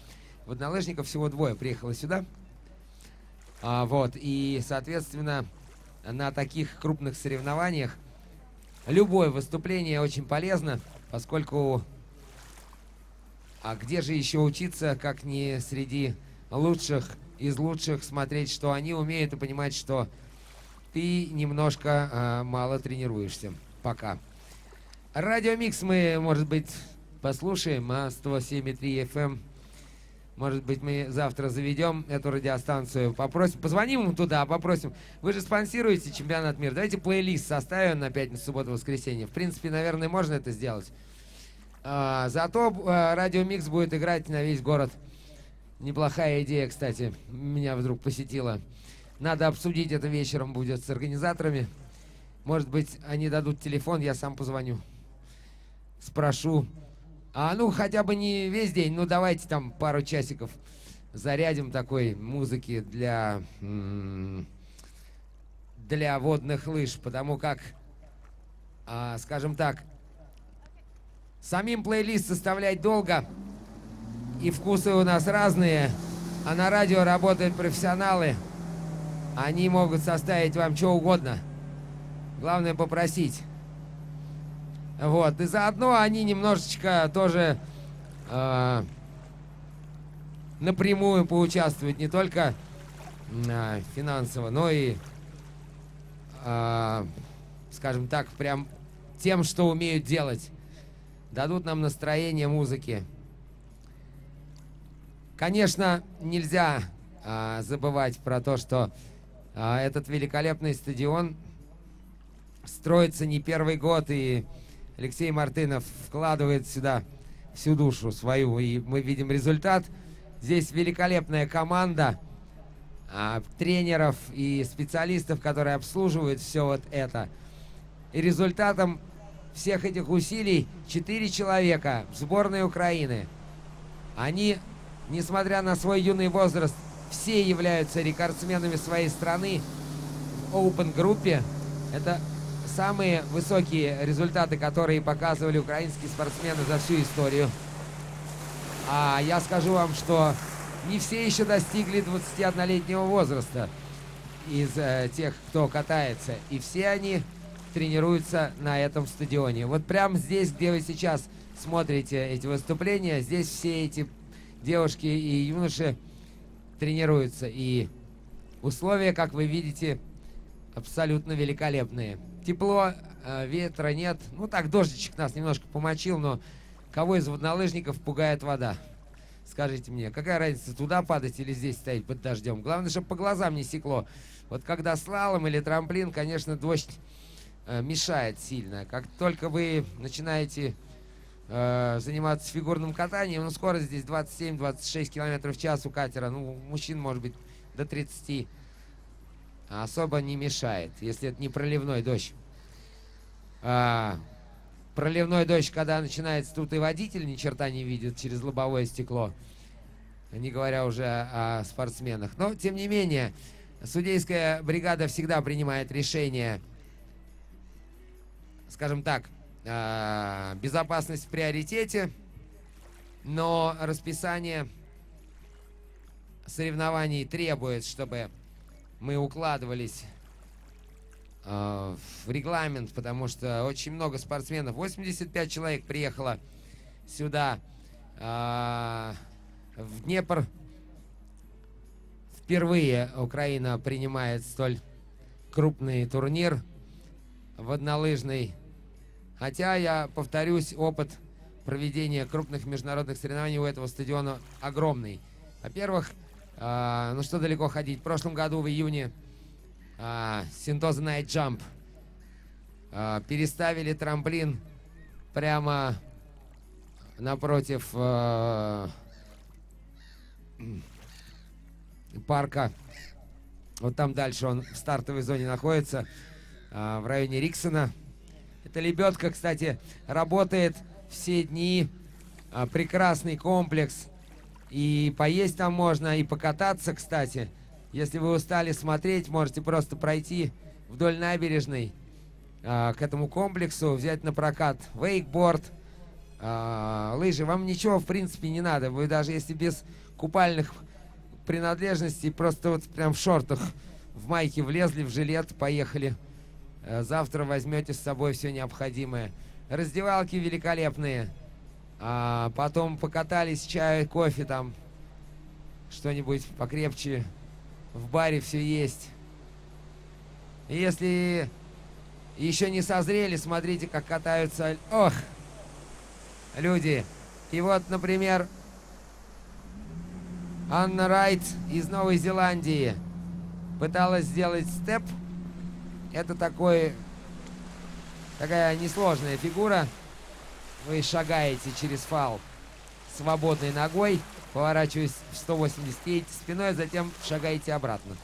[SPEAKER 2] воднолыжников, всего 2 приехало сюда. Вот, и, соответственно, на таких крупных соревнованиях любое выступление очень полезно, поскольку где же еще учиться, как не среди лучших из лучших, смотреть, что они умеют, и понимать, что ты немножко мало тренируешься пока. Радиомикс мы, может быть, послушаем, 107,3 FM. Может быть, мы завтра заведем эту радиостанцию, попросим, позвоним ему туда, попросим. Вы же спонсируете чемпионат мира, давайте плейлист составим на пятницу, субботу, воскресенье. В принципе, наверное, можно это сделать. Зато радиомикс будет играть на весь город. Неплохая идея, кстати, меня вдруг посетила. Надо обсудить это вечером будет с организаторами. Может быть, они дадут телефон, я сам позвоню. Спрошу. Ну, хотя бы не весь день, ну, давайте там пару часиков зарядим такой музыки для водных лыж, потому как скажем так, самим плейлист составлять долго, и вкусы у нас разные, а на радио работают профессионалы. Они могут составить вам что угодно. Главное попросить. Вот. И заодно они немножечко тоже напрямую поучаствуют не только финансово, но и, скажем так, прям тем, что умеют делать. Дадут нам настроение музыки. Конечно, нельзя забывать про то, что этот великолепный стадион строится не первый год, и Алексей Мартынов вкладывает сюда всю душу свою, и мы видим результат. Здесь великолепная команда тренеров и специалистов, которые обслуживают все вот это. И результатом всех этих усилий 4 человека в сборной Украины. Они, несмотря на свой юный возраст, все являются рекордсменами своей страны в Open-группе. Это самые высокие результаты, которые показывали украинские спортсмены за всю историю. А я скажу вам, что не все еще достигли 21-летнего возраста из тех, кто катается. И все они тренируются на этом стадионе. Вот прямо здесь, где вы сейчас смотрите эти выступления, здесь все эти девушки и юноши тренируются. И условия, как вы видите, абсолютно великолепные. Тепло, ветра нет. Ну так, дождичек нас немножко помочил, но кого из воднолыжников пугает вода? Скажите мне, какая разница, туда падать или здесь стоять под дождем? Главное, чтобы по глазам не секло. Вот когда слалом или трамплин, конечно, дождь мешает сильно. Как только вы начинаете заниматься фигурным катанием, ну, скорость здесь 27-26 км в час у катера, ну, мужчин, может быть, до 30. Особо не мешает, если это не проливной дождь. Проливной дождь, когда начинается, тут и водитель ни черта не видит через лобовое стекло, не говоря уже о спортсменах. Но, тем не менее, судейская бригада всегда принимает решение, скажем так, безопасность в приоритете, но расписание соревнований требует, чтобы мы укладывались в регламент, потому что очень много спортсменов. 85 человек приехало сюда, в Днепр. Впервые Украина принимает столь крупный турнир воднолыжный. Хотя, я повторюсь, опыт проведения крупных международных соревнований у этого стадиона огромный. Во-первых, ну что далеко ходить, в прошлом году в июне Синтоза Night Jump переставили трамплин прямо напротив парка. Вот там дальше он в стартовой зоне находится, в районе Риксона. Эта лебедка, кстати, работает все дни. Прекрасный комплекс. И поесть там можно, и покататься, кстати. Если вы устали смотреть, можете просто пройти вдоль набережной к этому комплексу, взять на прокат вейкборд, лыжи. Вам ничего, в принципе, не надо. Вы даже если без купальных принадлежностей, просто вот прям в шортах, в майке влезли, в жилет, поехали. Завтра возьмете с собой все необходимое. Раздевалки великолепные. Потом покатались, чай, кофе там, что-нибудь покрепче. В баре все есть. И если еще не созрели, смотрите, как катаются, ох, люди. И вот, например, Анна Райт из Новой Зеландии пыталась сделать степ. Это такая несложная фигура. Вы шагаете через фал свободной ногой, поворачиваясь в 180, едете спиной, а затем шагаете обратно.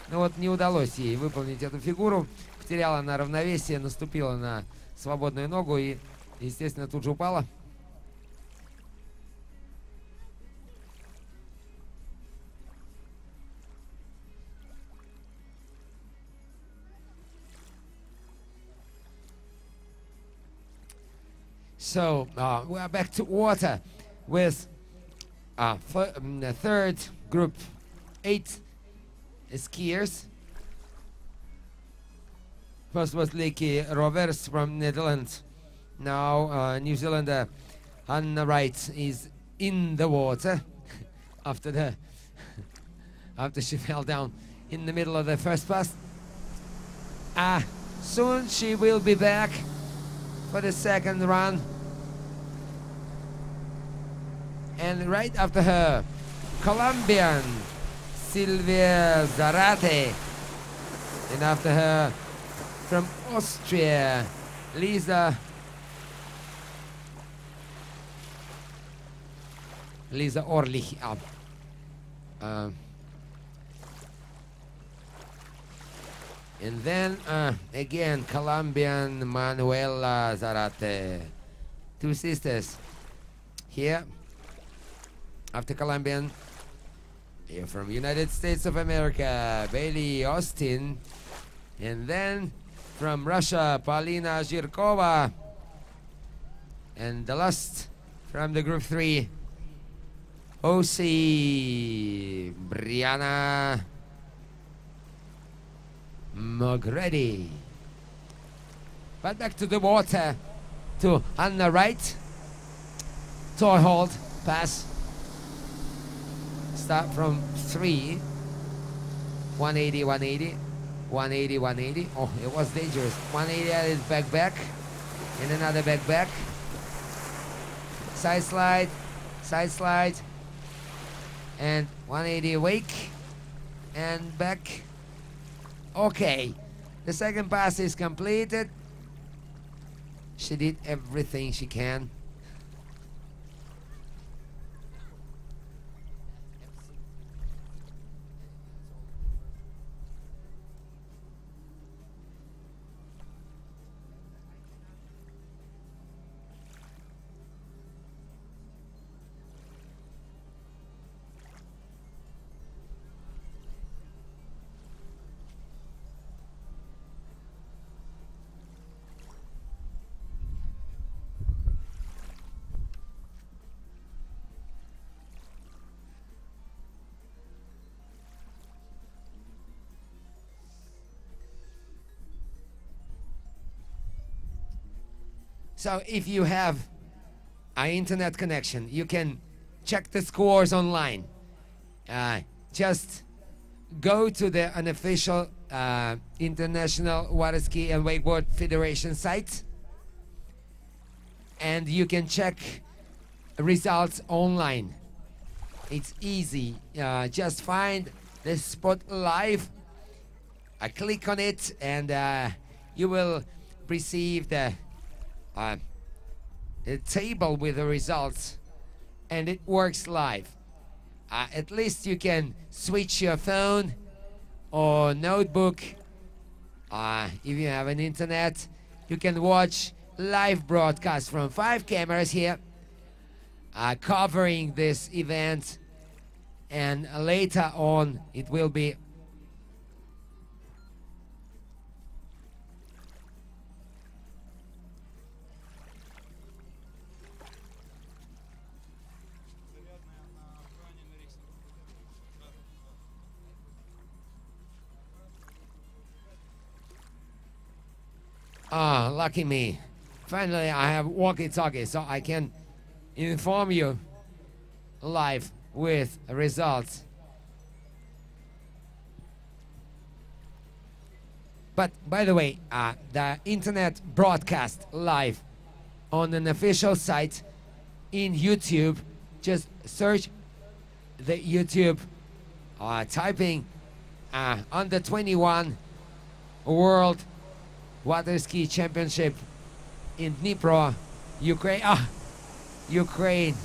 [SPEAKER 2] Ну вот не удалось ей выполнить эту фигуру. Потеряла она равновесие, наступила на свободную ногу и, естественно, тут же упала. So we are back to water with the third group, 8 skiers. First was Leaky Rovers from Netherlands. Now New Zealander Anna Wright is in the water after she fell down in the middle of the first pass. Soon she will be back for the second run. And right after her, Colombian Silvia Zarate. And after her, from Austria, Lisa Orlich. And then again, Colombian Manuela Zarate. 2 sisters here. After Colombian, here from United States of America, Bailey Austin. And then from Russia, Polina Zhirkova. And the last from the group 3, OC Brianna Mogretti. But back to the water to Anna Wright. Toy hold, pass. Start from 3. 180, 180. 180, 180. Oh, it was dangerous. 180 at his back. And another back. Side slide. And 180 wake. And back. Okay. The second pass is completed. She did everything she can. So if you have an internet connection, you can check the scores online. Just go to the unofficial International Waterski and Wakeboard Federation site, and you can check results online. It's easy. Just find the spot live, click on it, and you will receive the table with the results, and it works live. At least you can switch your phone or notebook. If you have an internet, you can watch live broadcast from 5 cameras here covering this event, and later on it will be lucky me. Finally, I have walkie-talkie, so I can inform you live with results. But by the way, the internet broadcast live on an official site in YouTube. Just search the YouTube, typing under 21 World Waterski Championship in Dnipro, Ukraine. Ukraine.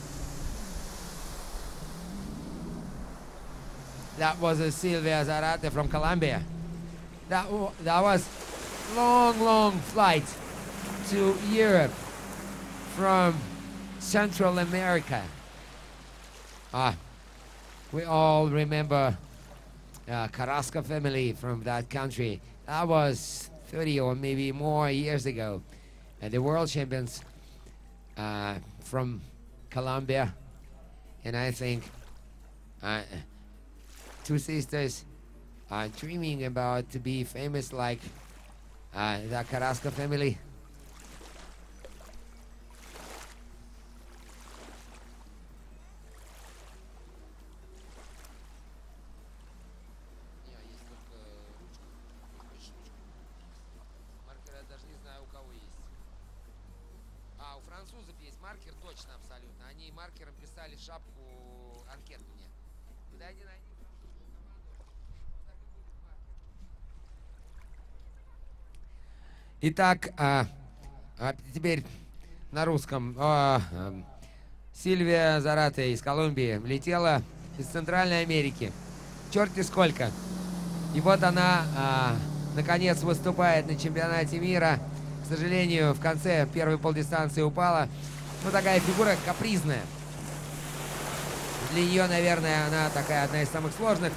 [SPEAKER 2] That was a Silvia Zarate from Colombia. That was long flight to Europe from Central America. We all remember Carrasco family from that country. That was 30 or maybe more years ago. And the world champions from Colombia, and I think two sisters are dreaming about to be famous like the Carrasco family. У французов есть маркер, точно, абсолютно. Они маркером писали шапку анкету мне. Подойди на них. Итак, теперь на русском. Сильвия Зарате из Колумбии летела из Центральной Америки. Черти сколько. И вот она, наконец, выступает на чемпионате мира. К сожалению, в конце первой полдистанции упала. Ну, такая фигура капризная. Для нее, наверное, она такая одна из самых сложных.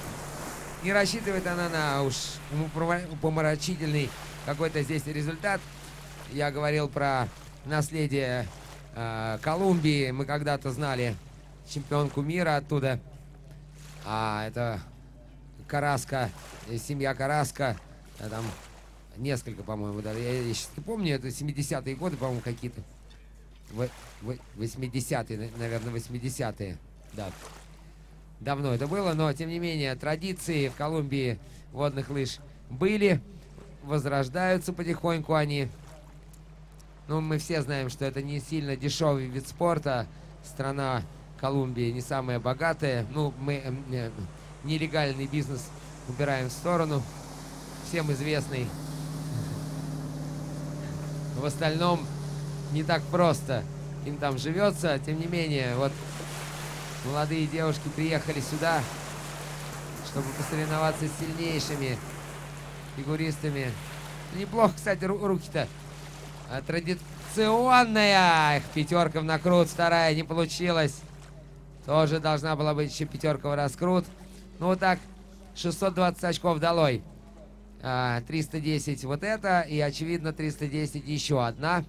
[SPEAKER 2] Не рассчитывает она на уж помрачительный какой-то здесь результат. Я говорил про наследие Колумбии. Мы когда-то знали чемпионку мира оттуда. Это Караско, семья Караско. Там несколько, по-моему, да. Я сейчас не помню, это 70-е годы, по-моему, какие-то. 80-е, наверное, 80-е. Да. Давно это было, но, тем не менее, традиции в Колумбии водных лыж были. Возрождаются потихоньку они. Ну, мы все знаем, что это не сильно дешевый вид спорта. Страна Колумбия не самая богатая. Ну, мы нелегальный бизнес убираем в сторону. Всем известный. В остальном не так просто им там живется. Тем не менее, вот молодые девушки приехали сюда, чтобы посоревноваться с сильнейшими фигуристами. Неплохо, кстати, руки-то. Традиционная. Пятерка в накрут, вторая не получилась. Тоже должна была быть еще пятерка в раскрут. Ну вот так, 620 очков долой. 310 вот это, и очевидно 310 еще одна.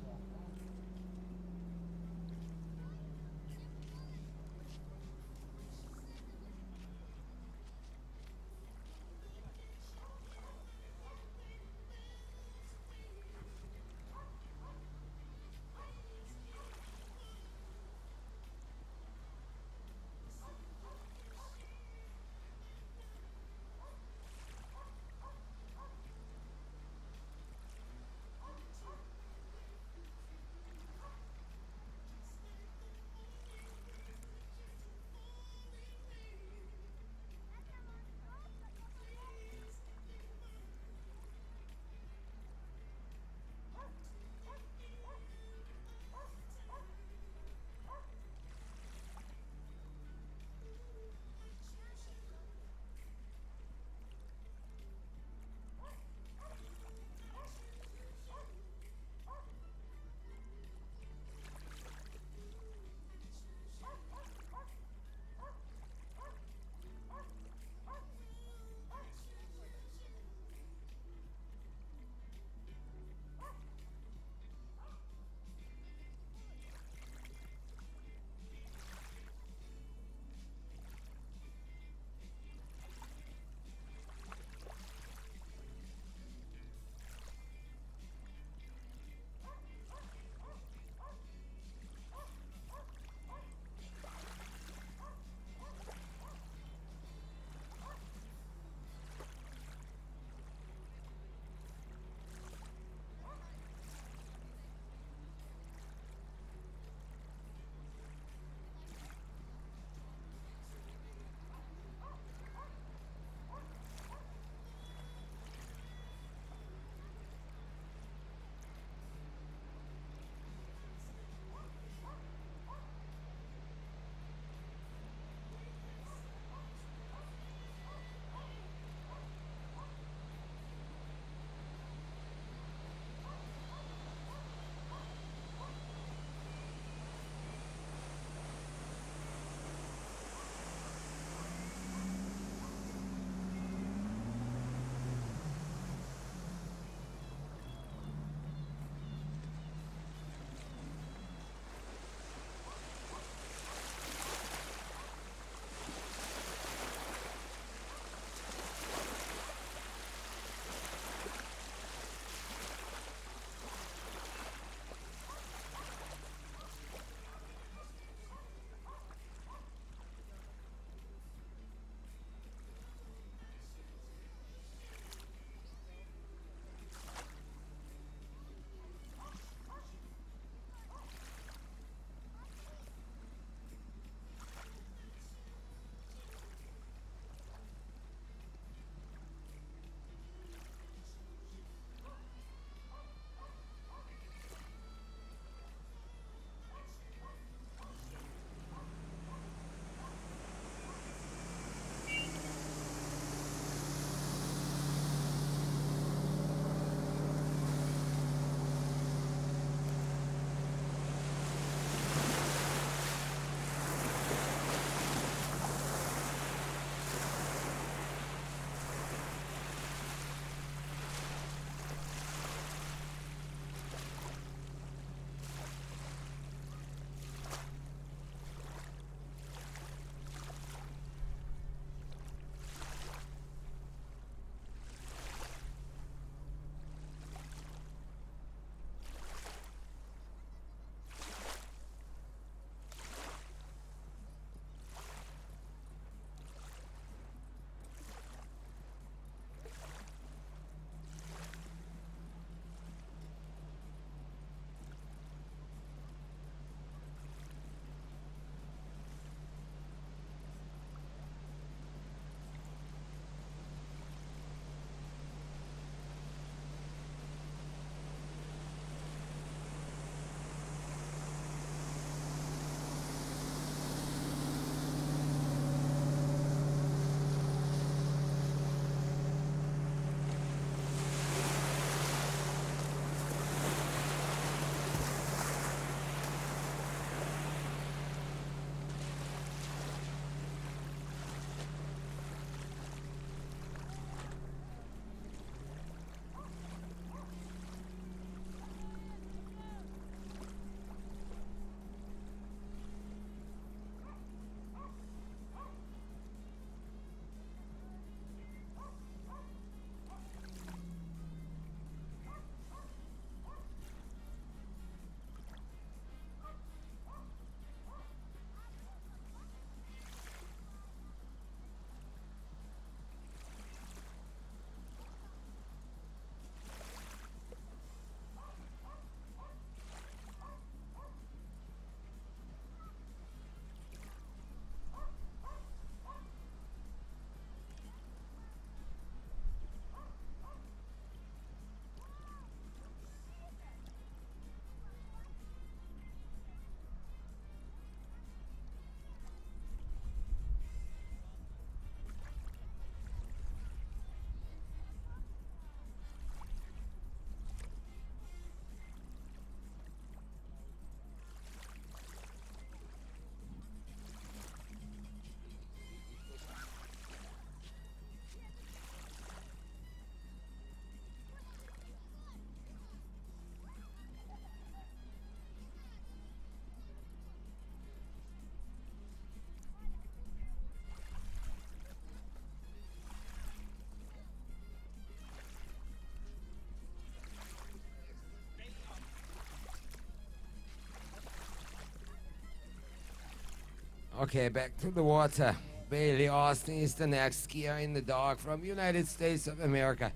[SPEAKER 2] Okay, back to the water. Bailey Austin is the next skier in the dark from United States of America.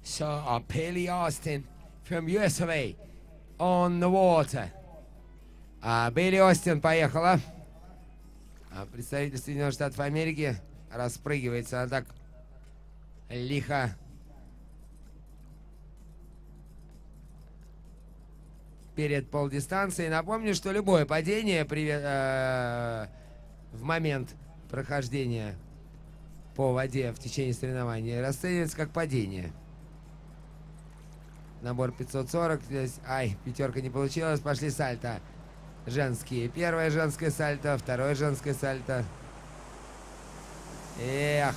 [SPEAKER 2] So, Bailey Austin from US of A on the water. Бейли Остин поехала. Представитель Соединенных Штатов Америки распрыгивается. Она так лихо. Перед полдистанцией. Напомню, что любое падение в момент прохождения по воде в течение соревнований расценивается как падение. Набор 540. Здесь, пятерка не получилась. Пошли сальто. Женские. Первое женское сальто. Второе женское сальто. Эх.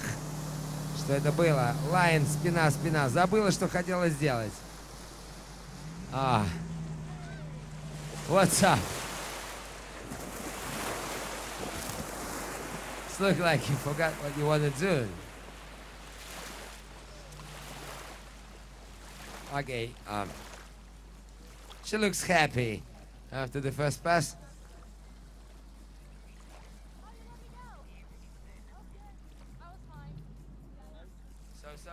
[SPEAKER 2] Что это было? Лайн, спина, спина. Забыла, что хотела сделать. What's up? It looks like you forgot what you want to do. Okay, she looks happy after the first pass. So?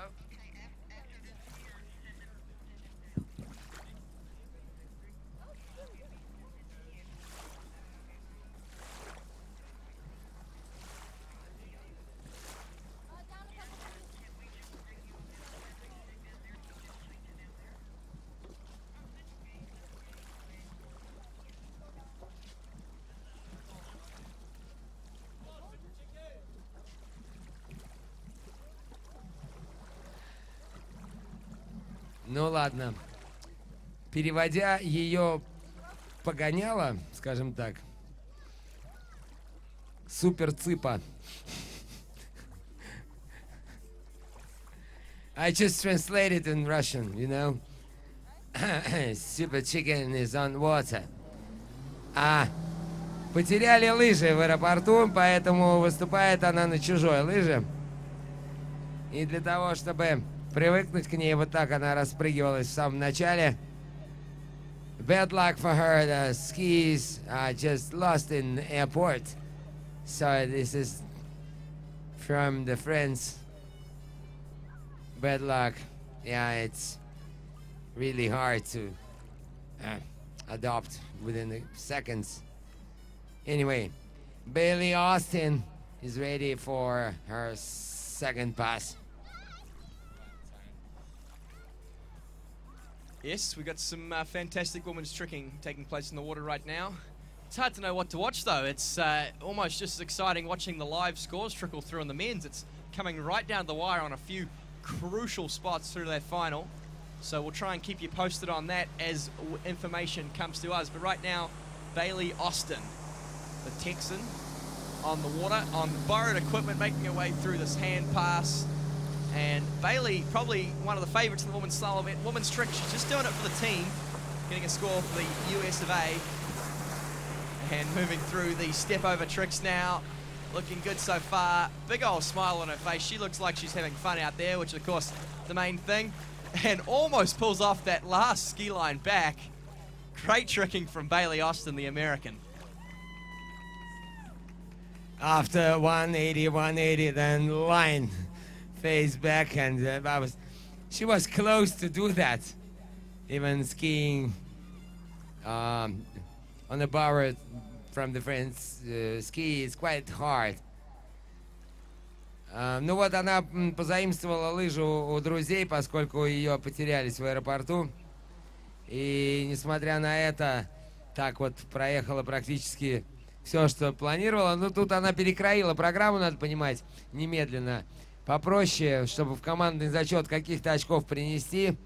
[SPEAKER 2] Ну ладно. Переводя, ее погоняло, скажем так, супер цыпа. I just translated in Russian, you know. Super chicken is on water. Потеряли лыжи в аэропорту, поэтому выступает она на чужой лыже. И для того, чтобы привыкнуть к ней, вот так она распрыгивалась в самом начале. Bad luck for her, the skis are just lost in the airport. So this is from the friends. Bad luck. Yeah, it's really hard to adopt within the seconds. Anyway, Bailey Austin is ready for her second pass.
[SPEAKER 1] Yes, we've got some fantastic women's tricking taking place in the water right now. It's hard to know what to watch, though. It's almost just as exciting watching the live scores trickle through in the men's. It's coming right down the wire on a few crucial spots through that final. So we'll try and keep you posted on that as information comes to us. But right now, Bailey Austin, the Texan, on the water, on borrowed equipment, making her way through this hand pass. And Bailey, probably one of the favourites in the women's slalom event, women's trick. She's just doing it for the team, getting a score for the US of A. And moving through the step over tricks now. Looking good so far. Big old smile on her face. She looks like she's having fun out there, which is, of course, the main thing. And almost pulls off that last ski line back. Great tricking from Bailey Austin, the American.
[SPEAKER 2] After 180, then line. Face back, and she was close to do that. Even skiing on the bar from the friends ski is quite hard. Ну вот она позаимствовала лыжу у друзей, поскольку ее потерялись в аэропорту. И несмотря на это, так вот проехала практически все, что планировала. Но тут она перекроила программу, надо понимать, немедленно. Попроще, чтобы в командный зачет каких-то очков принести.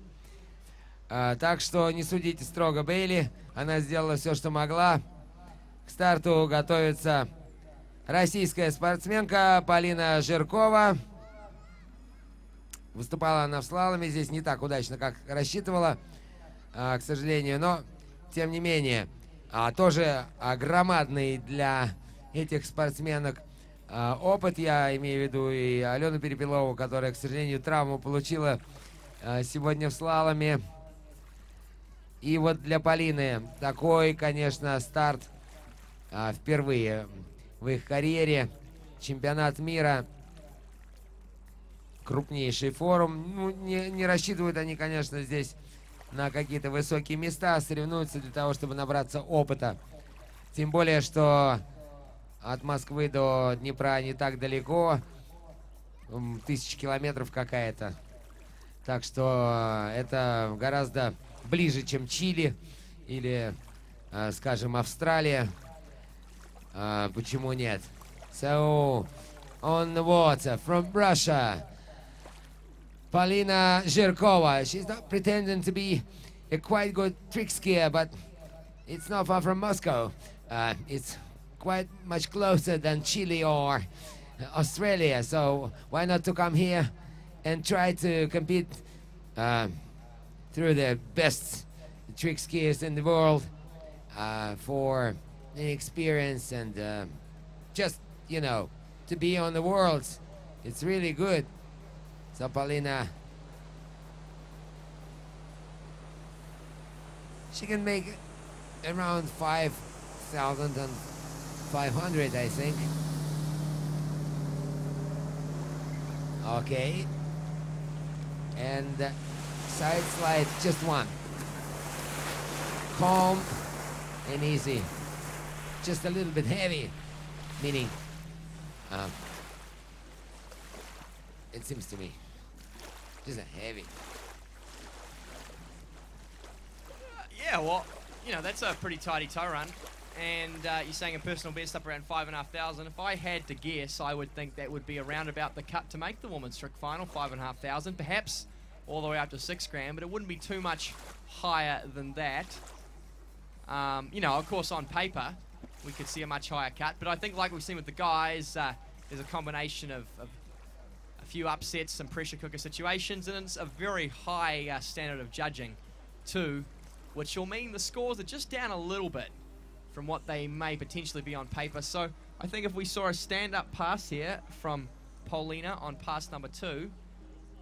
[SPEAKER 2] Так что не судите строго Бейли. Она сделала все, что могла. К старту готовится российская спортсменка Полина Жиркова. Выступала она в слаломе. Здесь не так удачно, как рассчитывала, к сожалению. Но, тем не менее, тоже громадный для этих спортсменок опыт. Я имею в виду и Алену Перепелову, которая, к сожалению, травму получила сегодня в слаломе. И вот для Полины такой, конечно, старт впервые в их карьере. Чемпионат мира. Крупнейший форум. Ну, не рассчитывают они, конечно, здесь на какие-то высокие места. Соревнуются для того, чтобы набраться опыта. Тем более, что от Москвы до Днепра не так далеко. 1000 километров какая-то. Так что это гораздо ближе, чем Чили или, скажем, Австралия. Почему нет? So, on the water from Russia, Polina Zhirkova. She's not pretending to be a quite good trick skier, but it's not far from Moscow. It's quite much closer than Chile or Australia. So why not to come here and try to compete through the best trick skiers in the world for an experience and just, you know, to be on the worlds. It's really good. So Polina, she can make around 5,500, I think. Okay. And side slide, just one. Calm and easy. Just a little bit heavy, meaning it seems to me just a heavy.
[SPEAKER 1] Yeah, well, you know, that's a pretty tidy toe run. And you're saying a personal best up around 5,500. If I had to guess, I would think that would be around about the cut to make the women's trick final, 5,500. Perhaps all the way up to 6 grand, but it wouldn't be too much higher than that. You know, of course, on paper, we could see a much higher cut. But I think, like we've seen with the guys, there's a combination of a few upsets, some pressure cooker situations, and it's a very high standard of judging, too, which will mean the scores are just down a little bit from what they may potentially be on paper. So I think if we saw a stand-up pass here from Polina on pass number 2,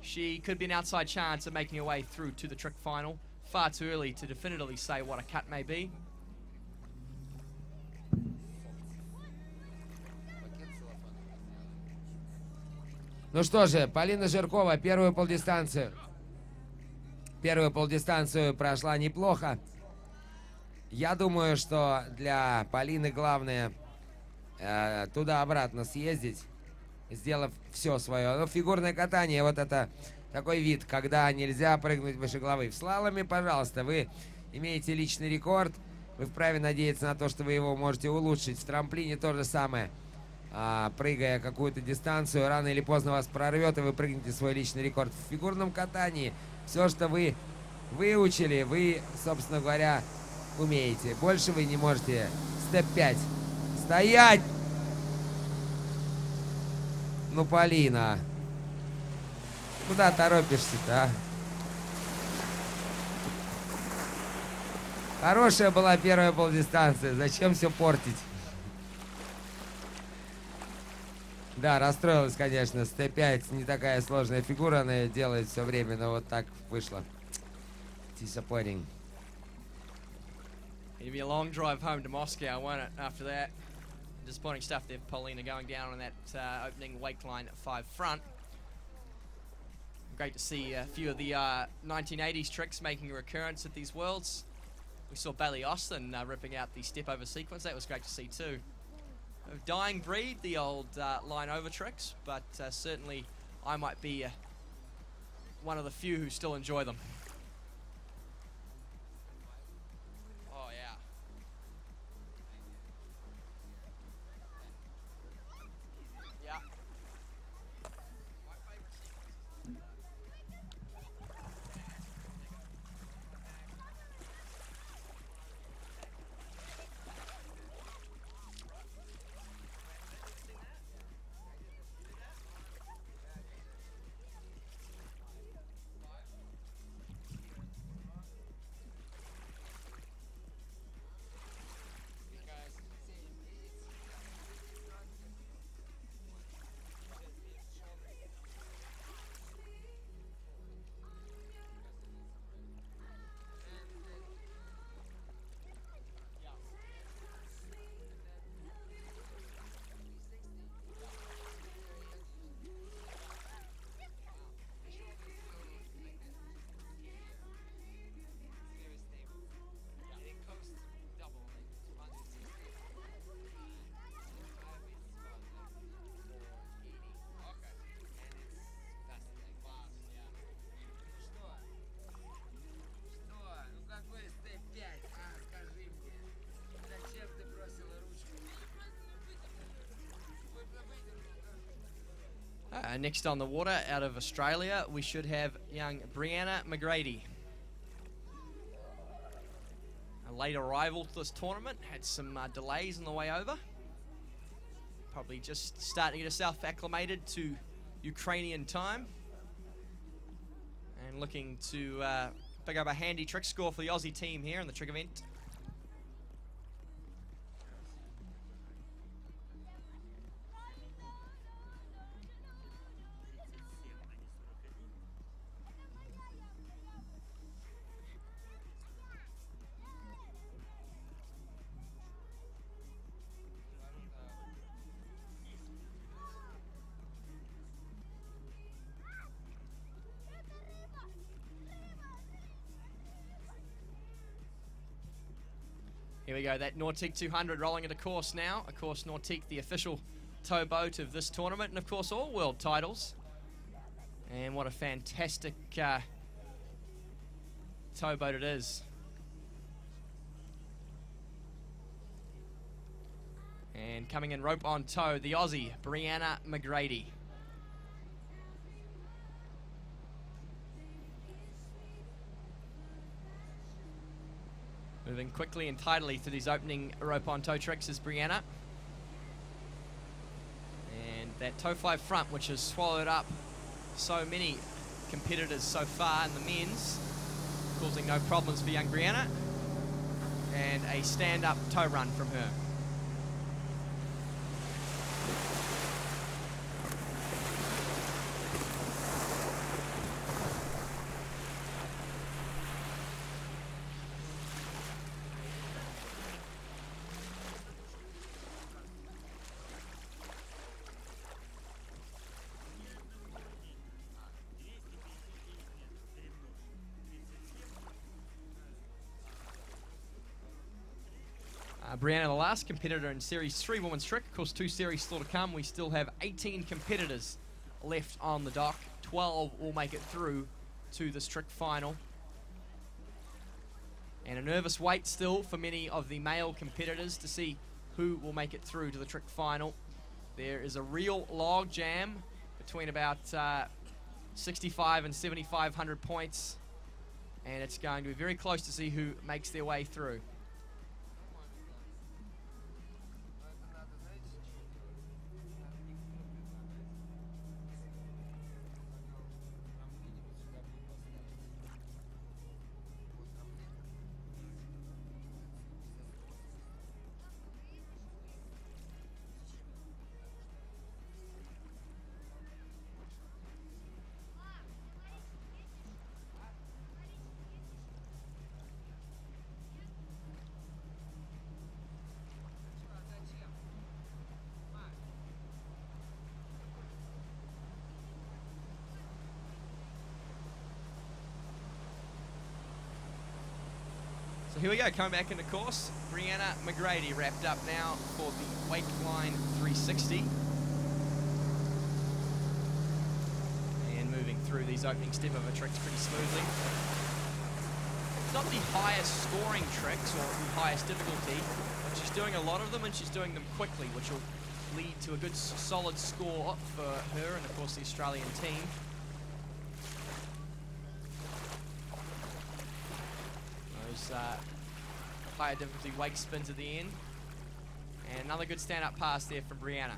[SPEAKER 1] she could be an outside chance of making her way through to the trick final. Far too early to definitively say what a cut may be.
[SPEAKER 2] Ну что же, Полина Жиркова первую полдистанцию прошла неплохо. Я думаю, что для Полины главное туда-обратно съездить, сделав все свое. Но фигурное катание, вот это такой вид, когда нельзя прыгнуть выше головы. В слаломе, пожалуйста, вы имеете личный рекорд, вы вправе надеяться на то, что вы его можете улучшить. В трамплине то же самое. Прыгая какую-то дистанцию, рано или поздно вас прорвет, и вы прыгнете свой личный рекорд. В фигурном катании все, что вы выучили, вы, собственно говоря, умеете. Больше вы не можете. Степ 5. Стоять! Ну, Полина. Куда торопишься-то, а? Хорошая была первая полдистанция. Зачем все портить? Да, расстроилась, конечно. С Т5 не такая сложная фигура, она делает все время, но вот так вышло. Disappointing.
[SPEAKER 1] It'll be a long drive home to Moscow, won't it, after that? Disappointing stuff there, Polina going down on that opening wake line at 5 front. Great to see a few of the 1980s tricks making a recurrence at these Worlds. We saw Bailey Austin ripping out the step over sequence. That was great to see too. A dying breed, the old line over tricks, but certainly I might be one of the few who still enjoy them. Oh yeah. Yeah. Next on the water, out of Australia, we should have young Brianna McGrady. A late arrival to this tournament, had some delays on the way over. Probably just starting to get herself acclimated to Ukrainian time. And looking to pick up a handy trick score for the Aussie team here in the trick event. Here we go, that Nautique 200 rolling into course now. Of course, Nautique, the official towboat of this tournament, and of course, all world titles. And what a fantastic towboat it is. And coming in rope on tow, the Aussie, Brianna McGrady. Moving quickly and tidily through these opening rope on tow tricks is Brianna. And that toe fly front, which has swallowed up so many competitors so far in the men's, causing no problems for young Brianna. And a stand-up toe run from her. Brianna, the last competitor in Series 3 Women's Trick. Of course, 2 series still to come. We still have 18 competitors left on the dock. 12 will make it through to this trick final. And a nervous wait still for many of the male competitors to see who will make it through to the trick final. There is a real log jam between about 65 and 7,500 points. And it's going to be very close to see who makes their way through. So here we go, coming back into course. Brianna McGrady wrapped up now for the wake line 360. And moving through these opening step of her tricks pretty smoothly. It's not the highest scoring tricks or the highest difficulty, but she's doing a lot of them and she's doing them quickly, which will lead to a good solid score for her and of course the Australian team. Higher difficulty wake spins at the end. And another good stand-up pass there from Brianna.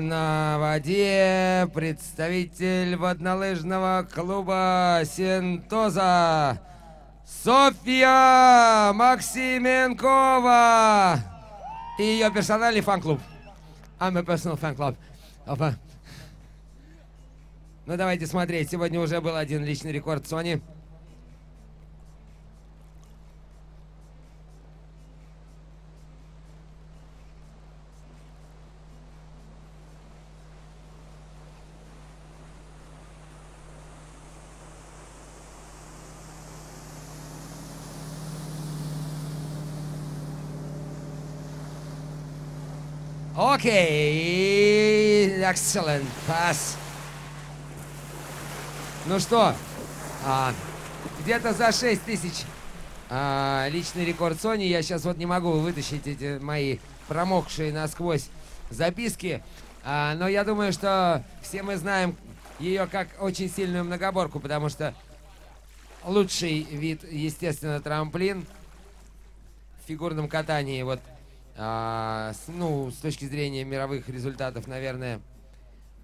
[SPEAKER 2] на воде представитель воднолыжного клуба «Синтоза» Софья Максименкова и ее персональный фан-клуб. I'm a personal fan club. Опа. Ну давайте смотреть. Сегодня уже был один личный рекорд Сони. Окей, excellent pass. Ну что, где-то за 6 тысяч личный рекорд Сони. Я сейчас вот не могу вытащить эти мои промокшие насквозь записки. Но я думаю, что все мы знаем ее как очень сильную многоборку, потому что лучший вид, естественно, трамплин в фигурном катании. Вот, ну, с точки зрения мировых результатов, наверное,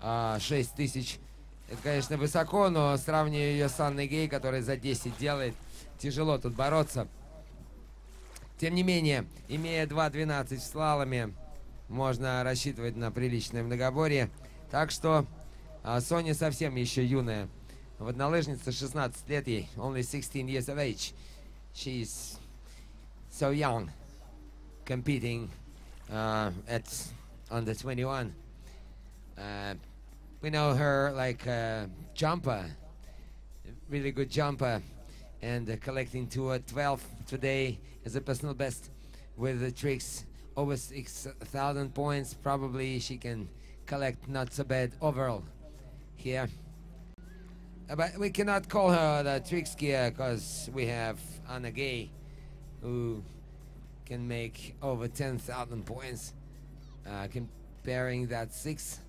[SPEAKER 2] 6 тысяч. Это, конечно, высоко, но сравнивая ее с Анной Гей, которая за 10 делает, тяжело тут бороться. Тем не менее, имея 2.12 в слаломе, можно рассчитывать на приличное многоборье. Так что Соня совсем еще юная. Воднолыжница, 16 лет ей. Only 16 years of age. She's so young. Competing at under 21. We know her like a jumper, really good jumper, and collecting to a 12 today as a personal best with the tricks over 6,000 points. Probably she can collect not so bad overall here. But we cannot call her the trick skier because we have Anna Gay, who can make over 10,000 points. Comparing that 6,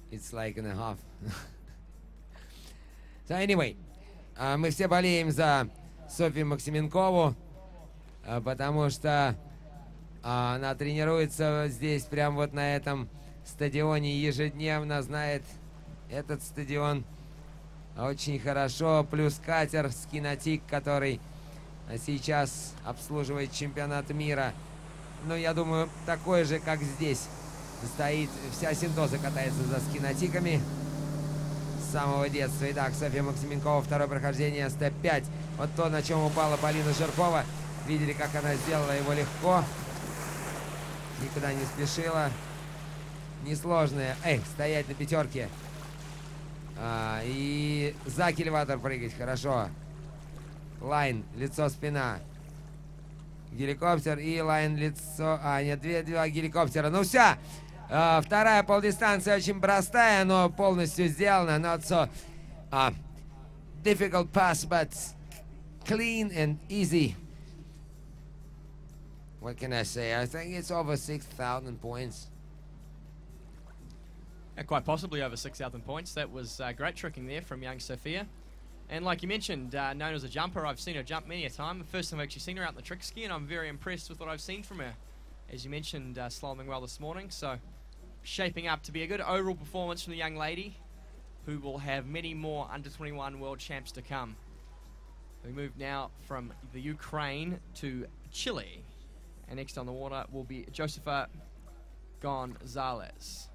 [SPEAKER 2] it's like and a half. So anyway, мы все болеем за Софью Максименкову, потому что она тренируется здесь, прям вот на этом стадионе ежедневно, знает этот стадион очень хорошо, плюс катер Скинотик, который сейчас обслуживает чемпионат мира. Ну, я думаю, такой же, как здесь. Стоит, вся Синтоза катается за скинотиками с самого детства. Итак, Софья Максименкова, второе прохождение, степ 5. Вот то, на чем упала Полина Жиркова. Видели, как она сделала его легко. Никуда не спешила. Несложное. Эй, стоять на пятерке. И за кильватор прыгать, хорошо. Лайн, лицо, спина. Геликоптер и лайн, лицо. Нет, два геликоптера. Ну все. Вторая полдистанция очень простая, но полностью сделана. Not so difficult pass, but clean and easy. What can I say? I think it's over 6,000 points.
[SPEAKER 1] Quite possibly over 6,000 points. That was great tricking there from young Sophia. And like you mentioned, known as a jumper, I've seen her jump many a time. The first time I've actually seen her out in the trick ski, and I'm very impressed with what I've seen from her. As you mentioned, slaloming well this morning, so shaping up to be a good overall performance from the young lady, who will have many more under 21 world champs to come. We move now from the Ukraine to Chile, and next on the water will be Josefa Gonzalez.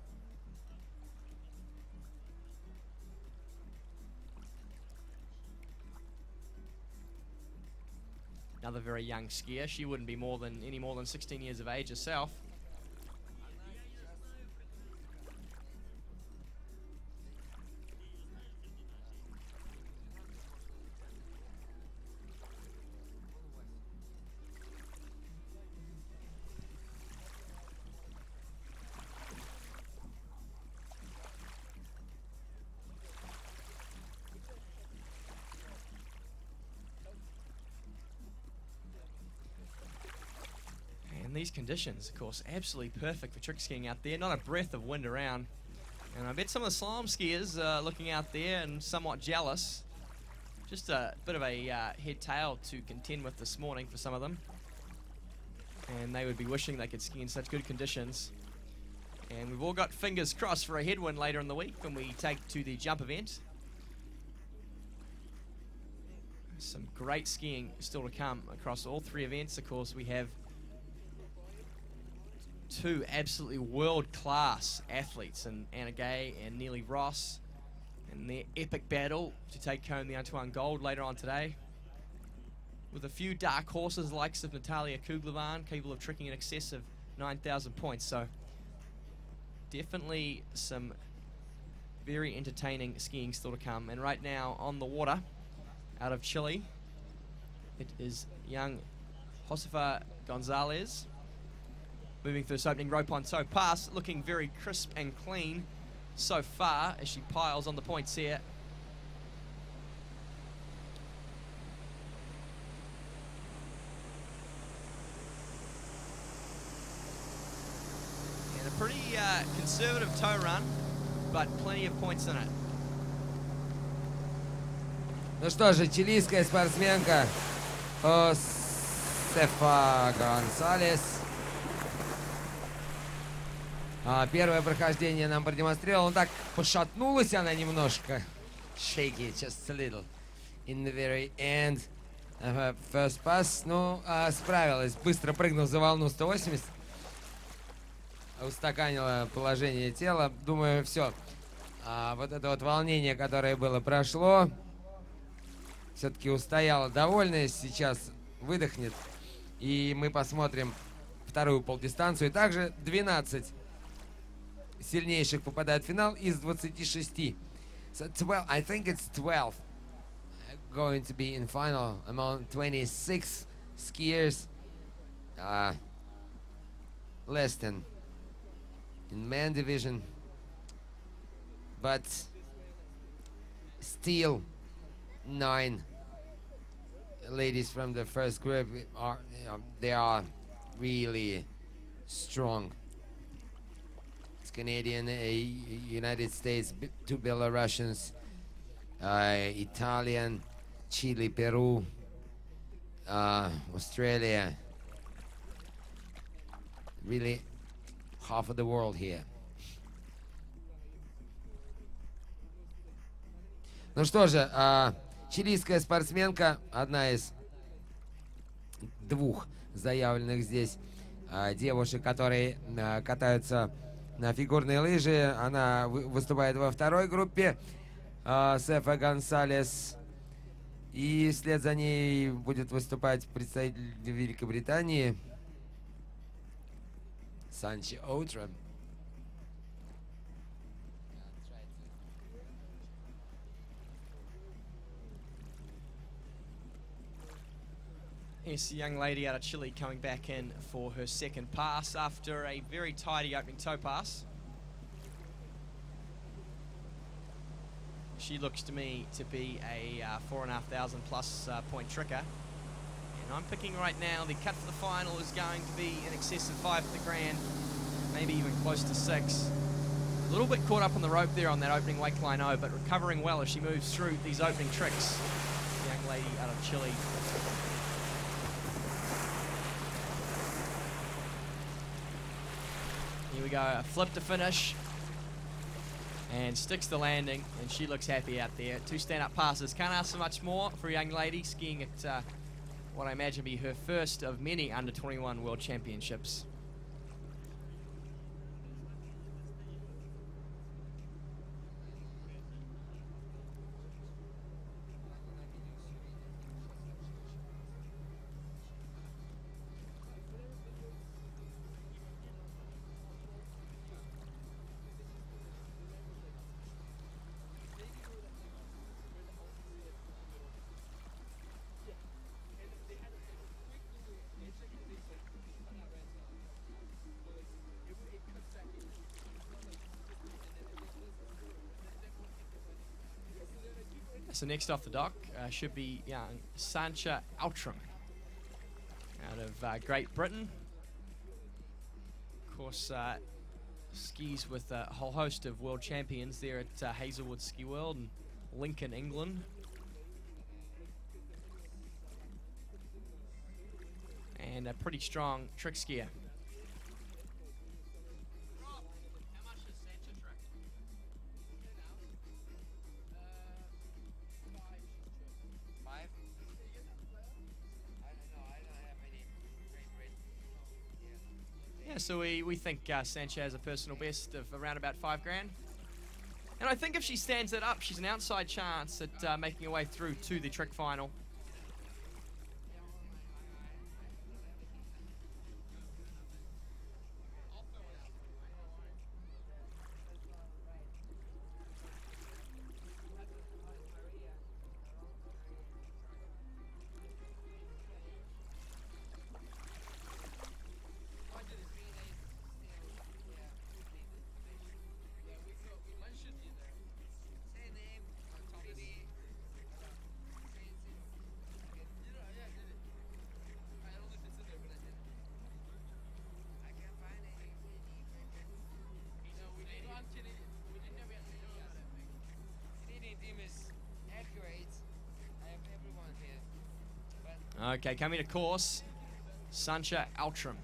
[SPEAKER 1] Another very young skier. She wouldn't be any more than 16 years of age herself. These conditions, of course, absolutely perfect for trick skiing out there. Not a breath of wind around. And I bet some of the slalom skiers looking out there and somewhat jealous. Just a bit of a head-tail to contend with this morning for some of them. And they would be wishing they could ski in such good conditions. And we've all got fingers crossed for a headwind later in the week when we take to the jump event. Some great skiing still to come across all three events. Of course, we have two absolutely world-class athletes in Anna Gay and Neely Ross, and their epic battle to take home the Antoine Gold later on today. With a few dark horses likes of Natalia Kuglevan, capable of tricking in excess of 9,000 points. So definitely some very entertaining skiing still to come. And right now on the water, out of Chile, it is young Josefa Gonzalez moving through this opening rope on toe pass, looking very crisp and clean so far as she piles on the points here. And a pretty conservative toe run, but plenty of points in it.
[SPEAKER 2] Ну что же, чилийская спортсменка Josefa Гонсалес. Первое прохождение нам продемонстрировала. Ну так, пошатнулась она немножко. Shaky, just a little. In the very end of her first pass. Ну, справилась. Быстро прыгнув за волну 180. Устаканила положение тела. Думаю, все. Вот это вот волнение, которое было, прошло. Все-таки устояла довольная. Сейчас выдохнет. И мы посмотрим вторую полдистанцию. И также 12 сильнейших попадают в финал из 26. So 12, I think it's 12 going to be in final among 26 skiers. Less than in men division. But still 9 ladies from the first group are, they are really strong. It's Canadian, United States, 2 Belarusians, Italian, Chile, Peru, Australia. Really half of the world here. Ну что же, чилийская спортсменка, одна из двух заявленных здесь девушек, которые катаются на фигурные лыжи. Она выступает во второй группе, Josefa Гонсалес. И вслед за ней будет выступать представитель Великобритании Санчи Оутра.
[SPEAKER 1] Yes, the young lady out of Chile coming back in for her second pass after a very tidy opening toe pass. She looks to me to be a 4,500 plus point tricker. And I'm picking right now the cut for the final is going to be in excess of 5 for the grand, maybe even close to 6. A little bit caught up on the rope there on that opening wake line O, but recovering well as she moves through these opening tricks. The young lady out of Chile. Here we go, a flip to finish. And sticks the landing, and she looks happy out there. 2 stand-up passes. Can't ask for much more for a young lady skiing at what I imagine be her first of many under-21 World Championships. So next off the dock should be young Sancha Outram out of Great Britain. Of course, skis with a whole host of world champions there at Hazelwood Ski World and Lincoln, England. And a pretty strong trick skier. So we think Sancha has a personal best of around about $5 grand. And I think if she stands it up, she's an outside chance at making her way through to the trick final. Okay, coming to course, Sancha Altram.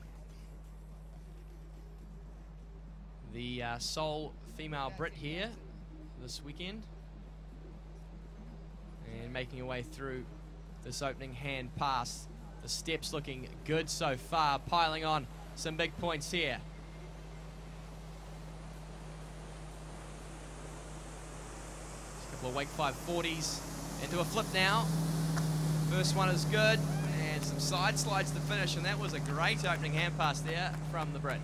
[SPEAKER 1] The sole female Brit here this weekend. And making her way through this opening hand pass. The steps looking good so far, piling on some big points here. Just a couple of wake 540s into a flip now. First one is good, and some side slides to finish, and that was a great opening hand pass there from the Brit.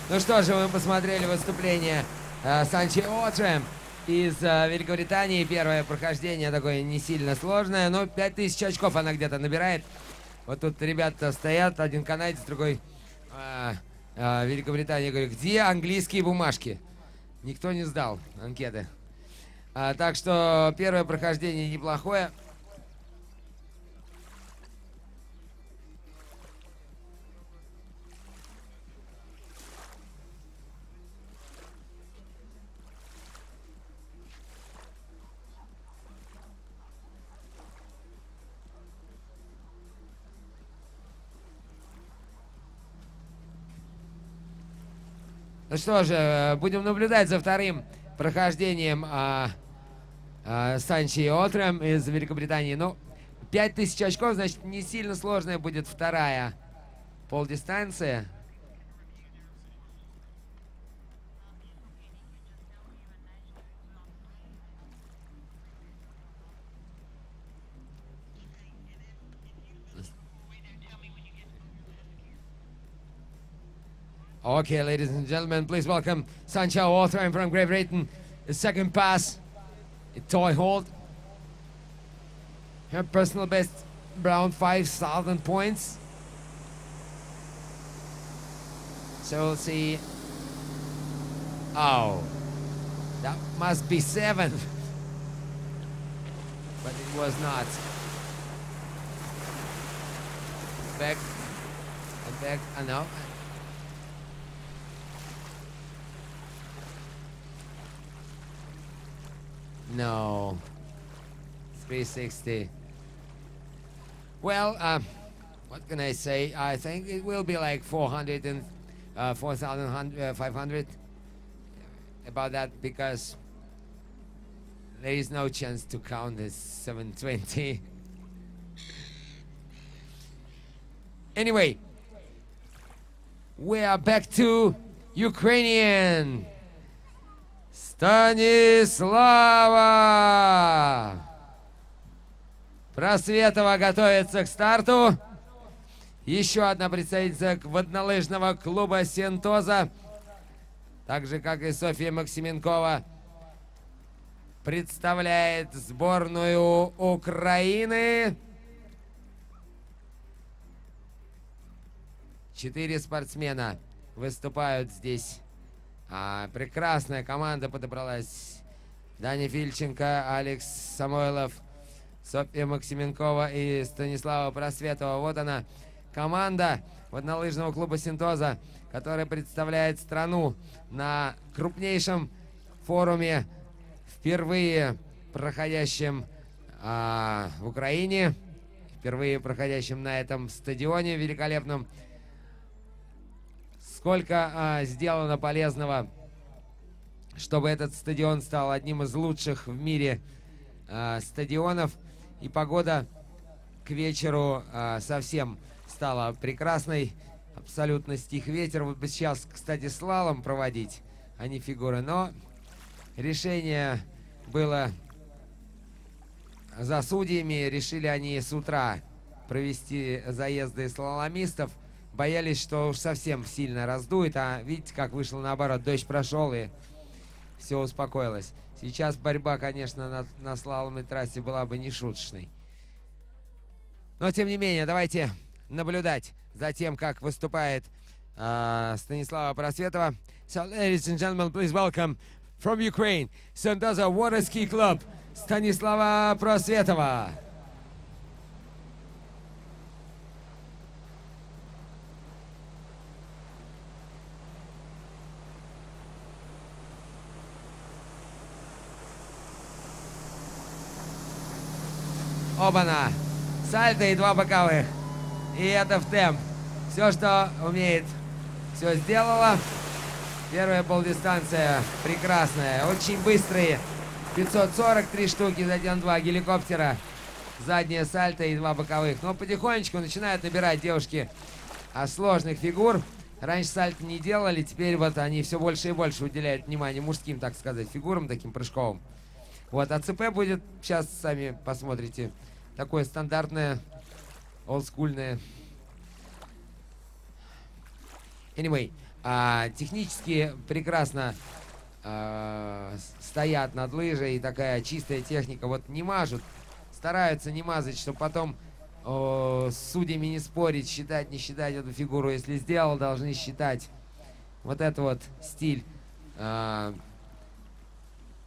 [SPEAKER 2] Ну что же, мы посмотрели выступление Санчи Отрем из Великобритании. Первое прохождение такое не сильно сложное, но 5000 очков она где-то набирает. Вот тут ребята стоят, один канадец, другой Великобритания. Говорю, где английские бумажки? Никто не сдал анкеты. Так что первое прохождение неплохое. Ну что же, будем наблюдать за вторым прохождением Санчи Отрем из Великобритании. Ну, 5000 очков, значит, не сильно сложная будет вторая полдистанция. Okay, ladies and gentlemen, please welcome Sancha Otrem from Great Britain. The second pass, a toy hold. Her personal best, around 5,000 points. So we'll see. Oh, that must be 7. But it was not. Back and back, no. No, 360. Well, what can I say? I think it will be like 400 and 4,500 about that, because there is no chance to count this 720. Anyway, we are back to Ukrainian. Станислава Просветова готовится к старту. Еще одна представительница воднолыжного клуба «Сентоза», так же, как и Софья Максименкова, представляет сборную Украины. 4 спортсмена выступают здесь. Прекрасная команда подобралась. Даня Фильченко, Алекс Самойлов, Софья Максименкова и Станислава Просветова. Вот она, команда воднолыжного клуба «Сентоза», которая представляет страну на крупнейшем форуме, впервые проходящем в Украине, впервые проходящем на этом стадионе великолепном. Сколько сделано полезного, чтобы этот стадион стал одним из лучших в мире стадионов. И погода к вечеру совсем стала прекрасной. Абсолютно стих ветер. Вот бы сейчас, кстати, слалом проводить, а не фигуры. Но решение было за судьями. Решили они с утра провести заезды слаломистов. Боялись, что уж совсем сильно раздует. А видите, как вышло наоборот. Дождь прошел и все успокоилось. Сейчас борьба, конечно, на слаломной трассе была бы нешуточной. Но, тем не менее, давайте наблюдать за тем, как выступает Станислава Просветова. So, ladies and gentlemen, please welcome from Ukraine, Sentosa Waterski Club, Станислава Просветова. Оба-на! Сальто и 2 боковых. И это в темп. Все, что умеет, все сделала. Первая полдистанция прекрасная. Очень быстрые. 543 штуки, затем 2 геликоптера. Заднее сальто и 2 боковых. Но потихонечку начинают набирать девушки сложных фигур. Раньше сальто не делали, теперь вот они все больше и больше уделяют внимание мужским, так сказать, фигурам, таким прыжковым. Вот, а ЦП будет, сейчас сами посмотрите, такое стандартное, олдскульное. Anyway, технически прекрасно стоят над лыжей, такая чистая техника. Вот не мажут, стараются не мазать, чтобы потом с судьями не спорить, считать, не считать эту фигуру. Если сделал, должны считать. Вот это вот стиль,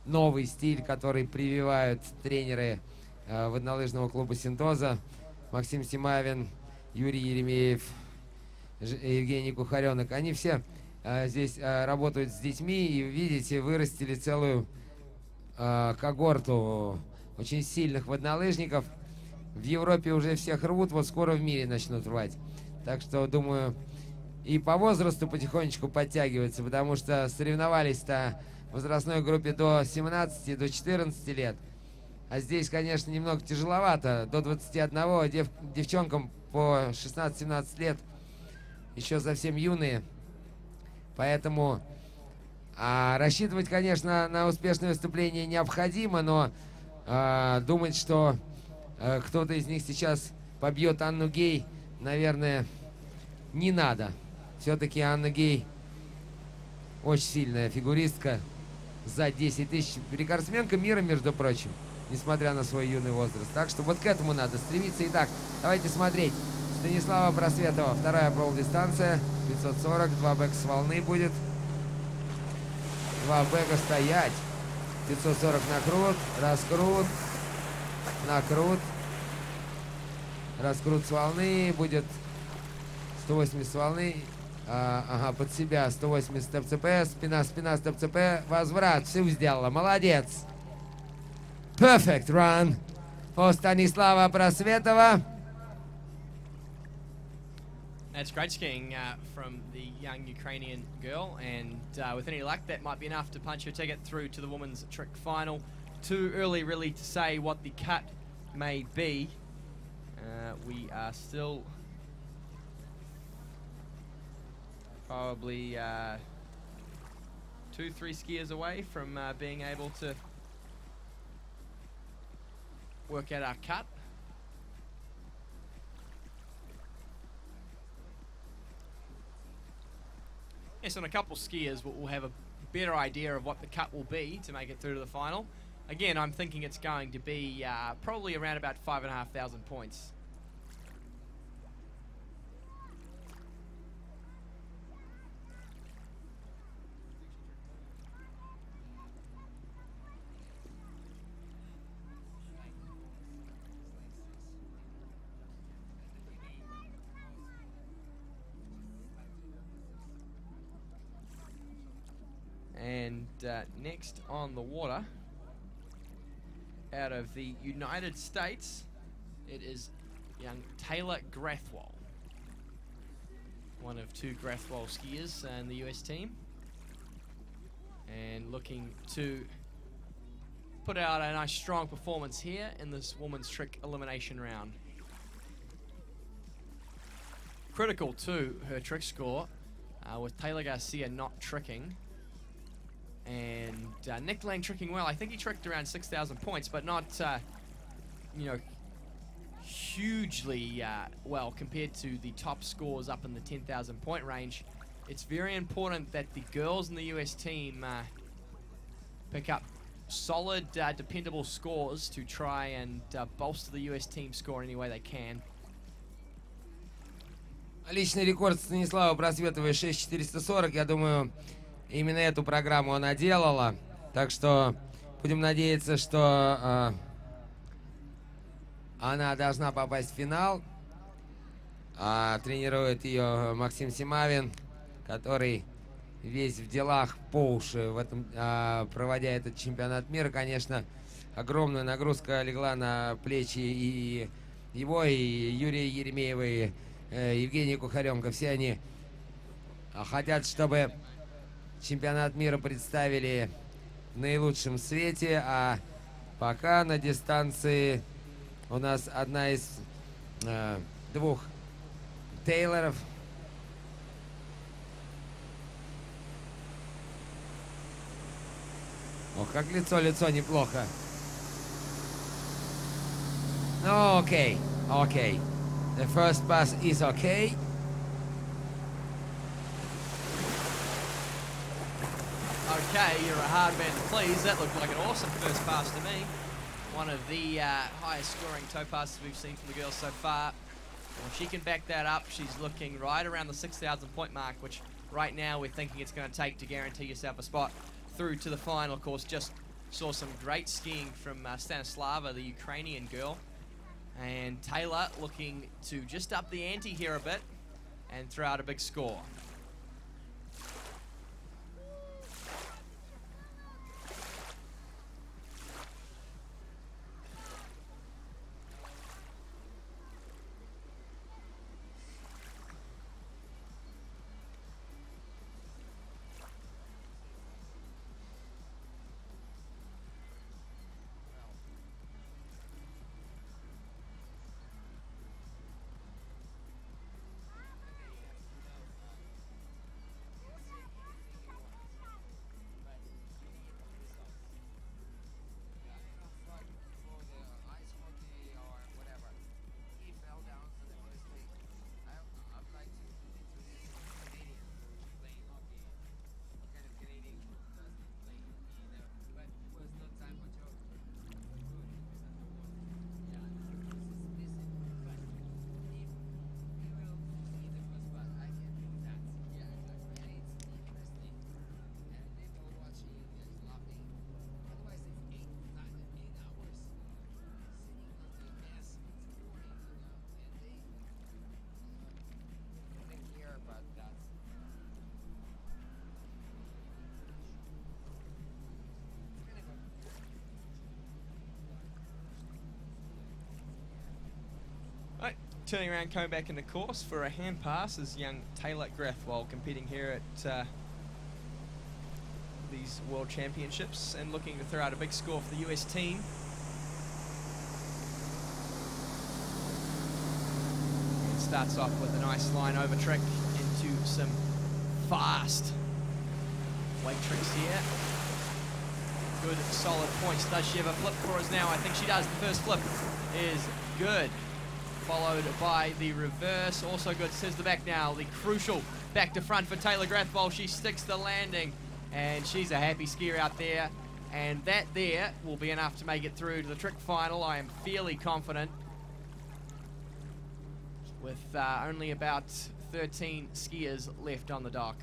[SPEAKER 2] новый стиль, который прививают тренеры воднолыжного клуба «Синтоза». Максим Симавин, Юрий Еремеев, Евгений Кухаренок. Они все здесь работают с детьми и, видите, вырастили целую когорту очень сильных воднолыжников. В Европе уже всех рвут, вот скоро в мире начнут рвать. Так что, думаю, и по возрасту потихонечку подтягиваются, потому что соревновались-то в возрастной группе до 17, до 14 лет. А здесь, конечно, немного тяжеловато. До 21 девчонкам по 16-17 лет еще совсем юные. Поэтому рассчитывать, конечно, на успешное выступление необходимо, но думать, что кто-то из них сейчас побьет Анну Гей, наверное, не надо. Все-таки Анна Гей очень сильная фигуристка. За 10 тысяч. Рекордсменка мира, между прочим, несмотря на свой юный возраст. Так что вот к этому надо стремиться. Итак, давайте смотреть. Станислава Просветова, вторая полдистанция, 540, 2 бэк с волны будет. 2 бэка стоять. 540 накрут, раскрут, накрут. Раскрут с волны, будет 180 с волны. Ага, под себя 180 степ-ЦП, спина, степ-ЦП, возврат, все сделала, молодец. Perfect run for Станислава Просветова.
[SPEAKER 1] That's great skiing from the young Ukrainian girl, and with any luck, that might be enough to punch her ticket through to the women's trick final. Too early, really, to say what the cut may be. We are still probably 2-3 skiers away from being able to work out our cut. Yes, on a couple skiers we'll have a better idea of what the cut will be to make it through to the final. Again, I'm thinking it's going to be probably around about 5,500 points. And next on the water, out of the United States, it is young Taylor Grathwohl, one of 2 Grathwohl skiers in the US team, and looking to put out a nice strong performance here in this women's trick elimination round. critical to her trick score, with Taylor Garcia not tricking. And Nick Lang tricking well. I think he tricked around 6,000 points, but not, you know, hugely well compared to the top scores up in the 10,000 point range. It's very important that the girls in the US team pick up solid, dependable scores to try and bolster the US team score any way they can.
[SPEAKER 2] Личный рекорд Станислава Просветовой 6,440. Я думаю, именно эту программу она делала. Так что будем надеяться, что она должна попасть в финал. Тренирует ее Максим Симавин, который весь в делах по уши в этом, проводя этот чемпионат мира. Конечно, огромная нагрузка легла на плечи и его, и Юрия Еремеева, и Евгения Кухаренко. Все они хотят, чтобы чемпионат мира представили в наилучшем свете, а пока на дистанции у нас одна из двух Тейлоров. Ох, как лицо неплохо. Ну, окей, окей. The first pass is okay.
[SPEAKER 1] Okay, you're a hard man to please. That looked like an awesome first pass to me. One of the highest scoring toe passes we've seen from the girls so far. And if she can back that up, she's looking right around the 6,000 point mark, which right now we're thinking it's going to take to guarantee yourself a spot through to the final. Of course, just saw some great skiing from Stanislava, the Ukrainian girl. And Taylor looking to just up the ante here a bit and throw out a big score. Turning around, coming back in the course for a hand pass is young Taylor Grathwold, competing here at these World Championships and looking to throw out a big score for the US team. And starts off with a nice line over trick into some fast weight tricks here. Good, solid points. Does she have a flip for us now? I think she does. The first flip is good. Followed by the reverse, also good. Says the back now, the crucial back to front for Taylor Grathwold. She sticks the landing, and she's a happy skier out there. And that there will be enough to make it through to the trick final. I am fairly confident. With only about 13 skiers left on the dock.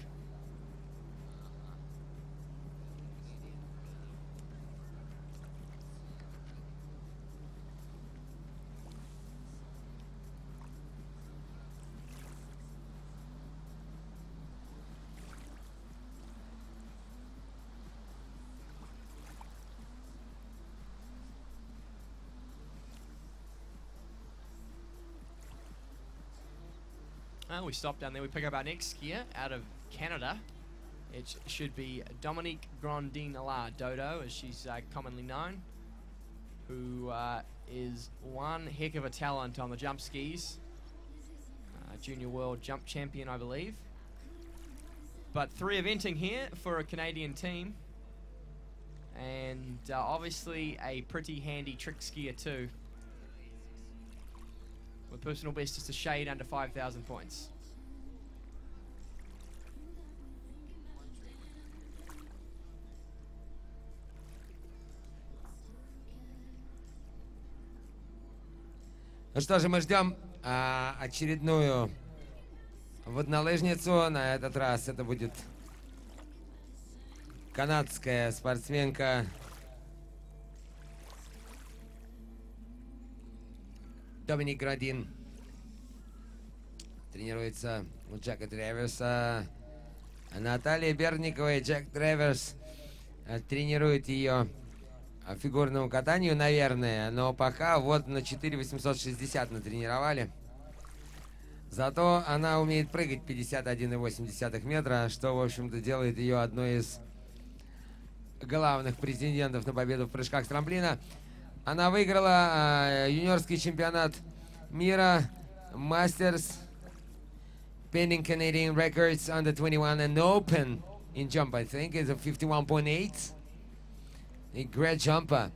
[SPEAKER 1] We stop down there. We pick up our next skier out of Canada. It should be Dominique Grandin-La Dodo, as she's commonly known, who is one heck of a talent on the jump skis. junior world jump champion, I believe. But 3 eventing here for a Canadian team. And obviously a pretty handy trick skier too. With personal best just a shade under 5,000 points.
[SPEAKER 2] Ну что же, мы ждем очередную воднолыжницу. На этот раз это будет канадская спортсменка Доминик Градин. Тренируется у Джека Треверса. Наталья Берникова и Джек Треверс тренируют ее фигурному катанию, наверное, но пока вот на 4860 натренировали. Зато она умеет прыгать 51,8 метра, что, в общем-то, делает ее одной из главных претендентов на победу в прыжках с трамплина. Она выиграла юниорский чемпионат мира Masters Pending Canadian Records Under 21 and Open in jump, I think, is a 51.8. A great jumper,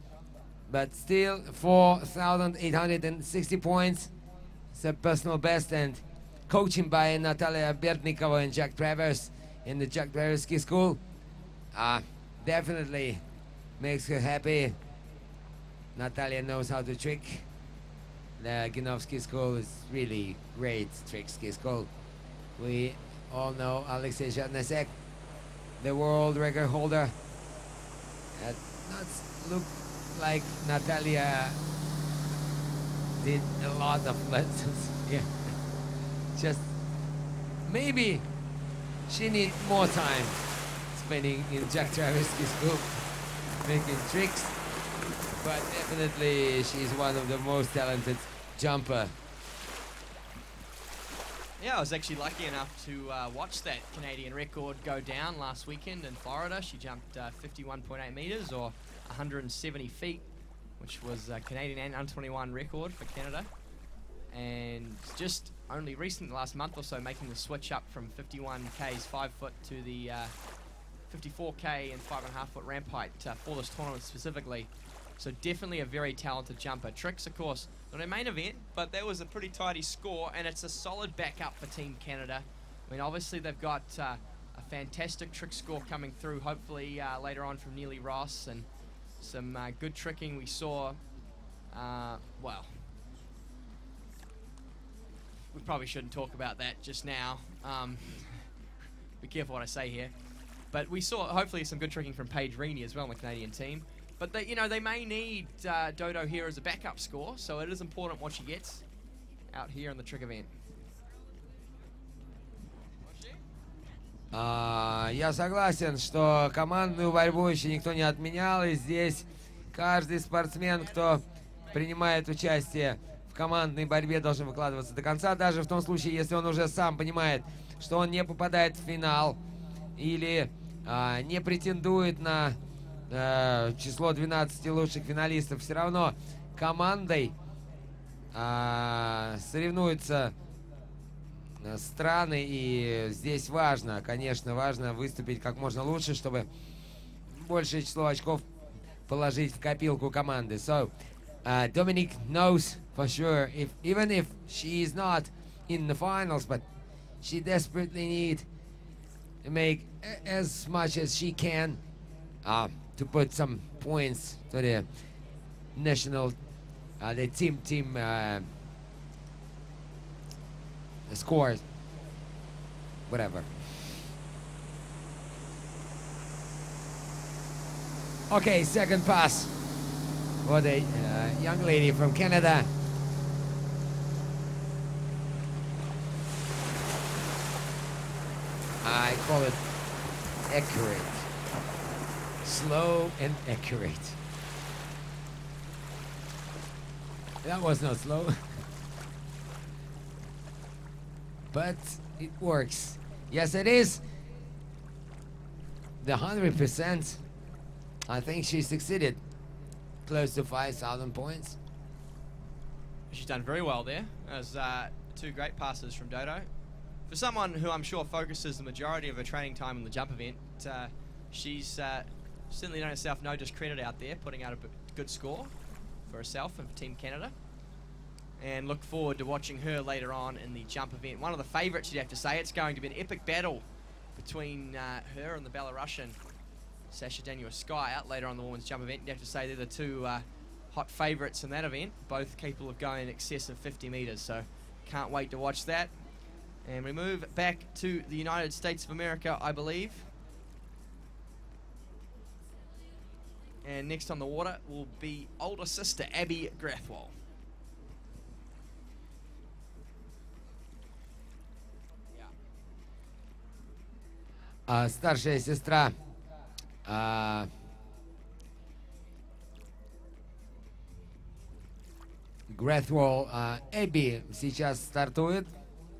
[SPEAKER 2] but still 4,860 points. It's a personal best, and coaching by Natalia Bertnikova and Jack Travers in the Jack Travers Ski School definitely makes her happy. Natalia knows how to trick. The Ginov Ski School is really great trick ski school. We all know Alexei Zhatnesek, the world record holder. Not look like Natalia did a lot of lessons. Yeah, just maybe she needs more time spending in Jack Travers Ski School making tricks, but definitely she's one of the most talented jumper.
[SPEAKER 1] Yeah, I was actually lucky enough to watch that Canadian record go down last weekend in Florida. She jumped 51.8 meters or 170 feet, which was a Canadian and under 21 record for Canada. And just only recently, last month or so, making the switch up from 51Ks 5 foot to the 54K and 5.5 foot ramp height for this tournament specifically. So definitely a very talented jumper. Tricks, of course, not a main event, but that was a pretty tidy score, and it's a solid backup for Team Canada. I mean, obviously they've got a fantastic trick score coming through, hopefully later on from Neely Ross, and some good tricking we saw. Well, we probably shouldn't talk about that just now. Be careful what I say here. But we saw, hopefully, some good tricking from Paige Reaney as well on the Canadian team. But they, you know, they may need Dodo here as a backup score, so it is important what she gets out here in the trick event.
[SPEAKER 2] Я согласен, что командную борьбу еще никто не отменял, и здесь каждый спортсмен, кто принимает участие в командной борьбе, должен выкладываться до конца, даже в том случае, если он уже сам понимает, что он не попадает в финал или не претендует на число 12 лучших финалистов. Все равно командой соревнуются страны, и здесь важно, конечно, важно выступить как можно лучше, чтобы большее число очков положить в копилку команды. So, Dominic knows for sure, even if she is not in the finals, but she desperately needs to make as much as she can to put some points to the national, the team scores, whatever. Okay, second pass for the young lady from Canada. I call it accurate. Slow and accurate. That was not slow. But it works. Yes, it is. The 100%, I think she succeeded. Close to 5,000 points.
[SPEAKER 1] She's done very well there. As Two great passes from Dodo. For someone who I'm sure focuses the majority of her training time in the jump event, she's certainly done herself no discredit out there, putting out a good score for herself and for Team Canada. And look forward to watching her later on in the jump event. One of the favourites, you'd have to say. It's going to be an epic battle between her and the Belarusian Sasha Danielskaya later on the women's jump event. You'd have to say they're the two hot favourites in that event, both capable of going in excess of 50 metres. So can't wait to watch that. And we move back to the United States of America, I believe. And next on the water will be older sister Abby Grathwohl.
[SPEAKER 2] Старшая сестра Grathwohl, Эбби, сейчас стартует.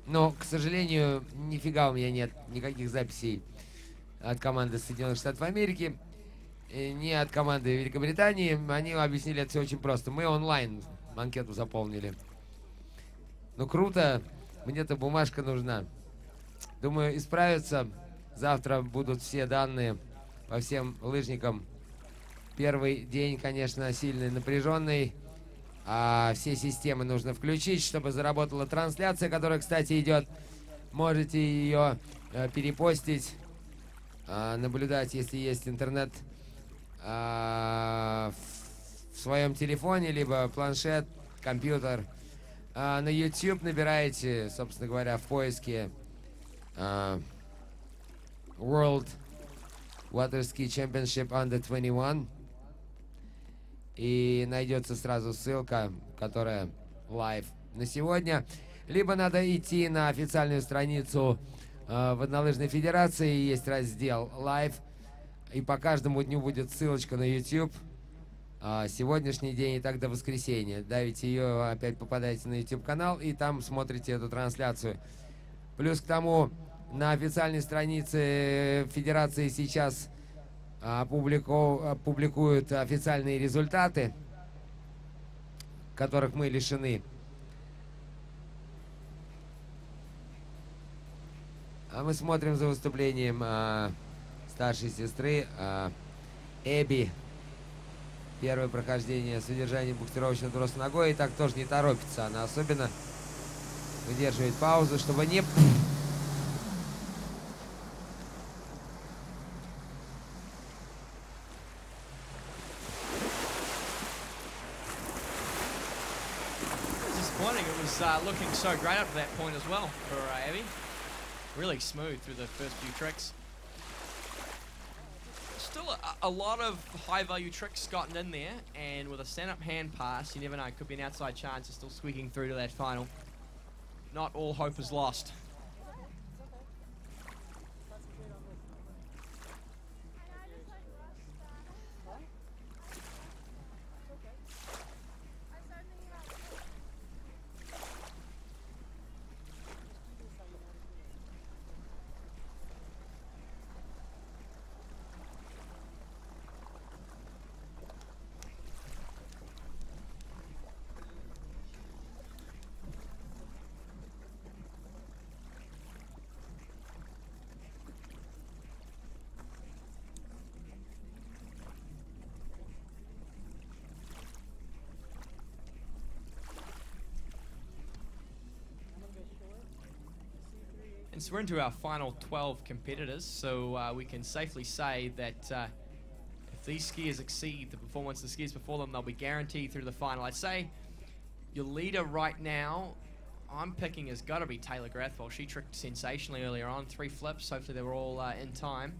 [SPEAKER 2] Но, к сожалению, нифига у меня нет никаких записей от команды Соединенных Штатов Америки, ни от команды Великобритании. Они объяснили это все очень просто. Мы онлайн анкету заполнили. Ну, круто. Мне-то бумажка нужна. Думаю, исправятся. Завтра будут все данные по всем лыжникам. Первый день, конечно, сильный, напряженный. Все системы нужно включить, чтобы заработала трансляция, которая, кстати, идет. Можете ее перепостить, наблюдать, если есть интернет в своем телефоне, либо планшет, компьютер. На YouTube набираете, собственно говоря, в поиске World Waterski Championship Under 21. И найдется сразу ссылка, которая лайв на сегодня. Либо надо идти на официальную страницу Воднолыжной Федерации. Есть раздел лайв. И по каждому дню будет ссылочка на YouTube. Сегодняшний день и так до воскресенья. Давите ее, опять попадаете на YouTube канал и там смотрите эту трансляцию. Плюс к тому, на официальной странице Федерации сейчас публикуют официальные результаты, которых мы лишены. А мы смотрим за выступлением старшей сестры Эбби. Первое прохождение с удержанием буксировочного троса ногой. И так тоже не торопится. Она особенно выдерживает паузу, чтобы не...
[SPEAKER 1] It was looking so great up to that point as well for Abby. Really smooth through the first few tricks. Still a lot of high-value tricks gotten in there, and with a stand-up hand pass, you never know, it could be an outside chance of still squeaking through to that final. Not all hope is lost. And so we're into our final 12 competitors, so we can safely say that if these skiers exceed the performance of the skiers before them, they'll be guaranteed through the final. I'd say your leader right now, I'm picking, has got to be Taylor Grathwohl. She tricked sensationally earlier on, 3 flips. Hopefully they were all in time.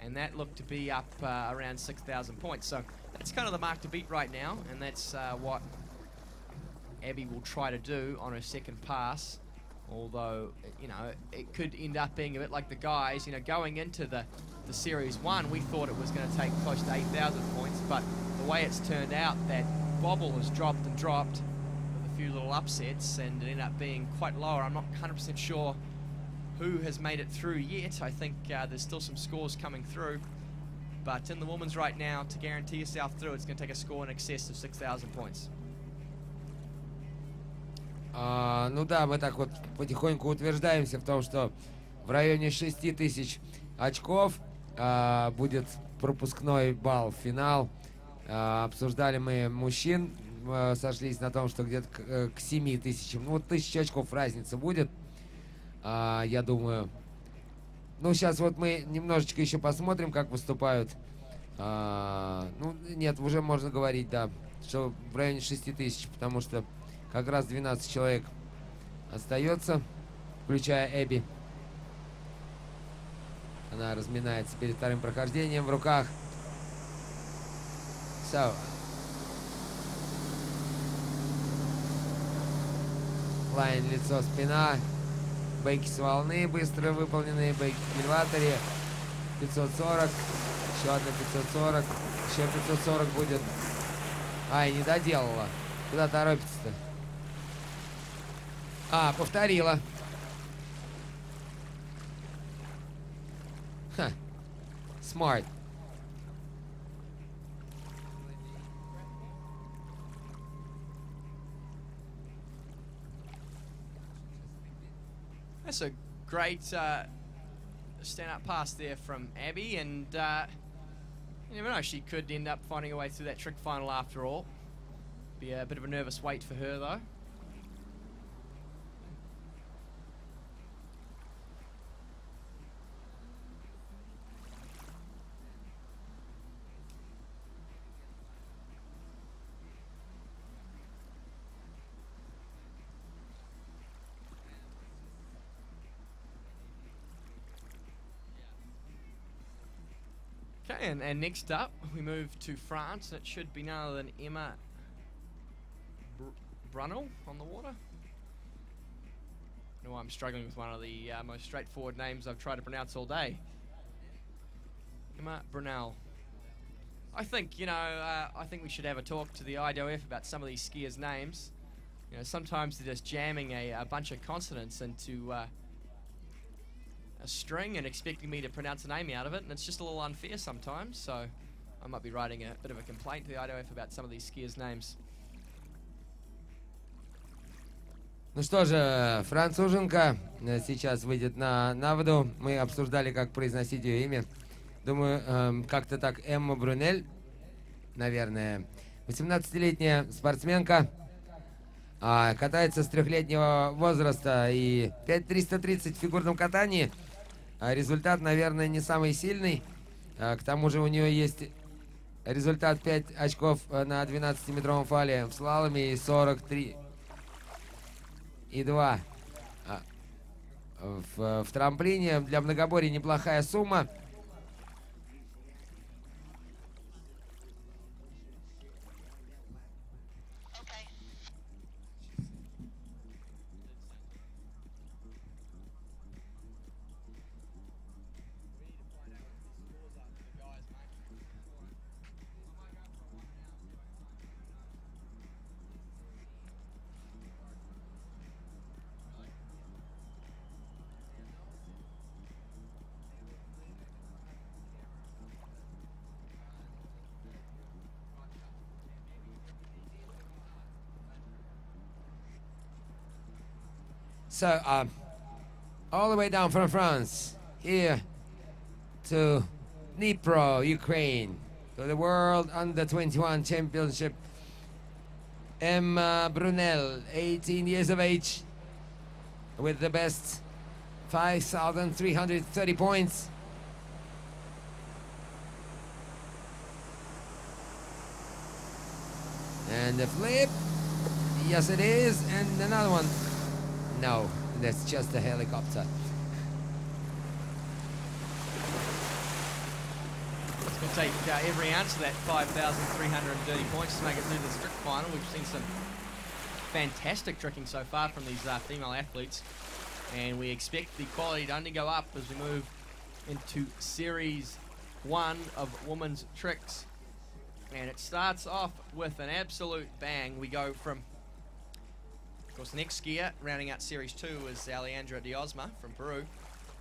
[SPEAKER 1] And that looked to be up around 6,000 points. So that's kind of the mark to beat right now, and that's what Abby will try to do on her second pass. Although, you know, it could end up being a bit like the guys. You know, going into the Series 1, we thought it was going to take close to 8,000 points, but the way it's turned out, that bobble has dropped and dropped with a few little upsets, and it ended up being quite lower. I'm not 100% sure who has made it through yet. I think there's still some scores coming through, but in the women's right now, to guarantee yourself through, it's going to take a score in excess of 6,000 points.
[SPEAKER 2] Ну да, мы так вот потихоньку утверждаемся в том, что в районе 6000 очков будет пропускной балл в финал. Обсуждали мы мужчин, сошлись на том, что где-то к 7000, ну вот 1000 очков разница будет, я думаю. Ну сейчас вот мы немножечко еще посмотрим, как выступают. Ну нет, уже можно говорить, да, что в районе 6000, потому что как раз 12 человек остается, включая Эбби. Она разминается перед вторым прохождением в руках. So. Лайн, лицо, спина. Бейки с волны, быстро выполненные бейки в кильваторе. 540. Еще одна 540. Еще 540 будет. Ай, не доделала. Куда торопится-то? Повторила. Ха. Smart.
[SPEAKER 1] That's a great stand-up pass there from Abby, and you never know, she could end up finding her way through that trick final after all. Be a bit of a nervous wait for her, though. Okay, and next up we move to France. It should be none other than Emma Brunel on the water. No, I'm struggling with one of the most straightforward names I've tried to pronounce all day. Emma Brunel. I think, I think we should have a talk to the IDOF about some of these skiers' names. You know, sometimes they're just jamming a bunch of consonants into a string and expecting me to pronounce a name out of it, and it's just a little unfair sometimes, so I might be writing a bit of a complaint to the IDOF about some of these skiers' names.
[SPEAKER 2] Ну что же, француженка сейчас выйдет на воду. Мы обсуждали, как произносить ее имя. Думаю, как-то так, Эмма Брунель, наверное. 18-летняя спортсменка. Катается с 3-летнего возраста. И 5330 в фигурном катании. Результат, наверное, не самый сильный. К тому же у нее есть результат 5 очков на 12-метровом фале в слаломе и 43 и 2 в трамплине. Для многоборья неплохая сумма. So, all the way down from France, here to Dnipro, Ukraine, to the World Under-21 Championship. Emma Brunel, 18 years of age, with the best 5,330 points. And the flip, yes it is, and another one. No, that's just a helicopter.
[SPEAKER 1] It's going to take every ounce of that 5,330 points to make it through the strict final. We've seen some fantastic tricking so far from these female athletes, and we expect the quality to only go up as we move into Series 1 of women's tricks. And it starts off with an absolute bang. We go from, of course, the next skier rounding out Series 2 is Alejandra Diosma from Peru.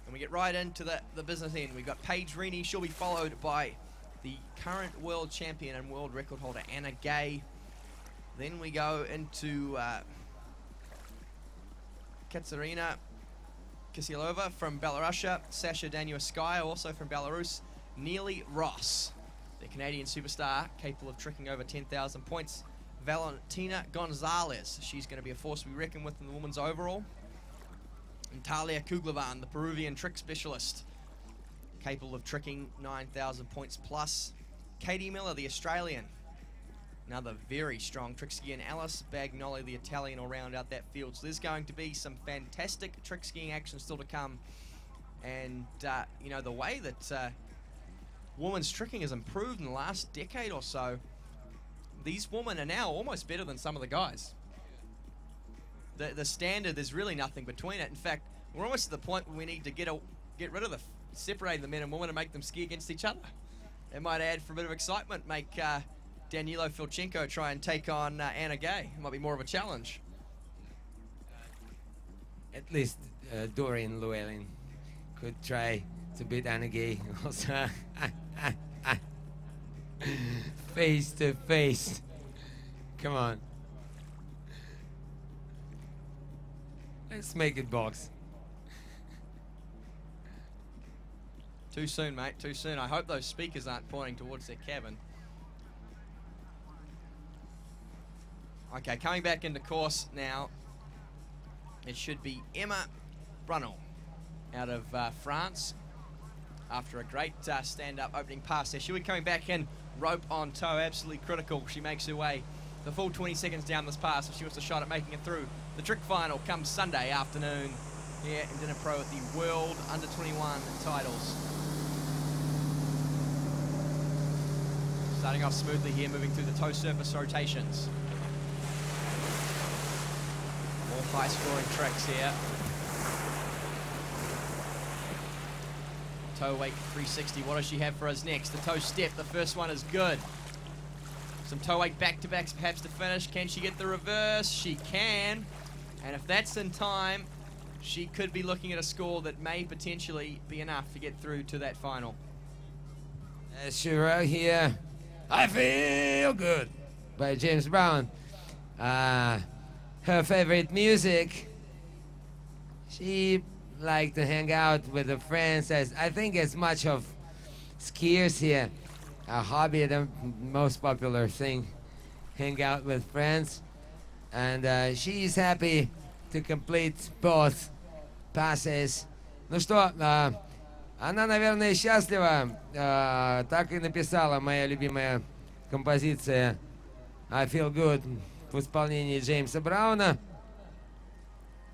[SPEAKER 1] And we get right into the business end. We've got Paige Rennie. She'll be followed by the current world champion and world record holder Anna Gay. Then we go into Katerina Kisilova from Belarus, Sasha Danuaskaya, also from Belarus, Neely Ross, the Canadian superstar, capable of tricking over 10,000 points, Valentina Gonzalez, she's going to be a force to be reckoned with in the women's overall, and Talia Kuglevan, the Peruvian trick specialist, capable of tricking 9,000 points plus, Katie Miller, the Australian, another very strong trick skier, and Alice Bagnoli, the Italian, will round out that field. So there's going to be some fantastic trick skiing action still to come. And, you know, the way that women's tricking has improved in the last decade or so, these women are now almost better than some of the guys. The standard, there's really nothing between it. In fact, we're almost at the point where we need to get rid of separating the men and women and make them ski against each other. It might add for a bit of excitement, make Danilo Filchenko try and take on Anna Gay. It might be more of a challenge.
[SPEAKER 2] At least Dorian Llewellyn could try to beat Anna Gay also. Face to face. Come on. Let's make it box.
[SPEAKER 1] Too soon, mate, too soon. I hope those speakers aren't pointing towards their cabin. Okay, coming back into course now, it should be Emma Brunel out of France after a great stand-up opening pass there. She'll be coming back in, rope on toe, absolutely critical. She makes her way the full 20 seconds down this pass if she wants a shot at making it through. The trick final comes Sunday afternoon here in Dnipro at the World Under-21 titles. Starting off smoothly here, moving through the toe surface rotations. More high-scoring tricks here. Toe weight 360. What does she have for us next? The toe step. The first one is good. Some toe weight back-to-backs perhaps to finish. Can she get the reverse? She can. And if that's in time, she could be looking at a score that may potentially be enough to get through to that final.
[SPEAKER 2] As she wrote here, I feel good by James Brown. Her favorite music, she liked to hang out with her friends. I think as much of skiers here, a hobby, the most popular thing, hang out with friends. And she's happy to complete both passes. Ну что, она, наверное, счастлива. Так и написала моя любимая композиция I Feel Good в исполнении Джеймса Брауна.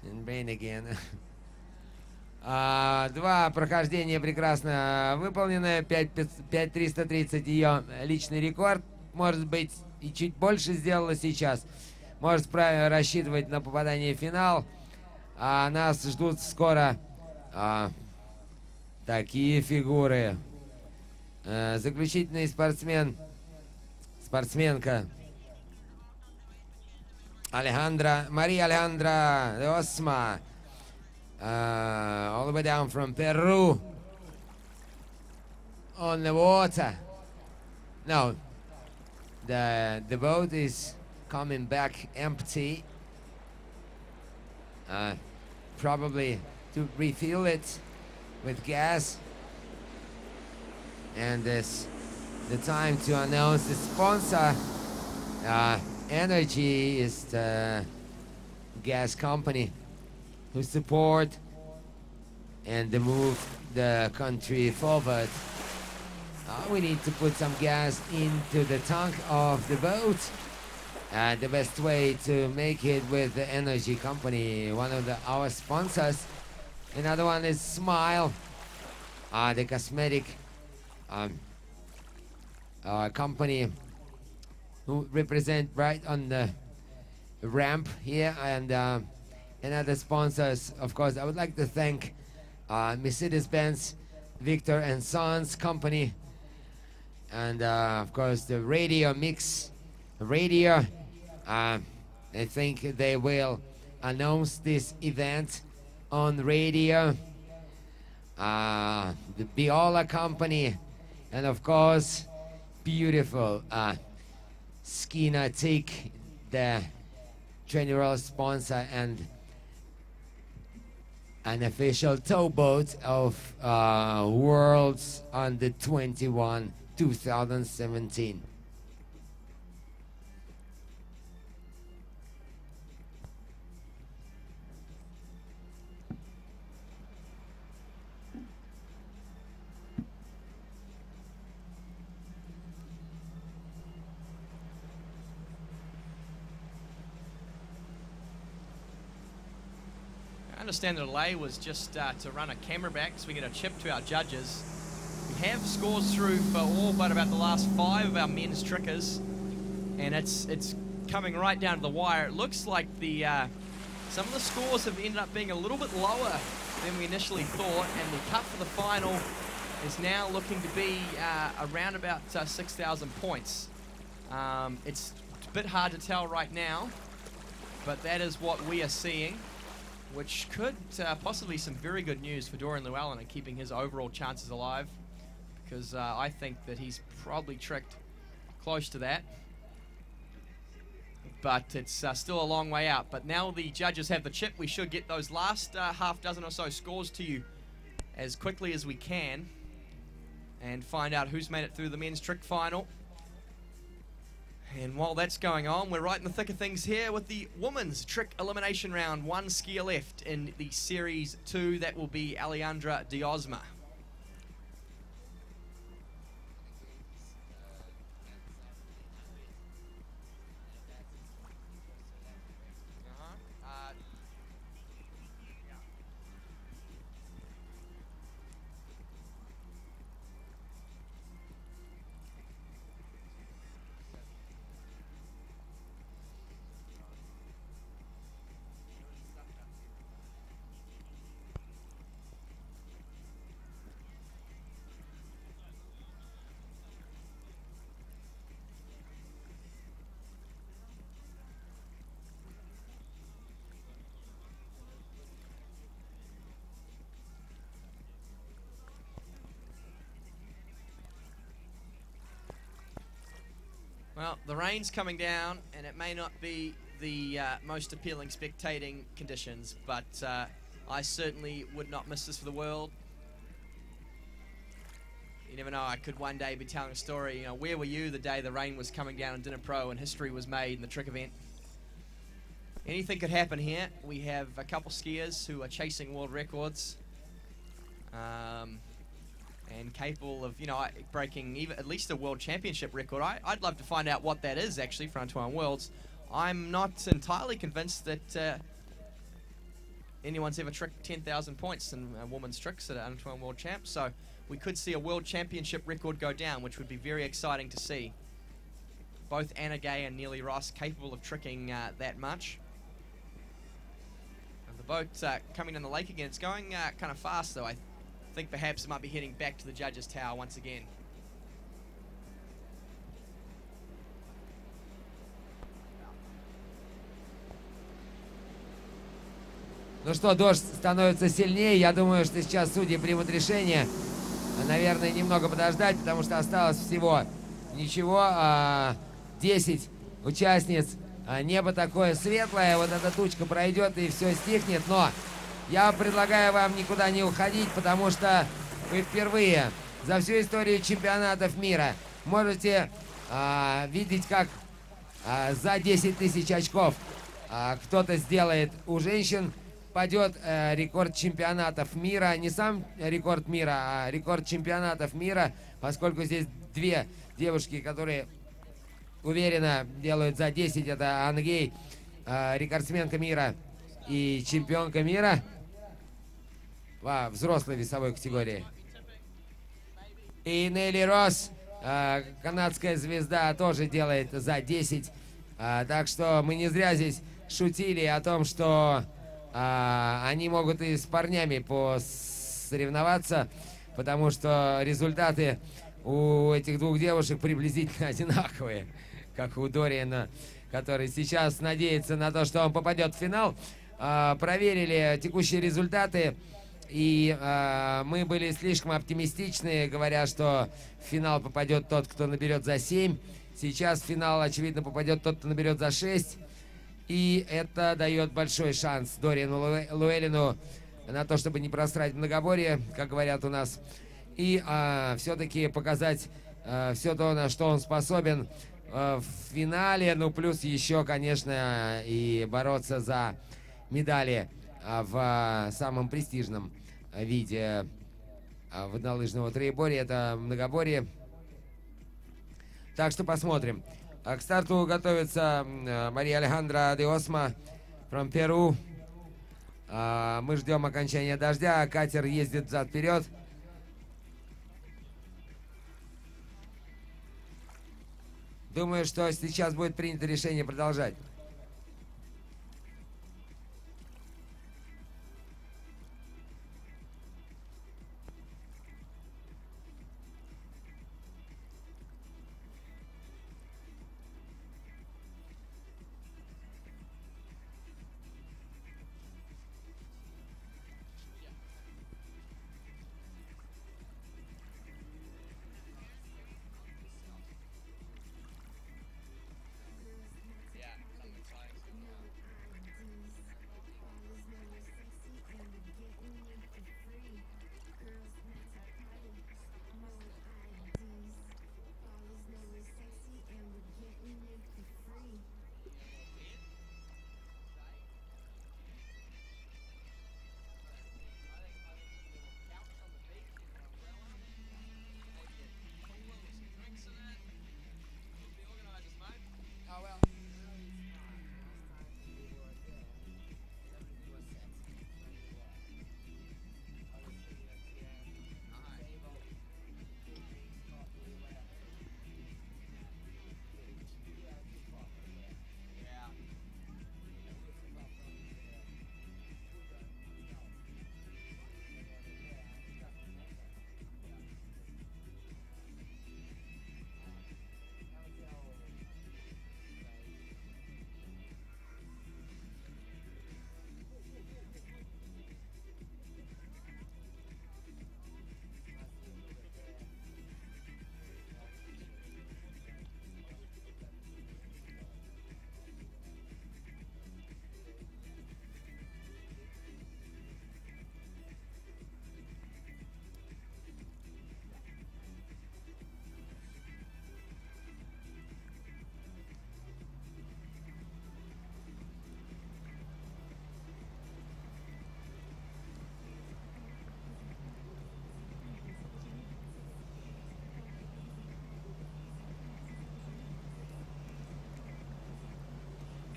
[SPEAKER 2] And Brain Again. Два прохождения прекрасно выполнены. 5330 ее личный рекорд. Может быть, и чуть больше сделала сейчас. Может рассчитывать на попадание в финал. Нас ждут скоро такие фигуры. Заключительный спортсменка Мария Алехандра de Osma, all the way down from Peru, on the water. No, the boat is coming back empty, probably to refill it with gas. And it's the time to announce the sponsor. Energy is the gas company who support and move the country forward. We need to put some gas into the tank of the boat. The best way to make it with the energy company, one of our sponsors. Another one is Smile, the cosmetic company who represent right on the ramp here, and other sponsors. Of course, I would like to thank Mercedes-Benz, Victor and Sons company, and of course the Radio Mix Radio. I think they will announce this event on radio. The Biola company, and of course beautiful Skinatik, the general sponsor and an official towboat of Worlds Under 21 2017.
[SPEAKER 1] I understand the delay was just to run a camera back so we get a chip to our judges. We have scores through for all but about the last 5 of our men's trickers, and it's coming right down to the wire. It looks like the some of the scores have ended up being a little bit lower than we initially thought, and the cut for the final is now looking to be around about 6,000 points. It's a bit hard to tell right now, but that is what we are seeing, which could possibly some very good news for Dorian Llewellyn and keeping his overall chances alive, because I think that he's probably tricked close to that. But it's still a long way out. But now the judges have the chip. We should get those last half dozen or so scores to you as quickly as we can and find out who's made it through the men's trick final. And while that's going on, we're right in the thick of things here with the women's trick elimination round. 1 skier left in the Series 2. That will be Alejandra Diosma. Well, the rain's coming down, and it may not be the most appealing spectating conditions, but I certainly would not miss this for the world. You never know, I could one day be telling a story, you know, where were you the day the rain was coming down in Dinner Pro and history was made in the trick event? Anything could happen here. We have a couple skiers who are chasing world records. And capable of, you know, breaking even at least a world championship record. I'd love to find out what that is actually for Under-21 Worlds. I'm not entirely convinced that anyone's ever tricked 10,000 points in a woman's tricks at an Under-21 World Champ, so we could see a world championship record go down, which would be very exciting to see. Both Anna Gay and Neely Ross capable of tricking that much. And the boat coming down the lake again. It's going kind of fast though. I think perhaps it might be heading back to the judges' tower once again.
[SPEAKER 2] Ну что, дождь становится сильнее. Я думаю, что сейчас судьи примут решение. Наверное, немного подождать, потому что осталось всего ничего. 10 участниц. Небо такое светлое. Вот эта тучка пройдет и все стихнет. Но я предлагаю вам никуда не уходить, потому что вы впервые за всю историю чемпионатов мира можете видеть, как за 10 тысяч очков кто-то сделает у женщин. Падет рекорд чемпионатов мира. Не сам рекорд мира, а рекорд чемпионатов мира, поскольку здесь 2 девушки, которые уверенно делают за 10. Это Анна Гей, рекордсменка мира и чемпионка мира во взрослой весовой категории. И Нелли Росс, канадская звезда, тоже делает за 10. Так что мы не зря здесь шутили о том, что они могут и с парнями посоревноваться, потому что результаты у этих 2 девушек приблизительно одинаковые, как у Дориана, который сейчас надеется на то, что он попадет в финал. Проверили текущие результаты, и мы были слишком оптимистичны, говоря, что в финал попадет тот, кто наберет за 7. Сейчас в финал, очевидно, попадет тот, кто наберет за 6. И это дает большой шанс Дориану Луэлину на то, чтобы не просрать многоборье, как говорят у нас, и все-таки показать все то, на что он способен в финале, ну плюс еще, конечно, и бороться за медали в самом престижном виде воднолыжного троеборья, это многоборье. Так что посмотрим. К старту готовится Мария Алехандра де Осма from Перу. Мы ждем окончания дождя, катер ездит взад-вперед. Думаю, что сейчас будет принято решение продолжать.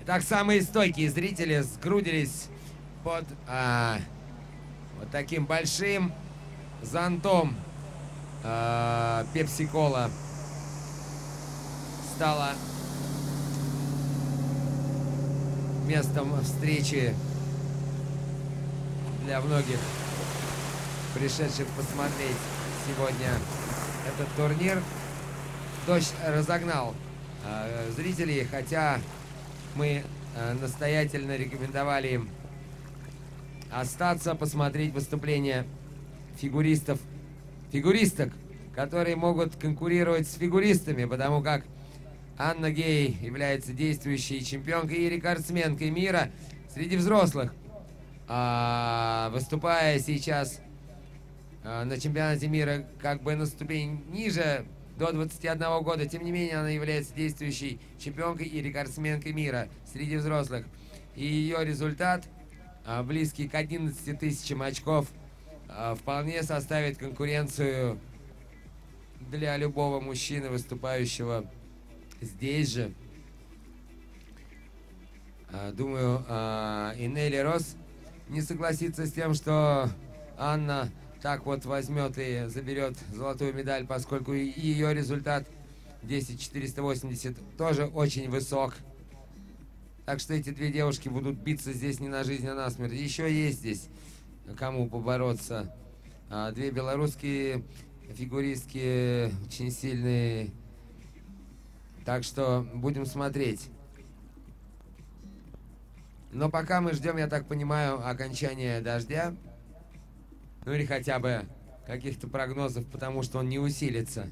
[SPEAKER 2] Итак, самые стойкие зрители сгрудились под вот таким большим зонтом. Пепси-кола стала местом встречи для многих пришедших посмотреть сегодня этот турнир. Дождь разогнал зрителей, хотя мы настоятельно рекомендовали им остаться, посмотреть выступления фигуристок, которые могут конкурировать с фигуристами, потому как Анна Гей является действующей чемпионкой и рекордсменкой мира среди взрослых, выступая сейчас на чемпионате мира как бы на ступень ниже, до 21 года. Тем не менее, она является действующей чемпионкой и рекордсменкой мира среди взрослых. И ее результат, близкий к 11 тысячам очков, вполне составит конкуренцию для любого мужчины, выступающего здесь же. Думаю, и Нелли Росс не согласится с тем, что Анна так вот возьмет и заберет золотую медаль, поскольку ее результат 10.480 тоже очень высок. Так что эти две девушки будут биться здесь не на жизнь, а на смерть. Еще есть здесь кому побороться. Две белорусские фигуристки очень сильные. Так что будем смотреть. Но пока мы ждем, я так понимаю, окончания дождя. Ну или хотя бы каких-то прогнозов, потому что он не усилится.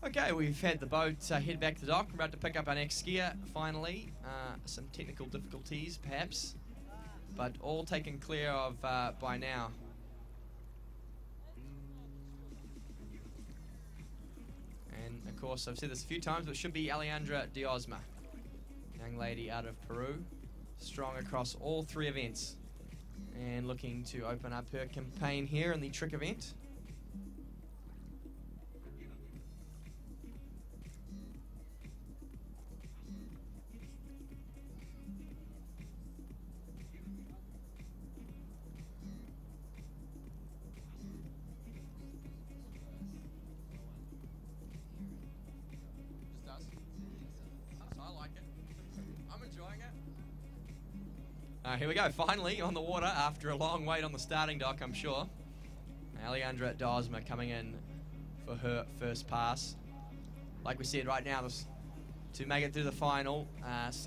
[SPEAKER 1] Okay, we've had the boat head back to the dock. We're about to pick up our next skier, finally. Some technical difficulties, perhaps, but all taken clear of by now. And, of course, I've said this a few times, but it should be Alejandra Diosma, young lady out of Peru, strong across all 3 events, and looking to open up her campaign here in the trick event. Here we go, finally on the water after a long wait on the starting dock, I'm sure. Alejandra Diosma coming in for her first pass. Like we said, right now, to make it through the final,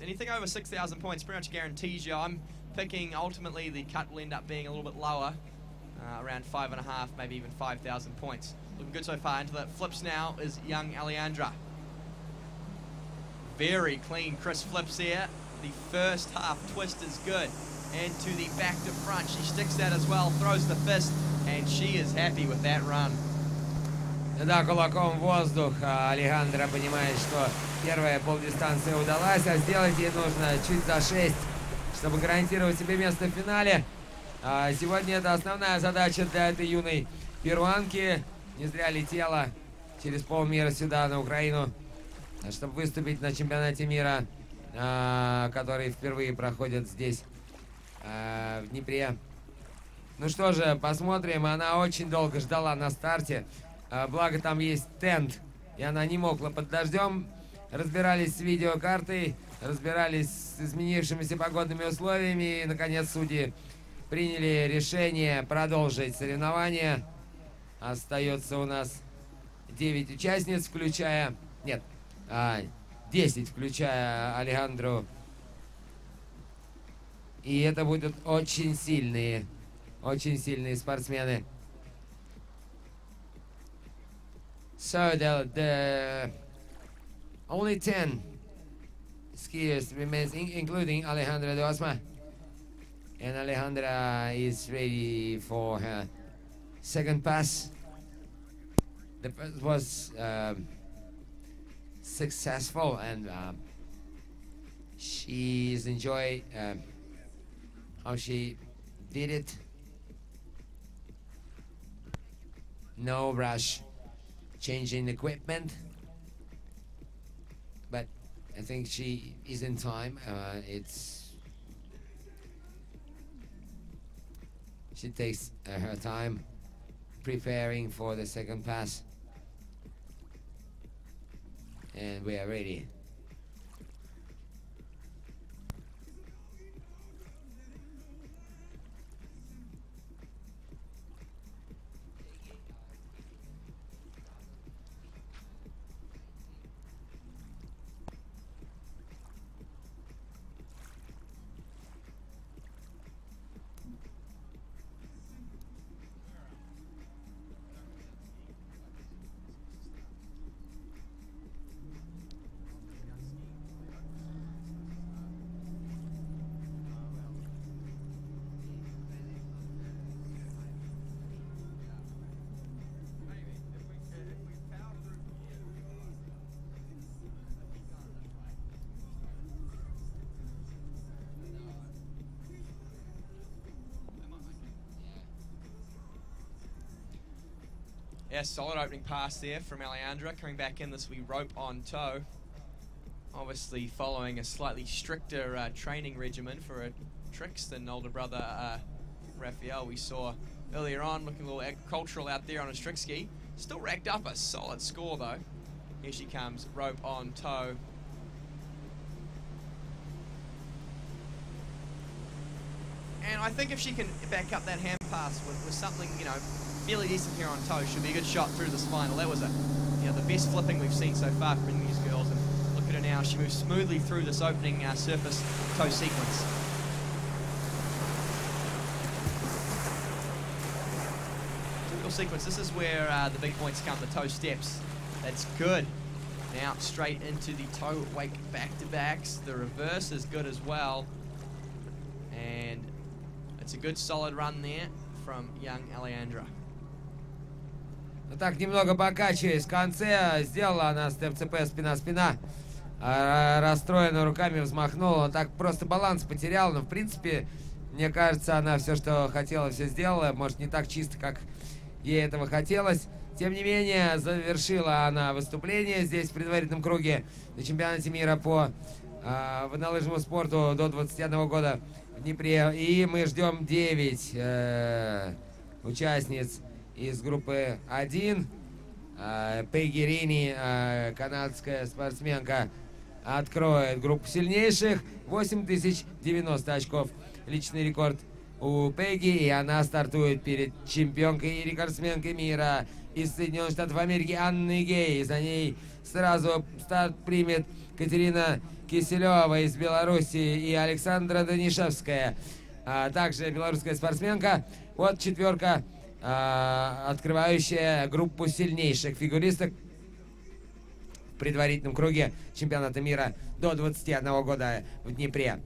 [SPEAKER 1] anything over 6,000 points pretty much guarantees you. I'm picking ultimately the cut will end up being a little bit lower, around 5.5, maybe even 5,000 points. Looking good so far. Into the flips now is young Alejandra. Very clean, crisp flips here. The first half twist is good. And to the back to front. She sticks that as well, throws the fist, and she is happy with that run.
[SPEAKER 2] Да, кулаком в воздух. Алехандро понимает, что первая полдистанция удалась, а сделать ей нужно чуть за 6, чтобы гарантировать себе место в финале. Сегодня это основная задача для этой юной перуанки. Не зря летела через полмира сюда, на Украину, чтобы выступить на чемпионате мира, который впервые проходит здесь, в Днепре. Ну что же, посмотрим. Она очень долго ждала на старте. Благо там есть тент, и она не мокла под дождем. Разбирались с видеокартой, разбирались с изменившимися погодными условиями. И, наконец, судьи приняли решение продолжить соревнования. Остается у нас 9 участниц, включая... Нет, 10, включая Алехандру. И это будут очень сильные спортсмены. So the only 10 skiers remains, including Alejandra Diosma. And Alejandra is ready for her second pass. The first was successful, and she's enjoyed how she did it. No rush changing equipment, but I think she is in time. She takes her time preparing for the second pass, and we are ready.
[SPEAKER 1] Yeah, solid opening pass there from Alejandra, coming back in this wee rope on toe. Obviously following a slightly stricter training regimen for a tricks than older brother Rafael we saw earlier on, looking a little agricultural out there on his trick ski. Still racked up a solid score though. Here she comes, rope on toe. And I think if she can back up that hand pass with something, you know, fairly decent here on toe, should be a good shot through this final. That was the best flipping we've seen so far from these girls. And look at her now; she moves smoothly through this opening surface toe sequence. Typical sequence. This is where the big points come. The toe steps. That's good. Now straight into the toe wake back-to-backs. The reverse is good as well. And it's a good solid run there from young Alejandra.
[SPEAKER 2] Ну так, немного покачиваясь. В конце сделала она степ-цп спина-спина. Расстроена руками, взмахнула. Так просто баланс потеряла. Но в принципе, мне кажется, она все, что хотела, все сделала. Может, не так чисто, как ей этого хотелось. Тем не менее, завершила она выступление здесь в предварительном круге на чемпионате мира по воднолыжному спорту до 21 года в Днепре. И мы ждем 9 участниц из группы 1. Пегги Рини, канадская спортсменка, откроет группу сильнейших. 8090 очков. Личный рекорд у Пегги. И она стартует перед чемпионкой и рекордсменкой мира из Соединенных Штатов Америки Анной Гей. За ней сразу старт примет Катерина Киселева из Беларуси и Александра Данишевская. Также белорусская спортсменка. Вот четверка, открывающая группу сильнейших фигуристок в предварительном круге чемпионата мира до 21 года в Днепре.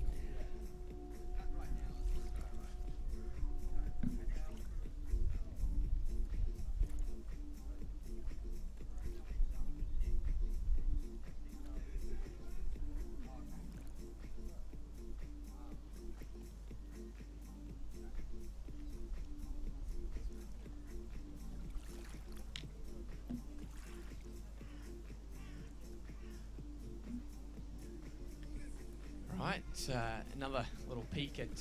[SPEAKER 1] Another little peek at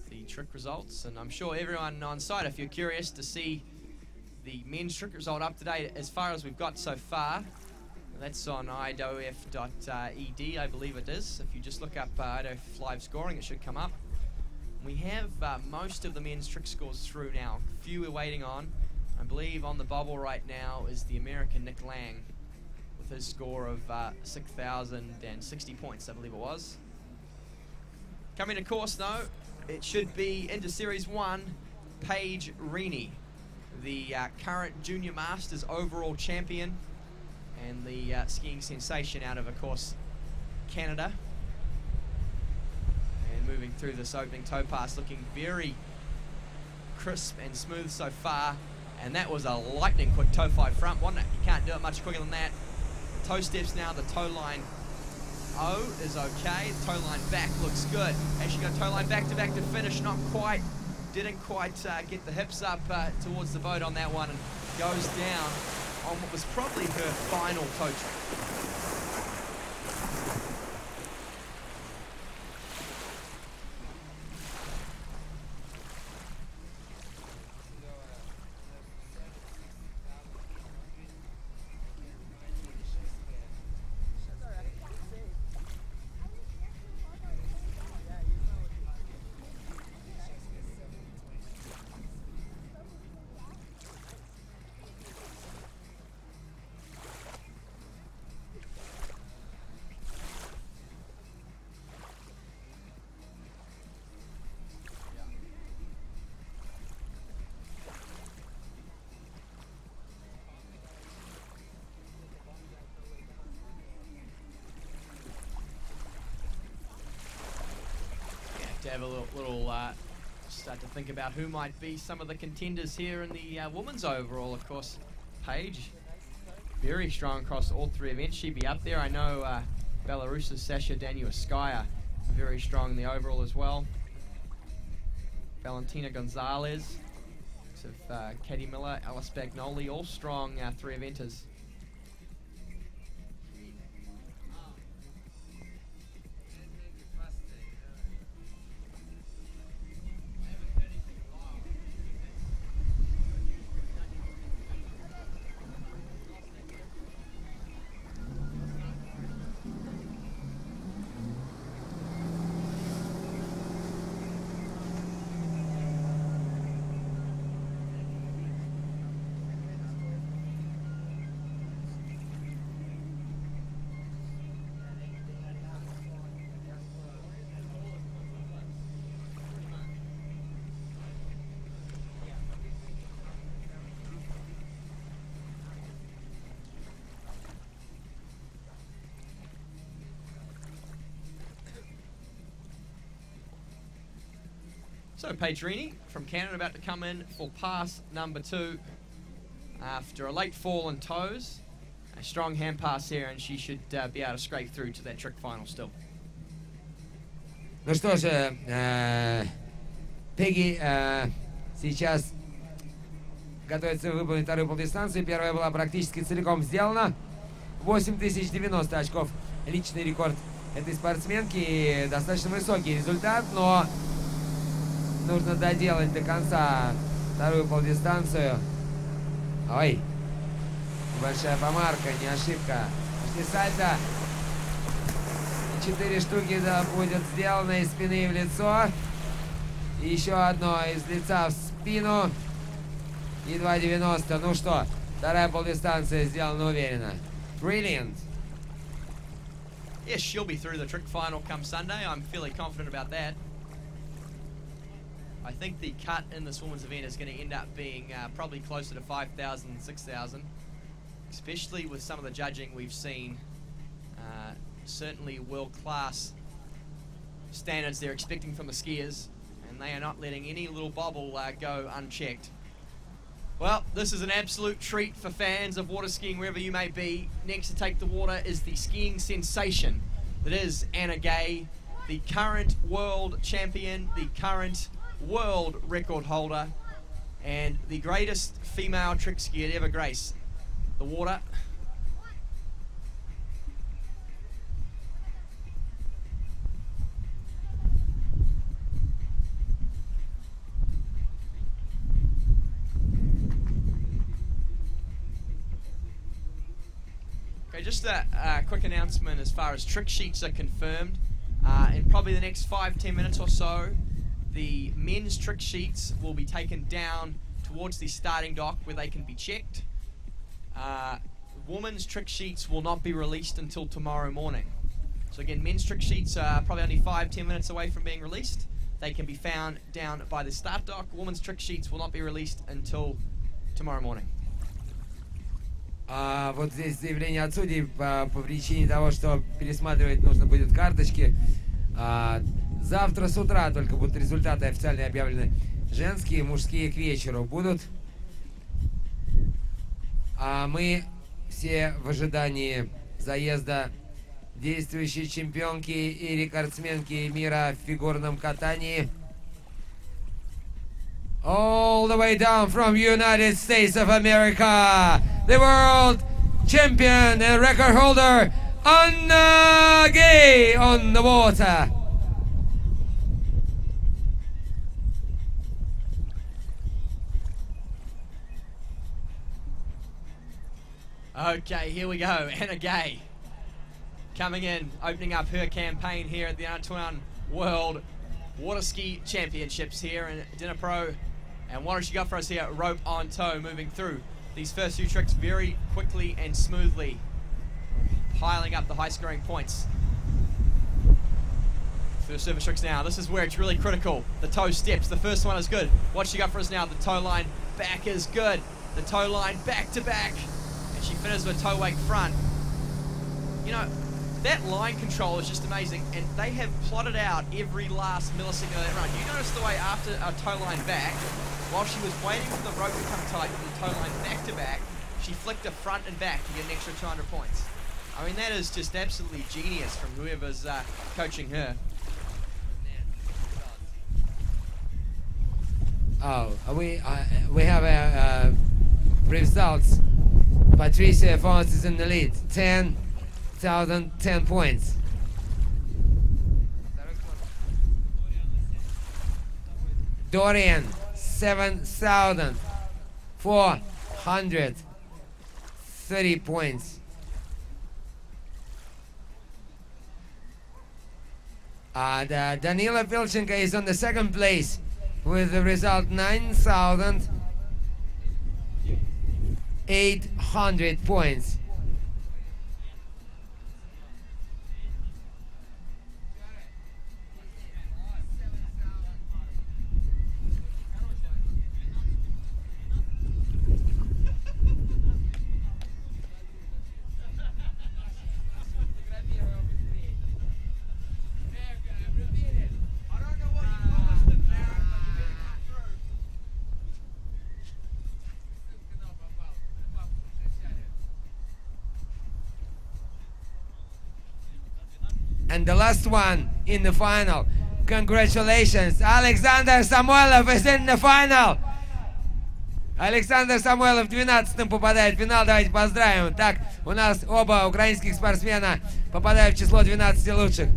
[SPEAKER 1] the trick results, and I'm sure everyone on site, if you're curious to see the men's trick result up to date as far as we've got so far, that's on idof.ed, I believe it is. If you just look up IDOF live scoring, it should come up. We have most of the men's trick scores through now. A few we're waiting on. I believe on the bubble right now is the American Nick Lang, his score of 6,060 points, I believe it was. Coming to course though, it should be into Series 1, Paige Reaney, the current Junior Masters overall champion and the skiing sensation out of course, Canada. And moving through this opening toe pass, looking very crisp and smooth so far. And that was a lightning quick toe 5 front, wasn't it? You can't do it much quicker than that. Toe steps now, the toe line O is okay. The toe line back looks good. Actually got toe line back to finish, not quite, didn't quite get the hips up towards the boat on that one, and goes down on what was probably her final toe trick. To have a little start to think about who might be some of the contenders here in the women's overall. Of course, Paige, very strong across all 3 events. She'd be up there. I know Belarus's Sasha Daniuskaya, very strong in the overall as well. Valentina Gonzalez, Katie Miller, Alice Bagnoli, all strong 3 eventers. So Pedrini from Canada about to come in for pass number 2 after a late fall and toes. A strong hand pass here, and she should be able to scrape through to that trick final still.
[SPEAKER 2] Ну что же, Пегги сейчас готовится выполнить вторую полдистанцию. Первая была практически целиком сделана. 8090 очков. Личный рекорд этой спортсменки. Достаточно высокий результат, но нужно доделать до конца вторую полдистанцию. Ой, большая помарка, не ошибка. Почти сальто. 4 штуки да, будет сделано из спины в лицо. И еще одно из лица в спину. И 2.90. Ну что, вторая полдистанция сделана уверенно. Brilliant.
[SPEAKER 1] Yes, she'll be through the trick final come Sunday. I'm fairly confident about that. I think the cut in this women's event is going to end up being probably closer to 5,000 and 6,000, especially with some of the judging we've seen. Certainly world-class standards they're expecting from the skiers, and they are not letting any little bobble go unchecked. Well, this is an absolute treat for fans of water skiing wherever you may be. Next to take the water is the skiing sensation that is Anna Gay, the current world champion, the current world record holder, and the greatest female trick skier to ever grace the water. Okay, just a quick announcement as far as trick sheets are confirmed. In probably the next 5-10 minutes or so, the men's trick sheets will be taken down towards the starting dock where they can be checked. Women's trick sheets will not be released until tomorrow morning. So again, men's trick sheets are probably only 5-10 minutes away from being released. They can be found down by the start dock. Women's trick sheets will not be released until tomorrow morning.
[SPEAKER 2] Вот здесь заявление от судей по причине того, что пересматривать нужно будет карточки. Завтра с утра только будут результаты официально объявлены. Женские, мужские к вечеру будут. А мы все в ожидании заезда действующей чемпионки и рекордсменки мира в фигурном катании. All the way down from United States of America, the world champion and record holder, Anna Gay on the water.
[SPEAKER 1] Okay, here we go. Anna Gay coming in, opening up her campaign here at the Under-21 World Waterski Championships here in Dnipro. And what has she got for us here? Rope on toe, moving through these first few tricks very quickly and smoothly, piling up the high-scoring points. For the surface tricks now, this is where it's really critical. The toe steps, the first one is good. What's she got for us now? The toe line back is good. The toe line back to back. And she finishes with toe wake front. You know, that line control is just amazing, and they have plotted out every last millisecond of that run. You notice the way after a toe line back, while she was waiting for the rope to come tight with the toe line back to back, she flicked her front and back to get an extra 200 points. I mean, that is just absolutely genius from whoever's coaching her.
[SPEAKER 2] Oh, we have results. Patricia Fons is in the lead, 10 points. Dorian, 7,430 points. Danila Vilchenko is on the second place with the result 9,800 points. And the last one in the final. Congratulations, Alexander Samoilov is in the final. Александр Самойлов 12-м попадает в финал. Давайте поздравим. Так, у нас оба украинских спортсмена попадают в число 12 лучших.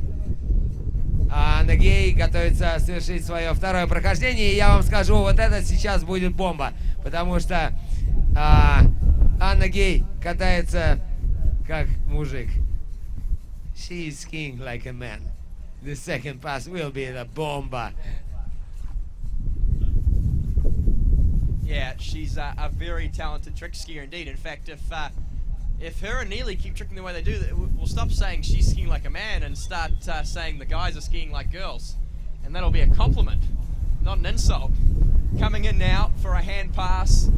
[SPEAKER 2] А Анна Гей готовится совершить свое второе прохождение. И я вам скажу, вот это сейчас будет бомба. Потому что Анна Гей катается как мужик. She is skiing like a man. The second pass will be the bomba.
[SPEAKER 1] Yeah, she's a very talented trick skier indeed. In fact, if her and Neely keep tricking the way they do, we'll stop saying she's skiing like a man and start saying the guys are skiing like girls. And that'll be a compliment, not an insult. Coming in now for a hand pass.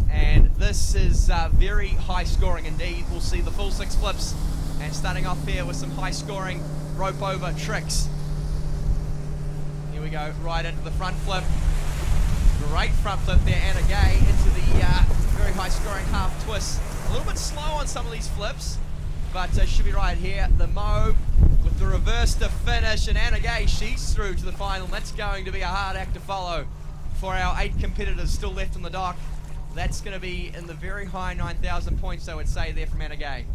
[SPEAKER 1] And this is very high scoring indeed. We'll see the full 6 flips. And starting off here with some high scoring rope over tricks. Here we go, right into the front flip. Great front flip there, Anna Gay into the very high scoring half twist. A little bit slow on some of these flips, but should be right here. The Mo with the reverse to finish, and Anna Gay, she's through to the final. That's going to be a hard act to follow for our 8 competitors still left on the dock. That's going to be in the very high 9,000 points, I would say, there from Anna Gay.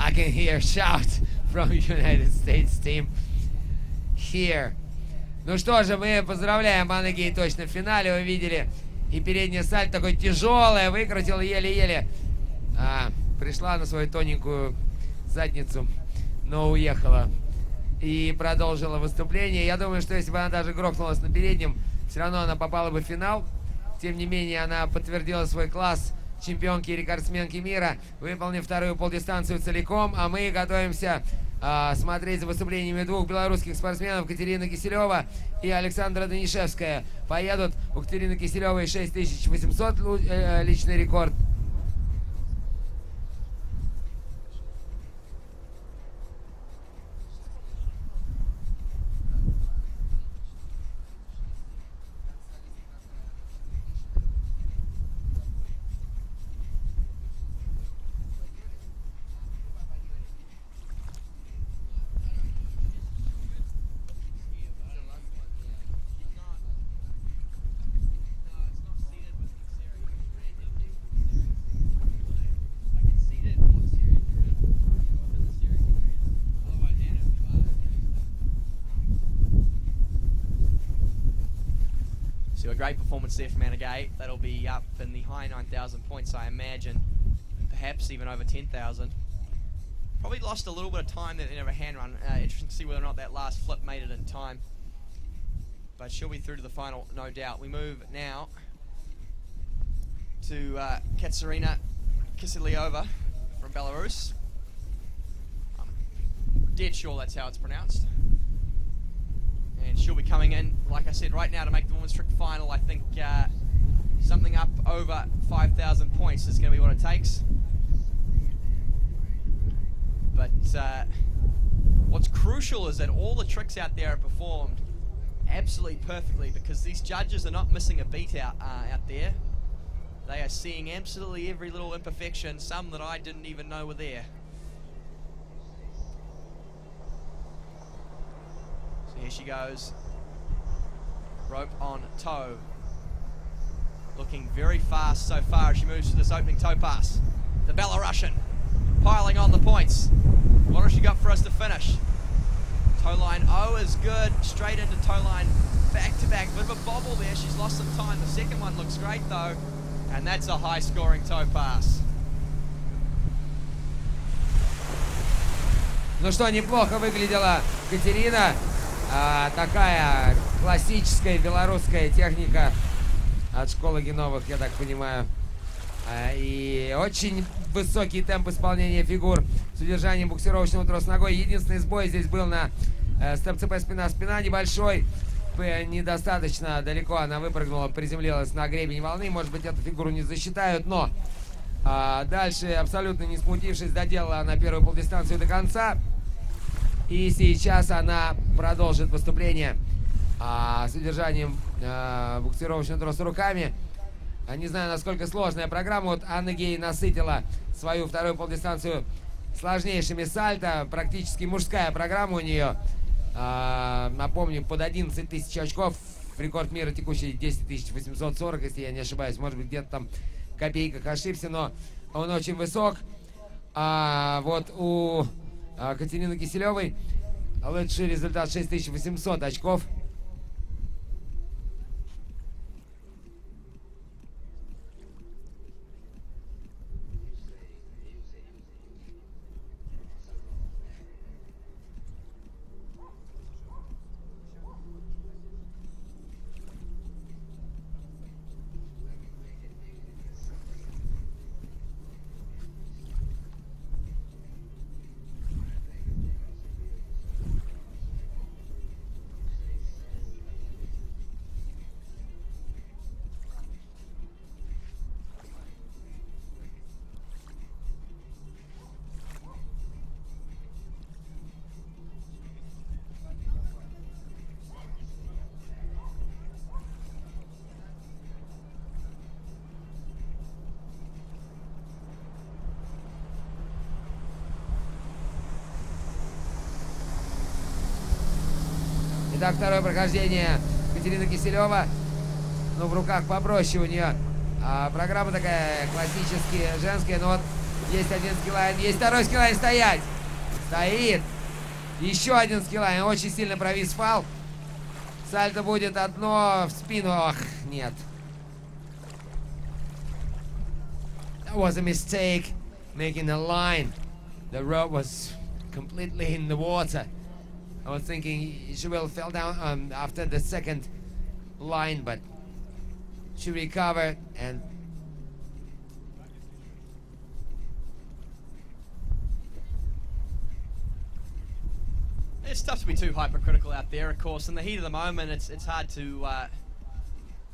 [SPEAKER 2] I can hear shout from United States team here. Ну что же, мы поздравляем Анну Гей точно в финале. Вы видели, и передняя сальто такой тяжелая, выкрутила еле-еле. Пришла на свою тоненькую задницу, но уехала. И продолжила выступление. Я думаю, что если бы она даже грохнулась на переднем, все равно она попала бы в финал. Тем не менее, она подтвердила свой класс чемпионки и рекордсменки мира, выполнив вторую полдистанцию целиком. А мы готовимся смотреть за выступлениями двух белорусских спортсменов, Катерина Киселева и Александра Данишевская. Поедут у Катерины Киселевой 6800 личный рекорд.
[SPEAKER 1] So a great performance there from Anna Gay. That'll be up in the high 9,000 points, I imagine. Perhaps even over 10,000. Probably lost a little bit of time there at the end of a hand run. Interesting to see whether or not that last flip made it in time. But she'll be through to the final, no doubt. We move now to Katerina Kisilyova from Belarus. I'm dead sure that's how it's pronounced. And she'll be coming in, like I said, right now to make the women's trick final. I think something up over 5,000 points is going to be what it takes. But what's crucial is that all the tricks out there are performed absolutely perfectly, because these judges are not missing a beat out there. They are seeing absolutely every little imperfection, some that I didn't even know were there. Here she goes, rope on toe, looking very fast so far as she moves to this opening toe pass. The Belarusian piling on the points. What has she got for us to finish? Toe line O is good, straight into toe line, back to back. Bit of a bobble there, she's lost some time. The second one looks great though, and that's a high scoring toe pass.
[SPEAKER 2] Ну что, неплохо выглядела Катерина. Такая классическая белорусская техника от школы Геновых, я так понимаю. И очень высокий темп исполнения фигур с удержанием буксировочного троса ногой. Единственный сбой здесь был на степ-цп спина-спина небольшой. Недостаточно далеко она выпрыгнула, приземлилась на гребень волны. Может быть, эту фигуру не засчитают, но дальше, абсолютно не смутившись, доделала она первую полдистанцию до конца. И сейчас она продолжит выступление с удержанием буксировочного троса руками. Не знаю, насколько сложная программа. Вот Анна Гей насытила свою вторую полдистанцию сложнейшими сальто. Практически мужская программа у нее. Напомню, под 11 тысяч очков. Рекорд мира текущий 10 840, если я не ошибаюсь. Может быть, где-то там в копейках ошибся, но он очень высок. Вот у Катерины Киселевой лучший результат 6800 очков. Итак, второе прохождение Катерина Киселева. Ну, в руках попроще у нее. Программа такая классически женская. Но вот есть один скиллайн, есть второй скиллайн. Стоять! Стоит! Еще один скиллайн. Очень сильно провис фал. Сальто будет одно в спину. Ох, нет. That was a mistake. Making a line. The rope was completely in the water. I was thinking she will fell down after the second line, but she recovered and
[SPEAKER 1] it's tough to be too hypercritical out there, of course. In the heat of the moment, it's hard to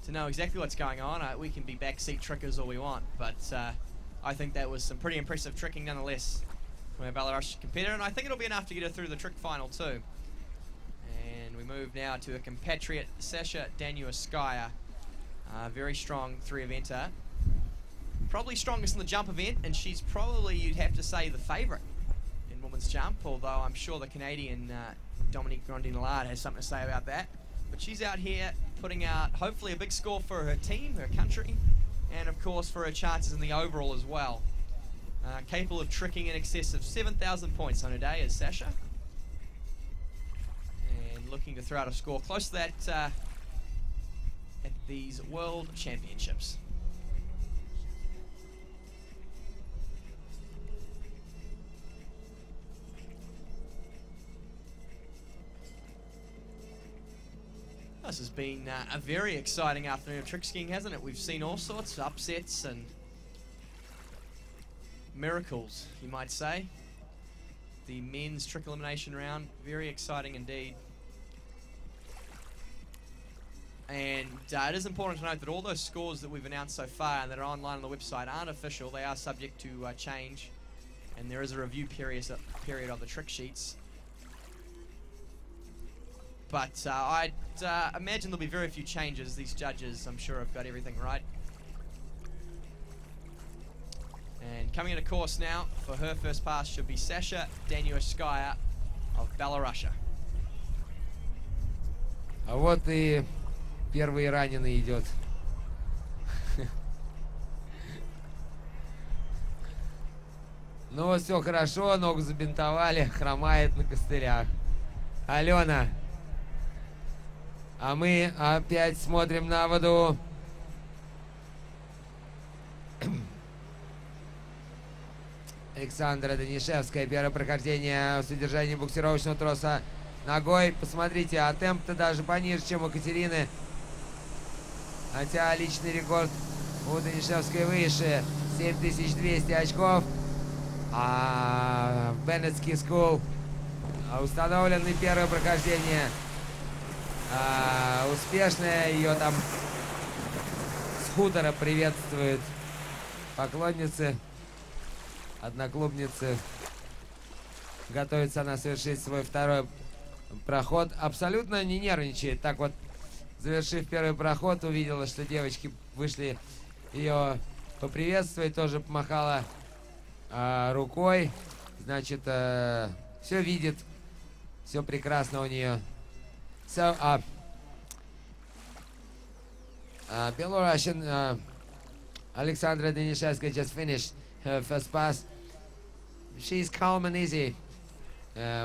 [SPEAKER 1] know exactly what's going on. We can be backseat trickers all we want, but I think that was some pretty impressive tricking nonetheless from a Belarus competitor, and I think it'll be enough to get her through the trick final too. We move now to a compatriot, Sasha Danuaskaya, very strong three-eventer. Probably strongest in the jump event, and she's probably, you'd have to say, the favourite in women's jump, although I'm sure the Canadian Dominique Grondin-Lard has something to say about that. But she's out here putting out, hopefully, a big score for her team, her country, and, of course, for her chances in the overall as well. Capable of tricking in excess of 7,000 points on her day is Sasha. Looking to throw out a score close to that at these World Championships. This has been a very exciting afternoon of trick skiing, hasn't it? We've seen all sorts of upsets and miracles, you might say. The men's trick elimination round, very exciting indeed. And it is important to note that all those scores that we've announced so far and that are online on the website aren't official. They are subject to change, and there is a review period of the trick sheets. But I'd imagine there'll be very few changes. These judges, I'm sure, have got everything right. And coming into course now for her first pass should be Sasha Danuaskaya of Belarus.
[SPEAKER 2] А вот и первый раненый идет. Ну, все хорошо, ногу забинтовали, хромает на костылях. Алена. А мы опять смотрим на воду. Александра Данишевская. Первое прохождение с удержанием буксировочного троса ногой. Посмотрите, а темп-то даже пониже, чем у Катерины. Хотя личный рекорд у Данишевской выше. 7200 очков. А в Беннетский скул установлены первое прохождение. Успешное. Ее там с хутора приветствуют поклонницы, одноклубницы. Готовится она совершить свой второй проход. Абсолютно не нервничает. Так вот, завершив первый проход, увидела, что девочки вышли ее поприветствовать. Тоже помахала рукой. Значит, все видит, все прекрасно у нее. So, Belarusian Alexandra Denishevskaya just finished her first pass. She's calm and easy,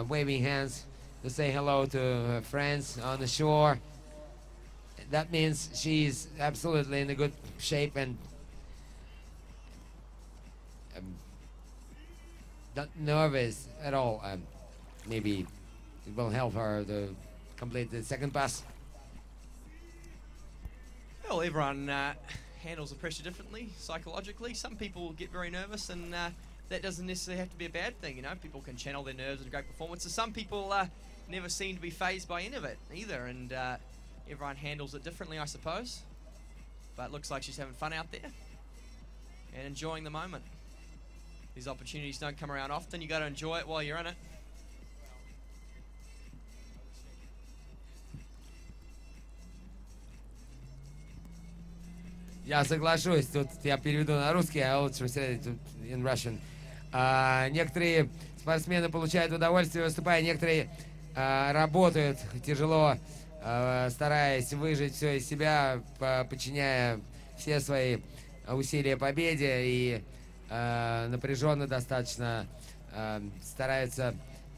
[SPEAKER 2] waving hands to say hello to her friends on the shore. That means she's absolutely in a good shape and not nervous at all. Maybe it will help her to complete the second pass.
[SPEAKER 1] Well, everyone handles the pressure differently psychologically. Some people get very nervous, and that doesn't necessarily have to be a bad thing. You know, people can channel their nerves in great performances. Some people never seem to be fazed by any of it either, and everyone handles it differently, I suppose. But it looks like she's having fun out there and enjoying the moment. These opportunities don't come around often. You got to enjoy it while you're in it.
[SPEAKER 2] Я соглашусь, тут я переведу на русский, а лучше say it in Russian. Некоторые спортсмены получают удовольствие, выступая, некоторые работают тяжело, стараясь выжать все из себя, подчиняя все свои усилия победе и напряженно достаточно стараются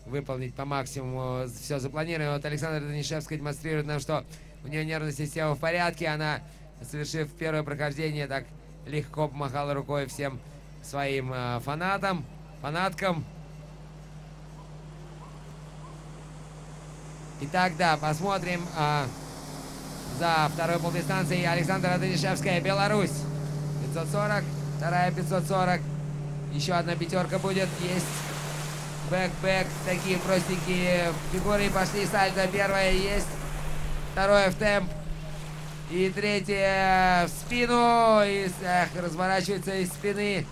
[SPEAKER 2] выполнить по максимуму все запланированное. Вот Александра Данишевская демонстрирует нам, что у нее нервная система в порядке, она, совершив первое прохождение, так легко помахала рукой всем своим фанаткам. Итак, да, посмотрим за второй полдистанции. Александра Данишевская, Беларусь. 540, вторая 540. Еще одна пятерка будет. Есть бэк-бэк. Такие простенькие фигуры. И пошли сальто. Первое есть. Второе в темп. И третье в спину. И разворачивается из спины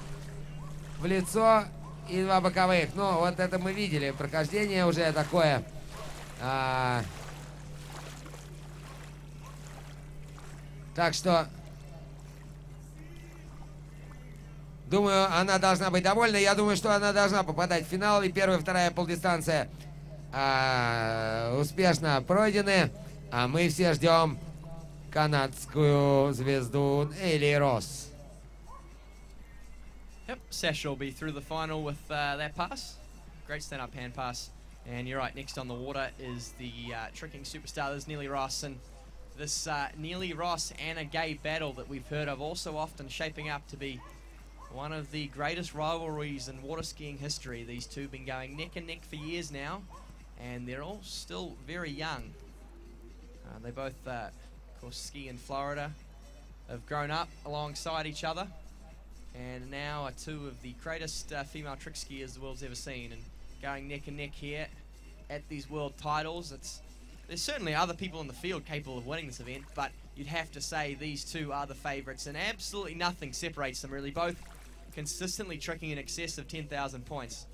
[SPEAKER 2] в лицо. И два боковых. Ну, вот это мы видели. Прохождение уже такое. Так что, думаю, она должна быть довольна. Я думаю, что она должна попадать в финал. И первая и вторая полдистанция успешно пройдены. А мы все ждем канадскую звезду Нелли Росс.
[SPEAKER 1] Yep, Sasha will be through the final with that pass. Great stand-up hand pass. And you're right, next on the water is the tricking superstar. There's Neely Ross. And this Neely Ross-Anna Gay battle that we've heard of also often shaping up to be one of the greatest rivalries in water skiing history. These two have been going neck and neck for years now, and they're all still very young. They both, of course, ski in Florida, have grown up alongside each other, and now are two of the greatest female trick skiers the world's ever seen. And going neck and neck here at these world titles. There's certainly other people in the field capable of winning this event, but you'd have to say these two are the favourites, and absolutely nothing separates them really. Both consistently tricking in excess of 10,000 points.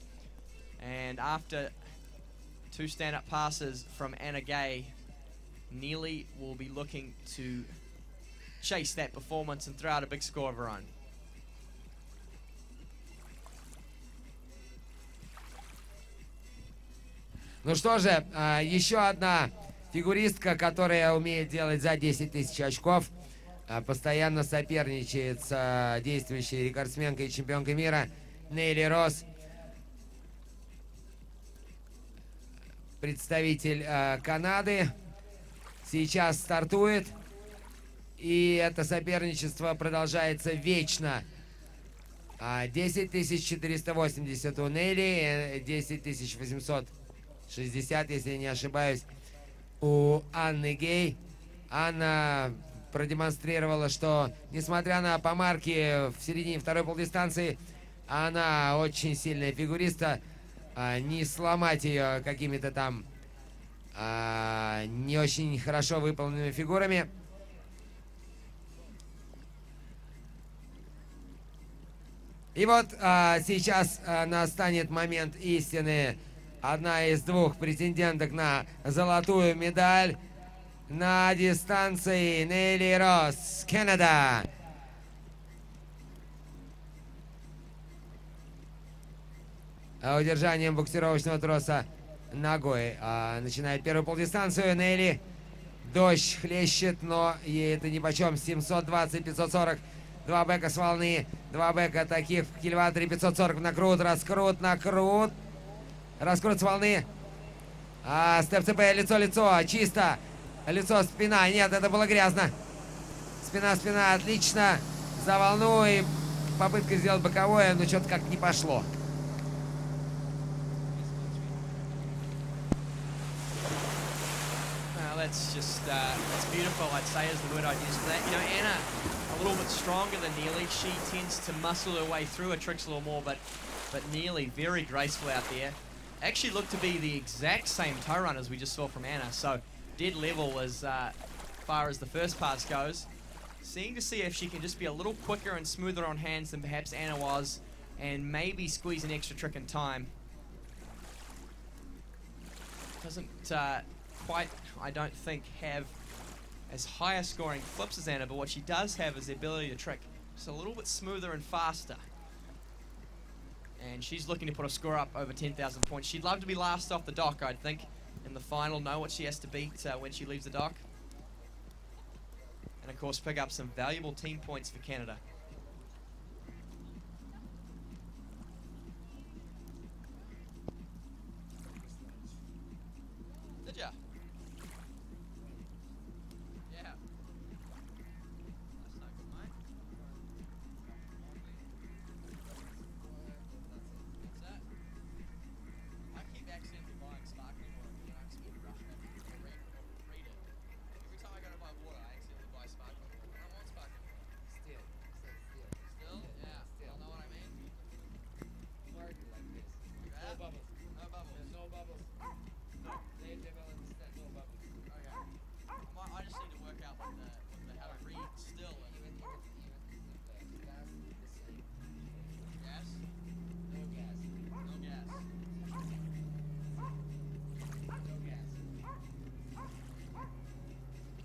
[SPEAKER 1] And after two stand-up passes from Anna Gay, Neely will be looking to chase that performance and throw out a big score of her own.
[SPEAKER 2] Ну что же, еще одна фигуристка, которая умеет делать за 10 тысяч очков, постоянно соперничает с действующей рекордсменкой и чемпионкой мира Нелли Росс. Представитель Канады сейчас стартует, и это соперничество продолжается вечно. 10 480 у Нелли, 10 860, если я не ошибаюсь, у Анны Гей. Анна продемонстрировала, что, несмотря на помарки в середине второй полдистанции, она очень сильная фигуриста. Не сломать ее какими-то там не очень хорошо выполненными фигурами. И вот сейчас настанет момент истины. Одна из двух претенденток на золотую медаль на дистанции. Нелли Росс, Канада. удержанием буксировочного троса ногой. Начинает первую полдистанцию. Нелли. Дождь хлещет, но ей это нипочем. 720, 540. Два бэка с волны. Два бэка таких в кильваторе. 540 накрут. Раскрут, накрут. Раскрут с волны. Степ-ЦП, лицо-лицо. Чисто. Лицо, спина. Нет, это было грязно. Спина, отлично. За волну и попытка сделать боковое, но что-то как не пошло.
[SPEAKER 1] That's just, that's beautiful, I'd say, is the word I'd use for that. You know, Anna, a little bit stronger than Neely. She tends to muscle her way through her tricks a little more, but Neely, very graceful out there. Actually looked to be the exact same toe run as we just saw from Anna, so dead level as far as the first pass goes. Seeing to see if she can just be a little quicker and smoother on hands than perhaps Anna was, and maybe squeeze an extra trick in time. Doesn't quite, I don't think, have as high a scoring flips as Anna, but what she does have is the ability to trick just a little bit smoother and faster. And she's looking to put a score up over 10,000 points. She'd love to be last off the dock, I'd think, in the final, know what she has to beat when she leaves the dock. And of course pick up some valuable team points for Canada. Did ya? Yeah. That's no good, mate. What's that? I keep accidentally buying sparkling water because I don't seem to rush it or read it. Every time I go to buy water, I accidentally buy sparkling water. I don't want sparkling water. Still? Yeah. Still know what I mean?
[SPEAKER 2] Market like this.
[SPEAKER 1] Yeah?
[SPEAKER 2] No bubbles.
[SPEAKER 1] No bubbles.
[SPEAKER 2] There's no bubbles.
[SPEAKER 1] No.
[SPEAKER 2] They will understand. No bubbles.
[SPEAKER 1] Okay. I just need to work out what the how to read still.
[SPEAKER 2] Even the gas is the same.
[SPEAKER 1] Gas?
[SPEAKER 2] No gas.
[SPEAKER 1] No gas.
[SPEAKER 2] No gas.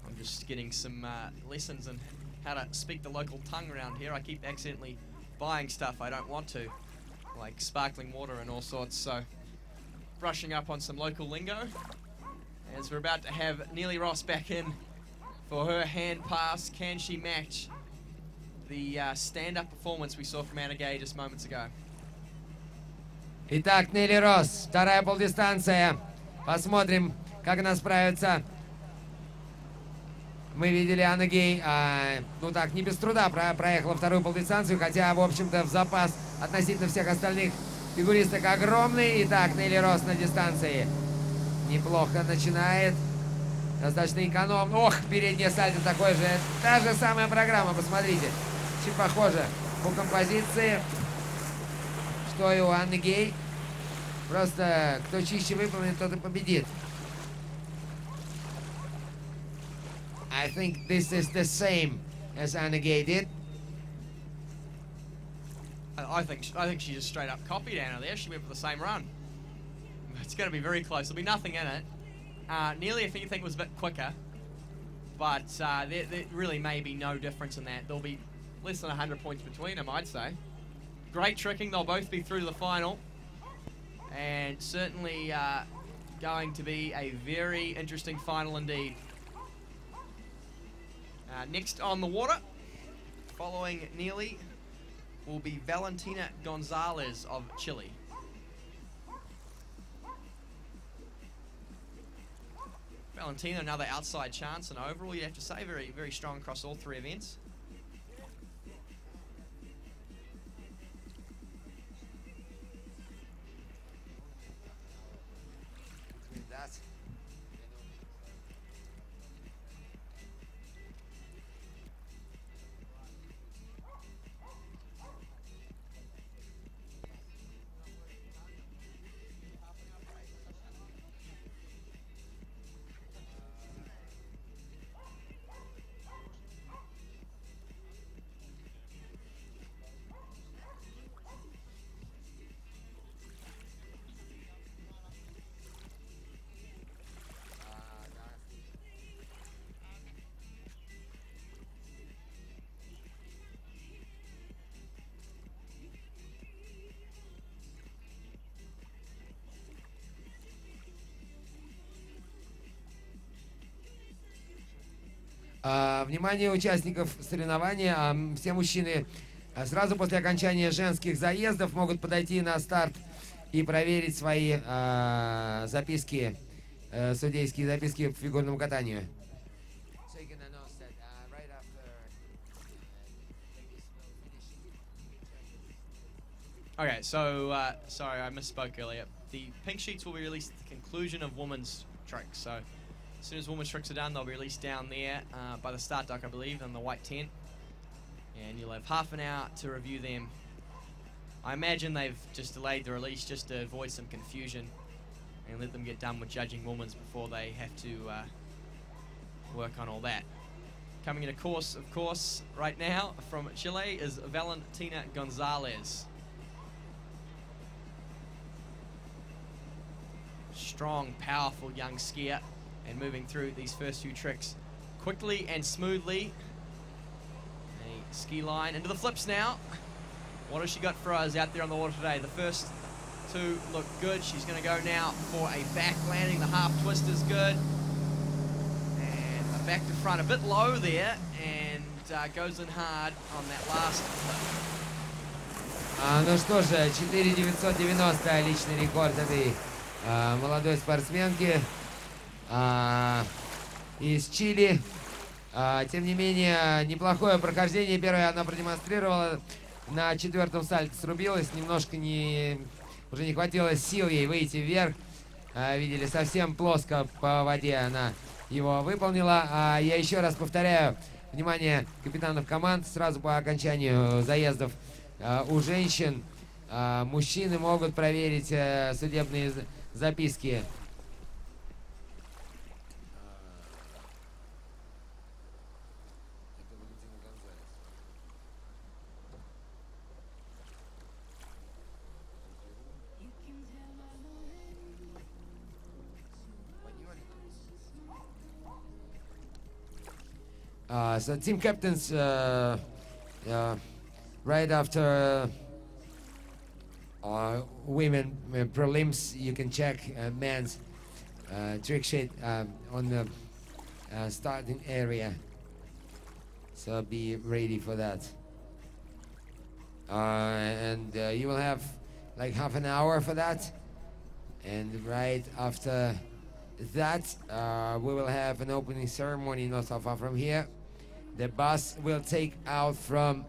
[SPEAKER 1] I'm just getting some lessons on how to speak the local tongue around here. I keep accidentally buying stuff I don't want to, like sparkling water and all sorts, so brushing up on some local lingo. As we're about to have Neely Ross back in for her hand pass. Can she match the stand-up performance we saw from Anna Gay just moments ago?
[SPEAKER 2] Итак, Нелли Росс, вторая полдистанция. Посмотрим, как она справится. Мы видели, Анна Гей, ну так, не без труда проехала вторую полдистанцию, хотя, в общем-то, в запас относительно всех остальных фигуристок огромный. Итак, Нелли Росс на дистанции. Неплохо начинает. Достаточно экономно. Ох, переднее сальто такое же. Та же самая программа, посмотрите. Очень похоже по композиции, что и у Анны Гей. Просто кто чище выполнит, тот и победит. I think this is the same as Anna Gay did.
[SPEAKER 1] I think she just straight up copied Anna there. She went for the same run. It's going to be very close. There'll be nothing in it. Nearly, if anything, was a bit quicker. But there really may be no difference in that. There'll be less than 100 points between them, I'd say. Great tricking. They'll both be through to the final. And certainly going to be a very interesting final indeed. Next on the water, following Neely, will be Valentina Gonzalez of Chile. Valentina, another outside chance, and overall, you have to say, very, very strong across all three events.
[SPEAKER 2] Внимание участников соревнования. Все мужчины сразу после окончания женских заездов могут подойти на старт и проверить свои записки, судейские записки по фигурному катанию.
[SPEAKER 1] Okay, so, sorry, I misspoke earlier. The pink sheets will be released at the conclusion of women's tricks. So, as soon as women's tricks are done, they'll be released down there by the start dock, I believe, in the white tent. And you'll have half an hour to review them. I imagine they've just delayed the release just to avoid some confusion and let them get done with judging women's before they have to work on all that. Coming in, of course, right now from Chile is Valentina Gonzalez. Strong, powerful young skier, and moving through these first few tricks quickly and smoothly. A ski line into the flips now. What has she got for us out there on the water today? The first two look good. She's going to go now for a back landing. The half twist is good. And a back to front, a bit low there, and goes in hard on that last flip.
[SPEAKER 2] Ну что же, 4990 личный рекорд этой молодой спортсменки из Чили. Тем не менее, неплохое прохождение. Первое она продемонстрировала. На 4-м сальто срубилась. Немножко уже не хватило сил ей выйти вверх. Видели, совсем плоско по воде она его выполнила. Я еще раз повторяю, внимание капитанов команд, сразу по окончанию заездов у женщин мужчины могут проверить судебные записки. So team captains, right after women prelims, you can check men's trick sheet on the starting area. So be ready for that. And you will have like half an hour for that. And right after that, we will have an opening ceremony not so far from here. The bus will take out from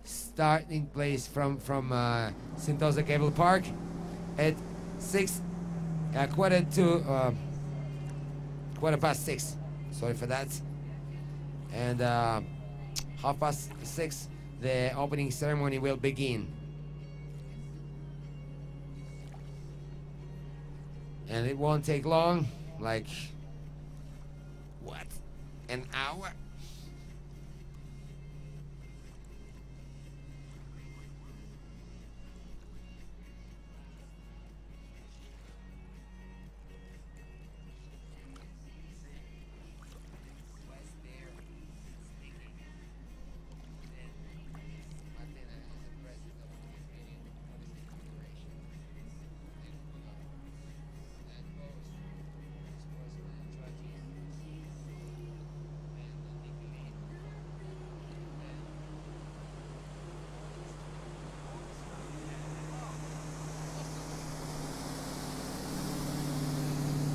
[SPEAKER 2] starting place from Sentosa Cable Park at quarter past 6. Sorry for that. And 6:30, the opening ceremony will begin. And it won't take long, like, what, an hour?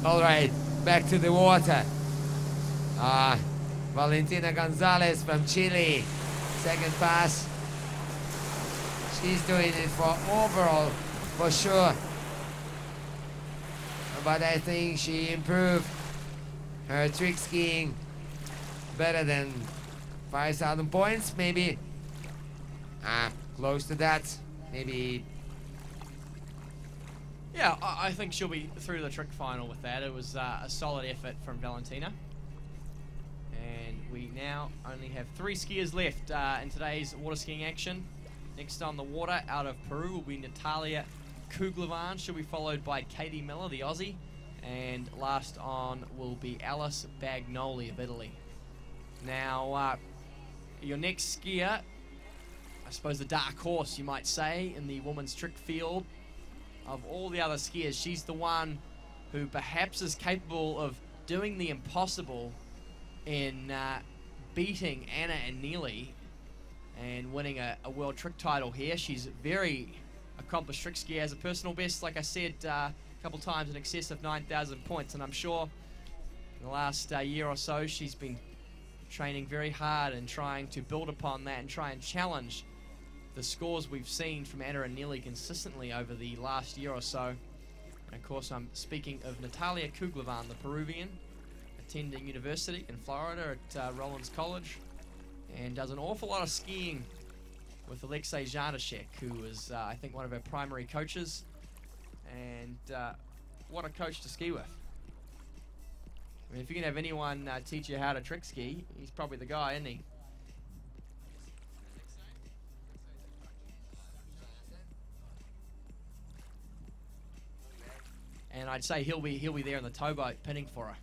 [SPEAKER 2] All right, back to the water. Valentina Gonzalez from Chile, second pass. She's doing it for overall, for sure. But I think she improved her trick skiing better than 5,000 points, maybe. Close to that, maybe.
[SPEAKER 1] Yeah, I think she'll be through the trick final with that. It was a solid effort from Valentina. And we now only have 3 skiers left in today's water skiing action. Next on the water out of Peru will be Natalia Kuglevan. She'll be followed by Katie Miller, the Aussie. And last on will be Alice Bagnoli of Italy. Now, your next skier, I suppose the dark horse, you might say, in the women's trick field. Of all the other skiers, she's the one who perhaps is capable of doing the impossible in beating Anna and Neely and winning a world trick title here. She's a very accomplished trick skier, has a personal best, like I said, a couple times in excess of 9,000 points, and I'm sure in the last year or so she's been training very hard and trying to build upon that and try and challenge the scores we've seen from Anna and Neely consistently over the last year or so. And of course, I'm speaking of Natalia Kuglevan, the Peruvian, attending university in Florida at Rollins College, and does an awful lot of skiing with Alexei Zhanashek, who is, I think, one of her primary coaches. And what a coach to ski with. I mean, if you can have anyone teach you how to trick ski, he's probably the guy, isn't he? And I'd say he'll be there in the towboat pinning for her.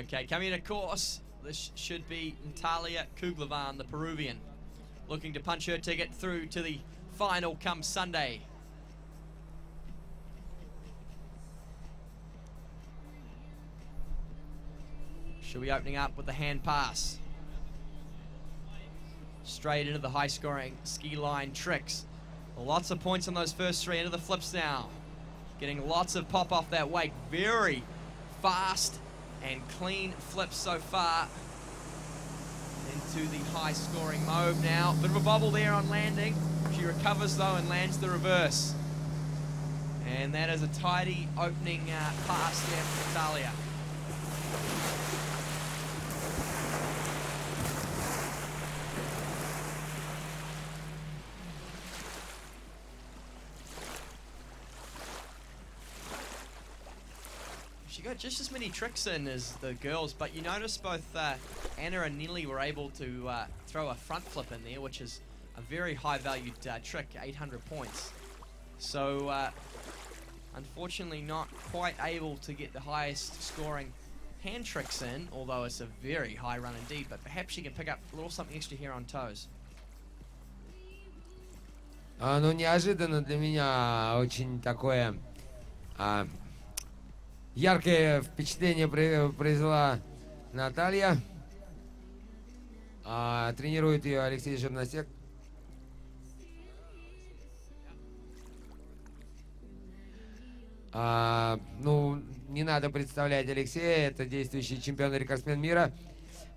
[SPEAKER 1] Okay, coming in, of course, this should be Natalia Kuglevan, the Peruvian, looking to punch her ticket through to the final come Sunday. She'll be opening up with the hand pass. Straight into the high-scoring ski line tricks. Lots of points on those first three. Into the flips now. Getting lots of pop off that wake. Very fast and clean flips so far into the high-scoring mode now. Bit of a bobble there on landing. She recovers, though, and lands the reverse. And that is a tidy opening pass there for Natalia. She got just as many tricks in as the girls, but you notice both Anna and Neely were able to throw a front flip in there, which is a very high-valued trick, 800 points. So, unfortunately not quite able to get the highest scoring hand tricks in, although it's a very high run indeed, but perhaps she can pick up a little something extra here on toes.
[SPEAKER 2] Ну, неожиданно для меня очень такое яркое впечатление произвела Наталья. Тренирует ее Алексей Жерносек. Ну, не надо представлять Алексея, это действующий чемпион и рекордсмен мира.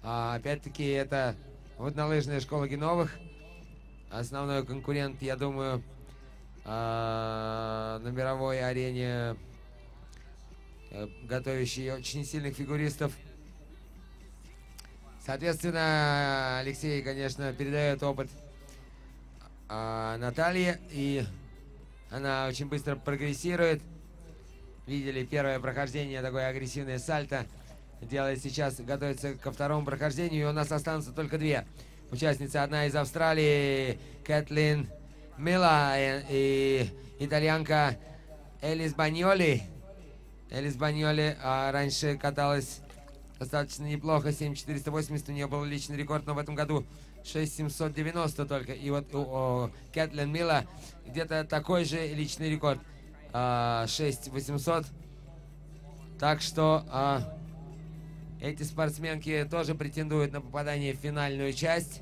[SPEAKER 2] Опять-таки, это воднолыжная школа Геновых. Основной конкурент, я думаю, на мировой арене, готовящий очень сильных фигуристов. Соответственно, Алексей, конечно, передает опыт Наталье, и она очень быстро прогрессирует. Видели первое прохождение, такое агрессивное сальто. Делает сейчас, готовится ко второму прохождению, и у нас останутся только две участницы. Одна из Австралии, Кэтлин Мила, и итальянка Элис Баньоли. Элис Баньоли раньше каталась достаточно неплохо, 7,480, у нее был личный рекорд, но в этом году 6,790 только. И вот у Кэтлин Мила где-то такой же личный рекорд, 6,800. Так что эти спортсменки тоже претендуют на попадание в финальную часть.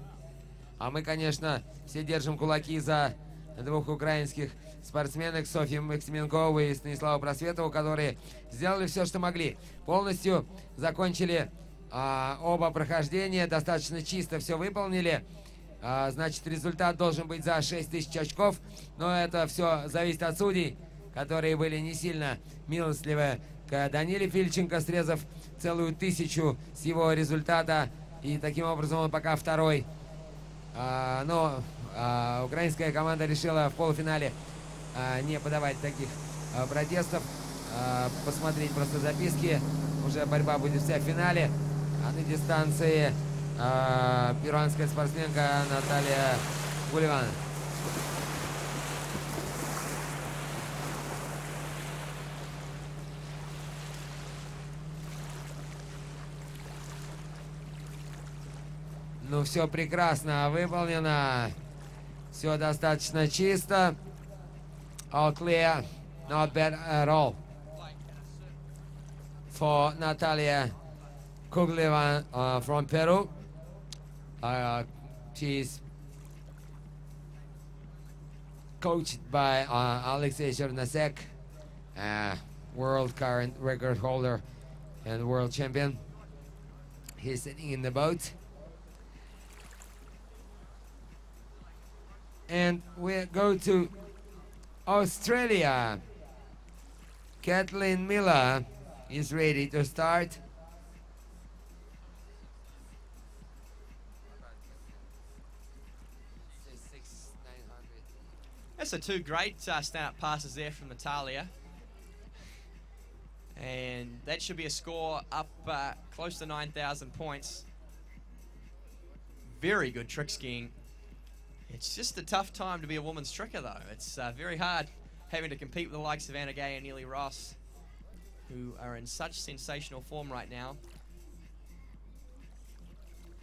[SPEAKER 2] А мы, конечно, все держим кулаки за двух украинских спортсменок, Софью Максименкову и Станиславу Просветову, которые сделали все, что могли. Полностью закончили оба прохождения, достаточно чисто все выполнили. Значит, результат должен быть за 6000 очков, но это все зависит от судей, которые были не сильно милостливы к Даниле Фильченко, срезав целую 1000 с его результата, и таким образом он пока второй. Но украинская команда решила в полуфинале не подавать таких протестов. посмотреть просто записки. Уже борьба будет вся в финале. А на дистанции перуанская спортсменка Наталья Гулливан. Ну, все прекрасно выполнено. Все достаточно чисто. All clear. Not bad at all. For Natalia Kuglivan from Peru. She's coached by Alexei Chernasek, world current record holder and world champion. He's sitting in the boat. And we go to Australia. Kathleen Miller is ready to start.
[SPEAKER 1] That's the two great stand-up passes there from Natalia. And that should be a score up close to 9,000 points. Very good trick skiing. It's just a tough time to be a woman's tricker, though. It's very hard having to compete with the likes of Anna Gay and Neely Ross, who are in such sensational form right now.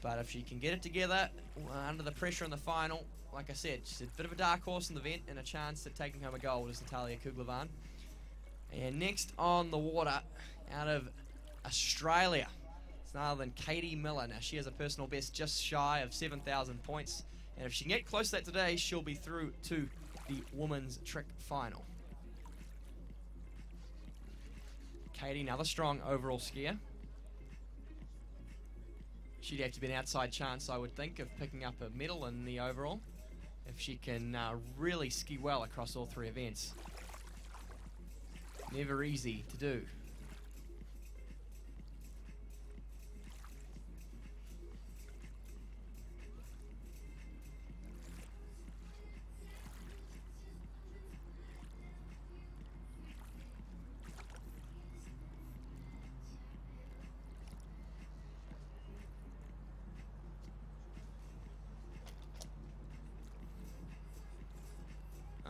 [SPEAKER 1] But if she can get it together under the pressure in the final, like I said, she's a bit of a dark horse in the event and a chance at taking home a gold is Natalia Kuglivan. And next on the water, out of Australia, it's none other than Katie Miller. Now, she has a personal best just shy of 7,000 points. And if she can get close to that today, she'll be through to the women's trick final. Katie, another strong overall skier. She'd have to be an outside chance, I would think, of picking up a medal in the overall if she can really ski well across all three events. Never easy to do.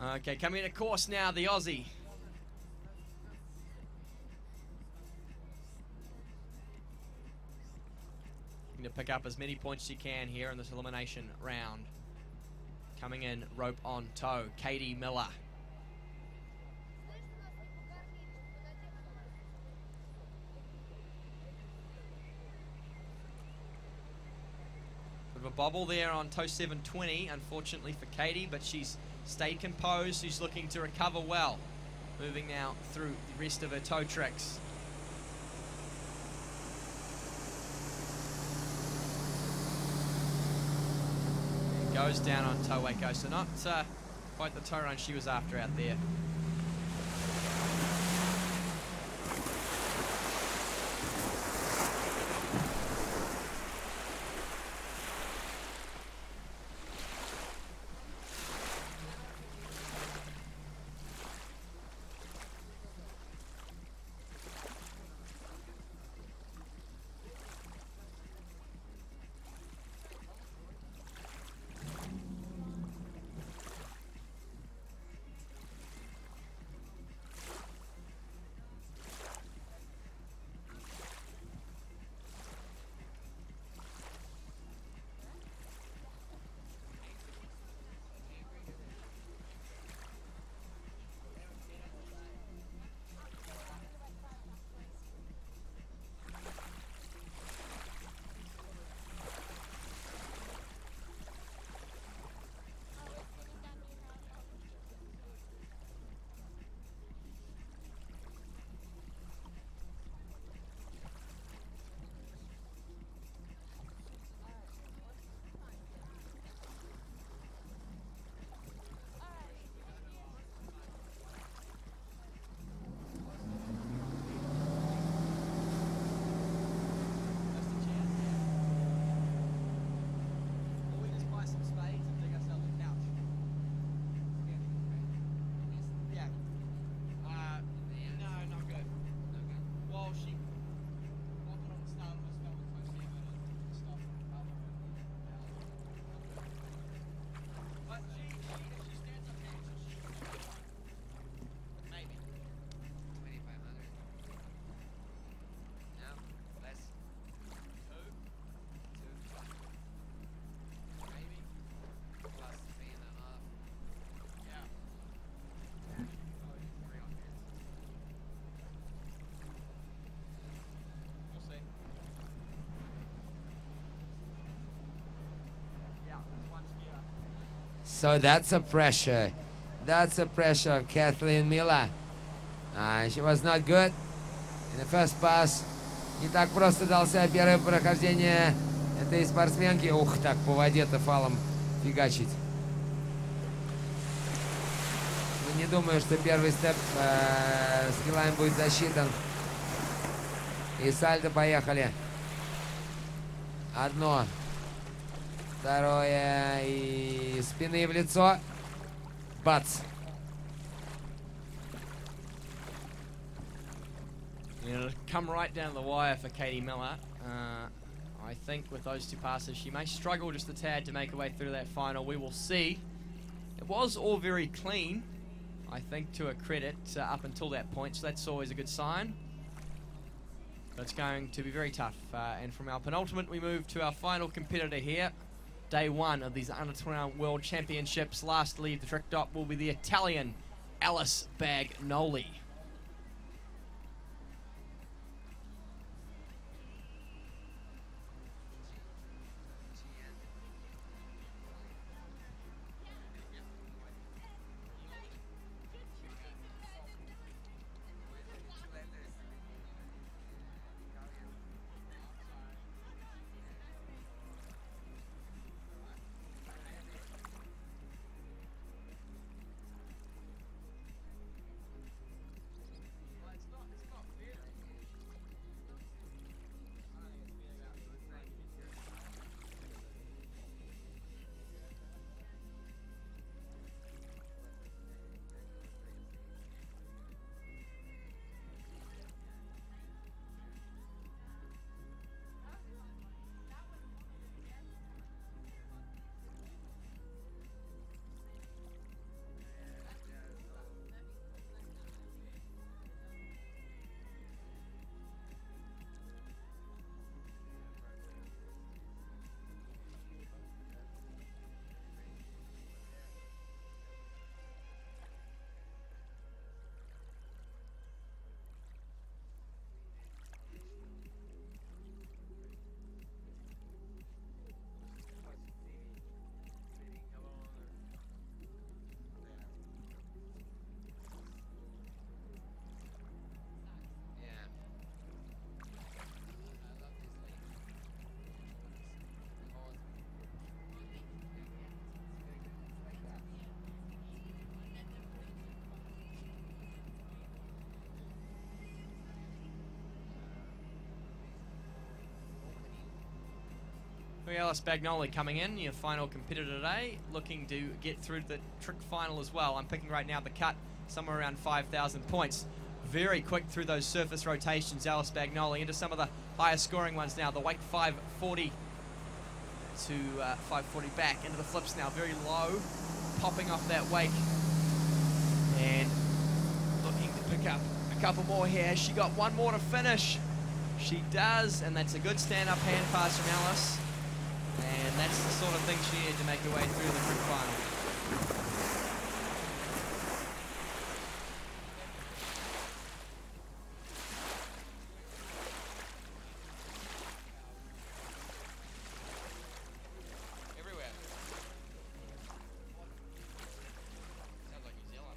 [SPEAKER 1] Okay, coming into course now, the Aussie. Looking to pick up as many points as you can here in this elimination round. Coming in, rope on toe, Katie Miller. Bit of a bobble there on toe 720, unfortunately for Katie, but she's stayed composed. She's looking to recover well. Moving now through the rest of her toe tricks. And goes down on toe Waco. So not quite the toe run she was after out there.
[SPEAKER 2] So that's a pressure. That's a pressure on Kathleen Miller. She was not good in the first pass. Не так просто дался первое прохождение этой спортсменки. Ух, так по воде-то фалом фигачить. Но не думаю, что первый степ с килами будет засчитан. И сальто поехали. Одно. Второе. И спины в лицо. Бац.
[SPEAKER 1] It'll come right down to the wire for Katie Miller. I think with those two passes, she may struggle just a tad to make her way through that final. We will see. It was all very clean, I think, to her credit, up until that point, so that's always a good sign. But it's going to be very tough. And from our penultimate, we move to our final competitor here. Day one of these Under-21 World Championships. Last to leave the trick dot will be the Italian Alice Bagnoli. Alice Bagnoli coming in, your final competitor today, looking to get through the trick final as well. I'm picking right now the cut, somewhere around 5,000 points. Very quick through those surface rotations, Alice Bagnoli, into some of the higher scoring ones now. The wake 540 to 540 back into the flips now, very low, popping off that wake. And looking to pick up a couple more here. She got one more to finish. She does, and that's a good stand-up hand pass from Alice. And that's the sort of thing she needed to make her way through the trick final. Everywhere. Sounds like New Zealand.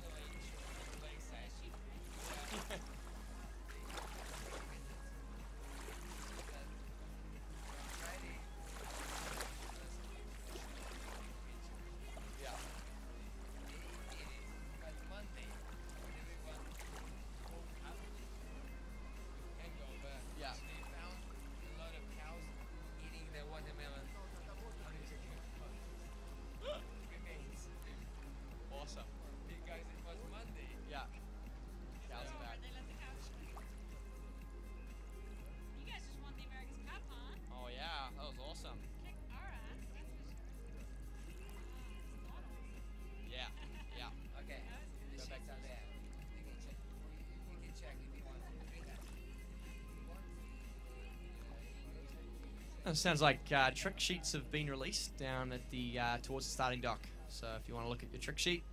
[SPEAKER 1] Sounds like trick sheets have been released down at the towards the starting dock. So if you want to look at your trick sheet,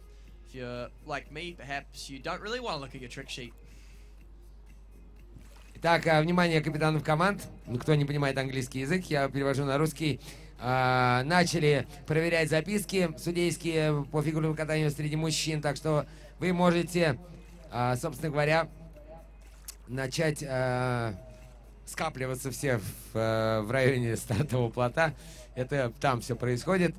[SPEAKER 1] if you're like me, perhaps you don't really want to look at your trick sheet.
[SPEAKER 2] Итак, внимание капитанов команд. Кто не понимает английский язык, я перевожу на русский. Начали проверять записки судейские по фигурному катанию среди мужчин. Так что вы можете, собственно говоря, начать скапливаться все в районе стартового плота. Это там все происходит.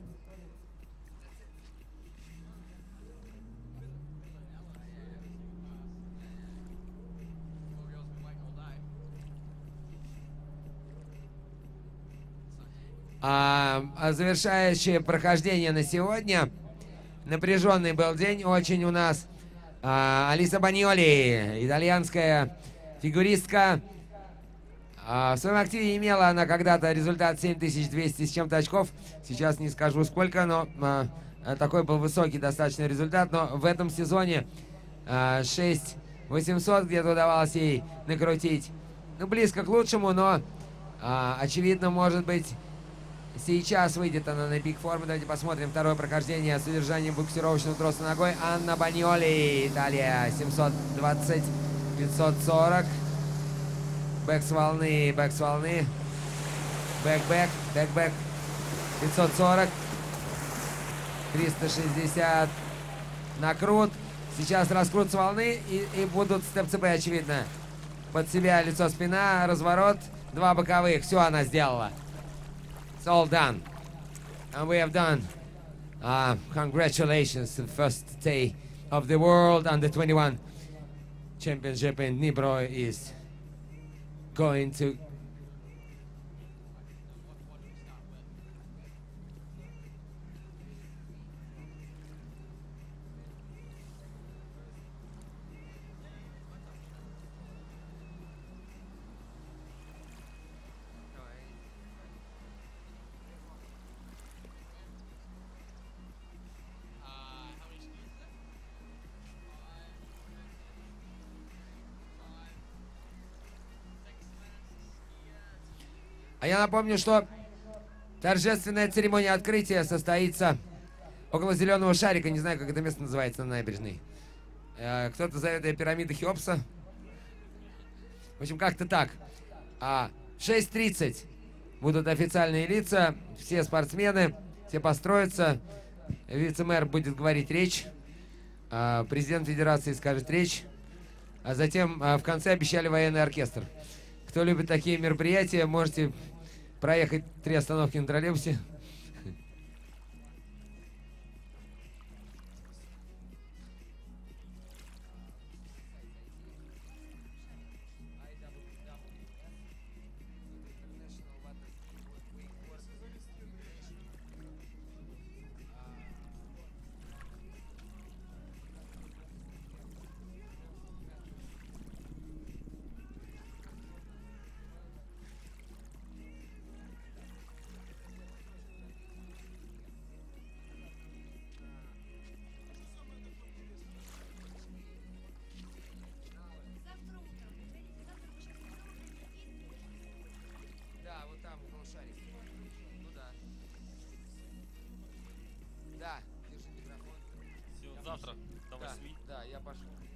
[SPEAKER 2] Завершающее прохождение на сегодня. Напряженный был день очень у нас. Алиса Баньоли, итальянская фигуристка. В своем активе имела она когда-то результат 7200 с чем-то очков. Сейчас не скажу сколько, но такой был высокий достаточно результат. Но в этом сезоне 6800 где-то удавалось ей накрутить. Ну, близко к лучшему, но очевидно, может быть, сейчас выйдет она на пик формы. Давайте посмотрим второе прохождение с удержанием буксировочного троса ногой. Анна Баньоли, Италия, 720, 540. Бэк с волны, бэк с волны. Бэк-бэк, бэк-бэк. 540. 360. Накрут. Сейчас раскрут с волны и будут степ-цп, очевидно. Под себя лицо, спина, разворот. Два боковых. Все она сделала. It's all done. And we have done. Congratulations to the first day of the World Under-21 Championship in Dnipro is going to А я напомню, что торжественная церемония открытия состоится около зеленого шарика. Не знаю, как это место называется на набережной. Кто-то зовет ее пирамида Хеопса. В общем, как-то так. В 6:30 будут официальные лица, все спортсмены, все построятся. Вице-мэр будет говорить речь. Президент федерации скажет речь. А затем в конце обещали военный оркестр. Кто любит такие мероприятия, можете проехать 3 остановки на троллейбусе.
[SPEAKER 3] Завтра до 8.
[SPEAKER 2] Да, я пошел.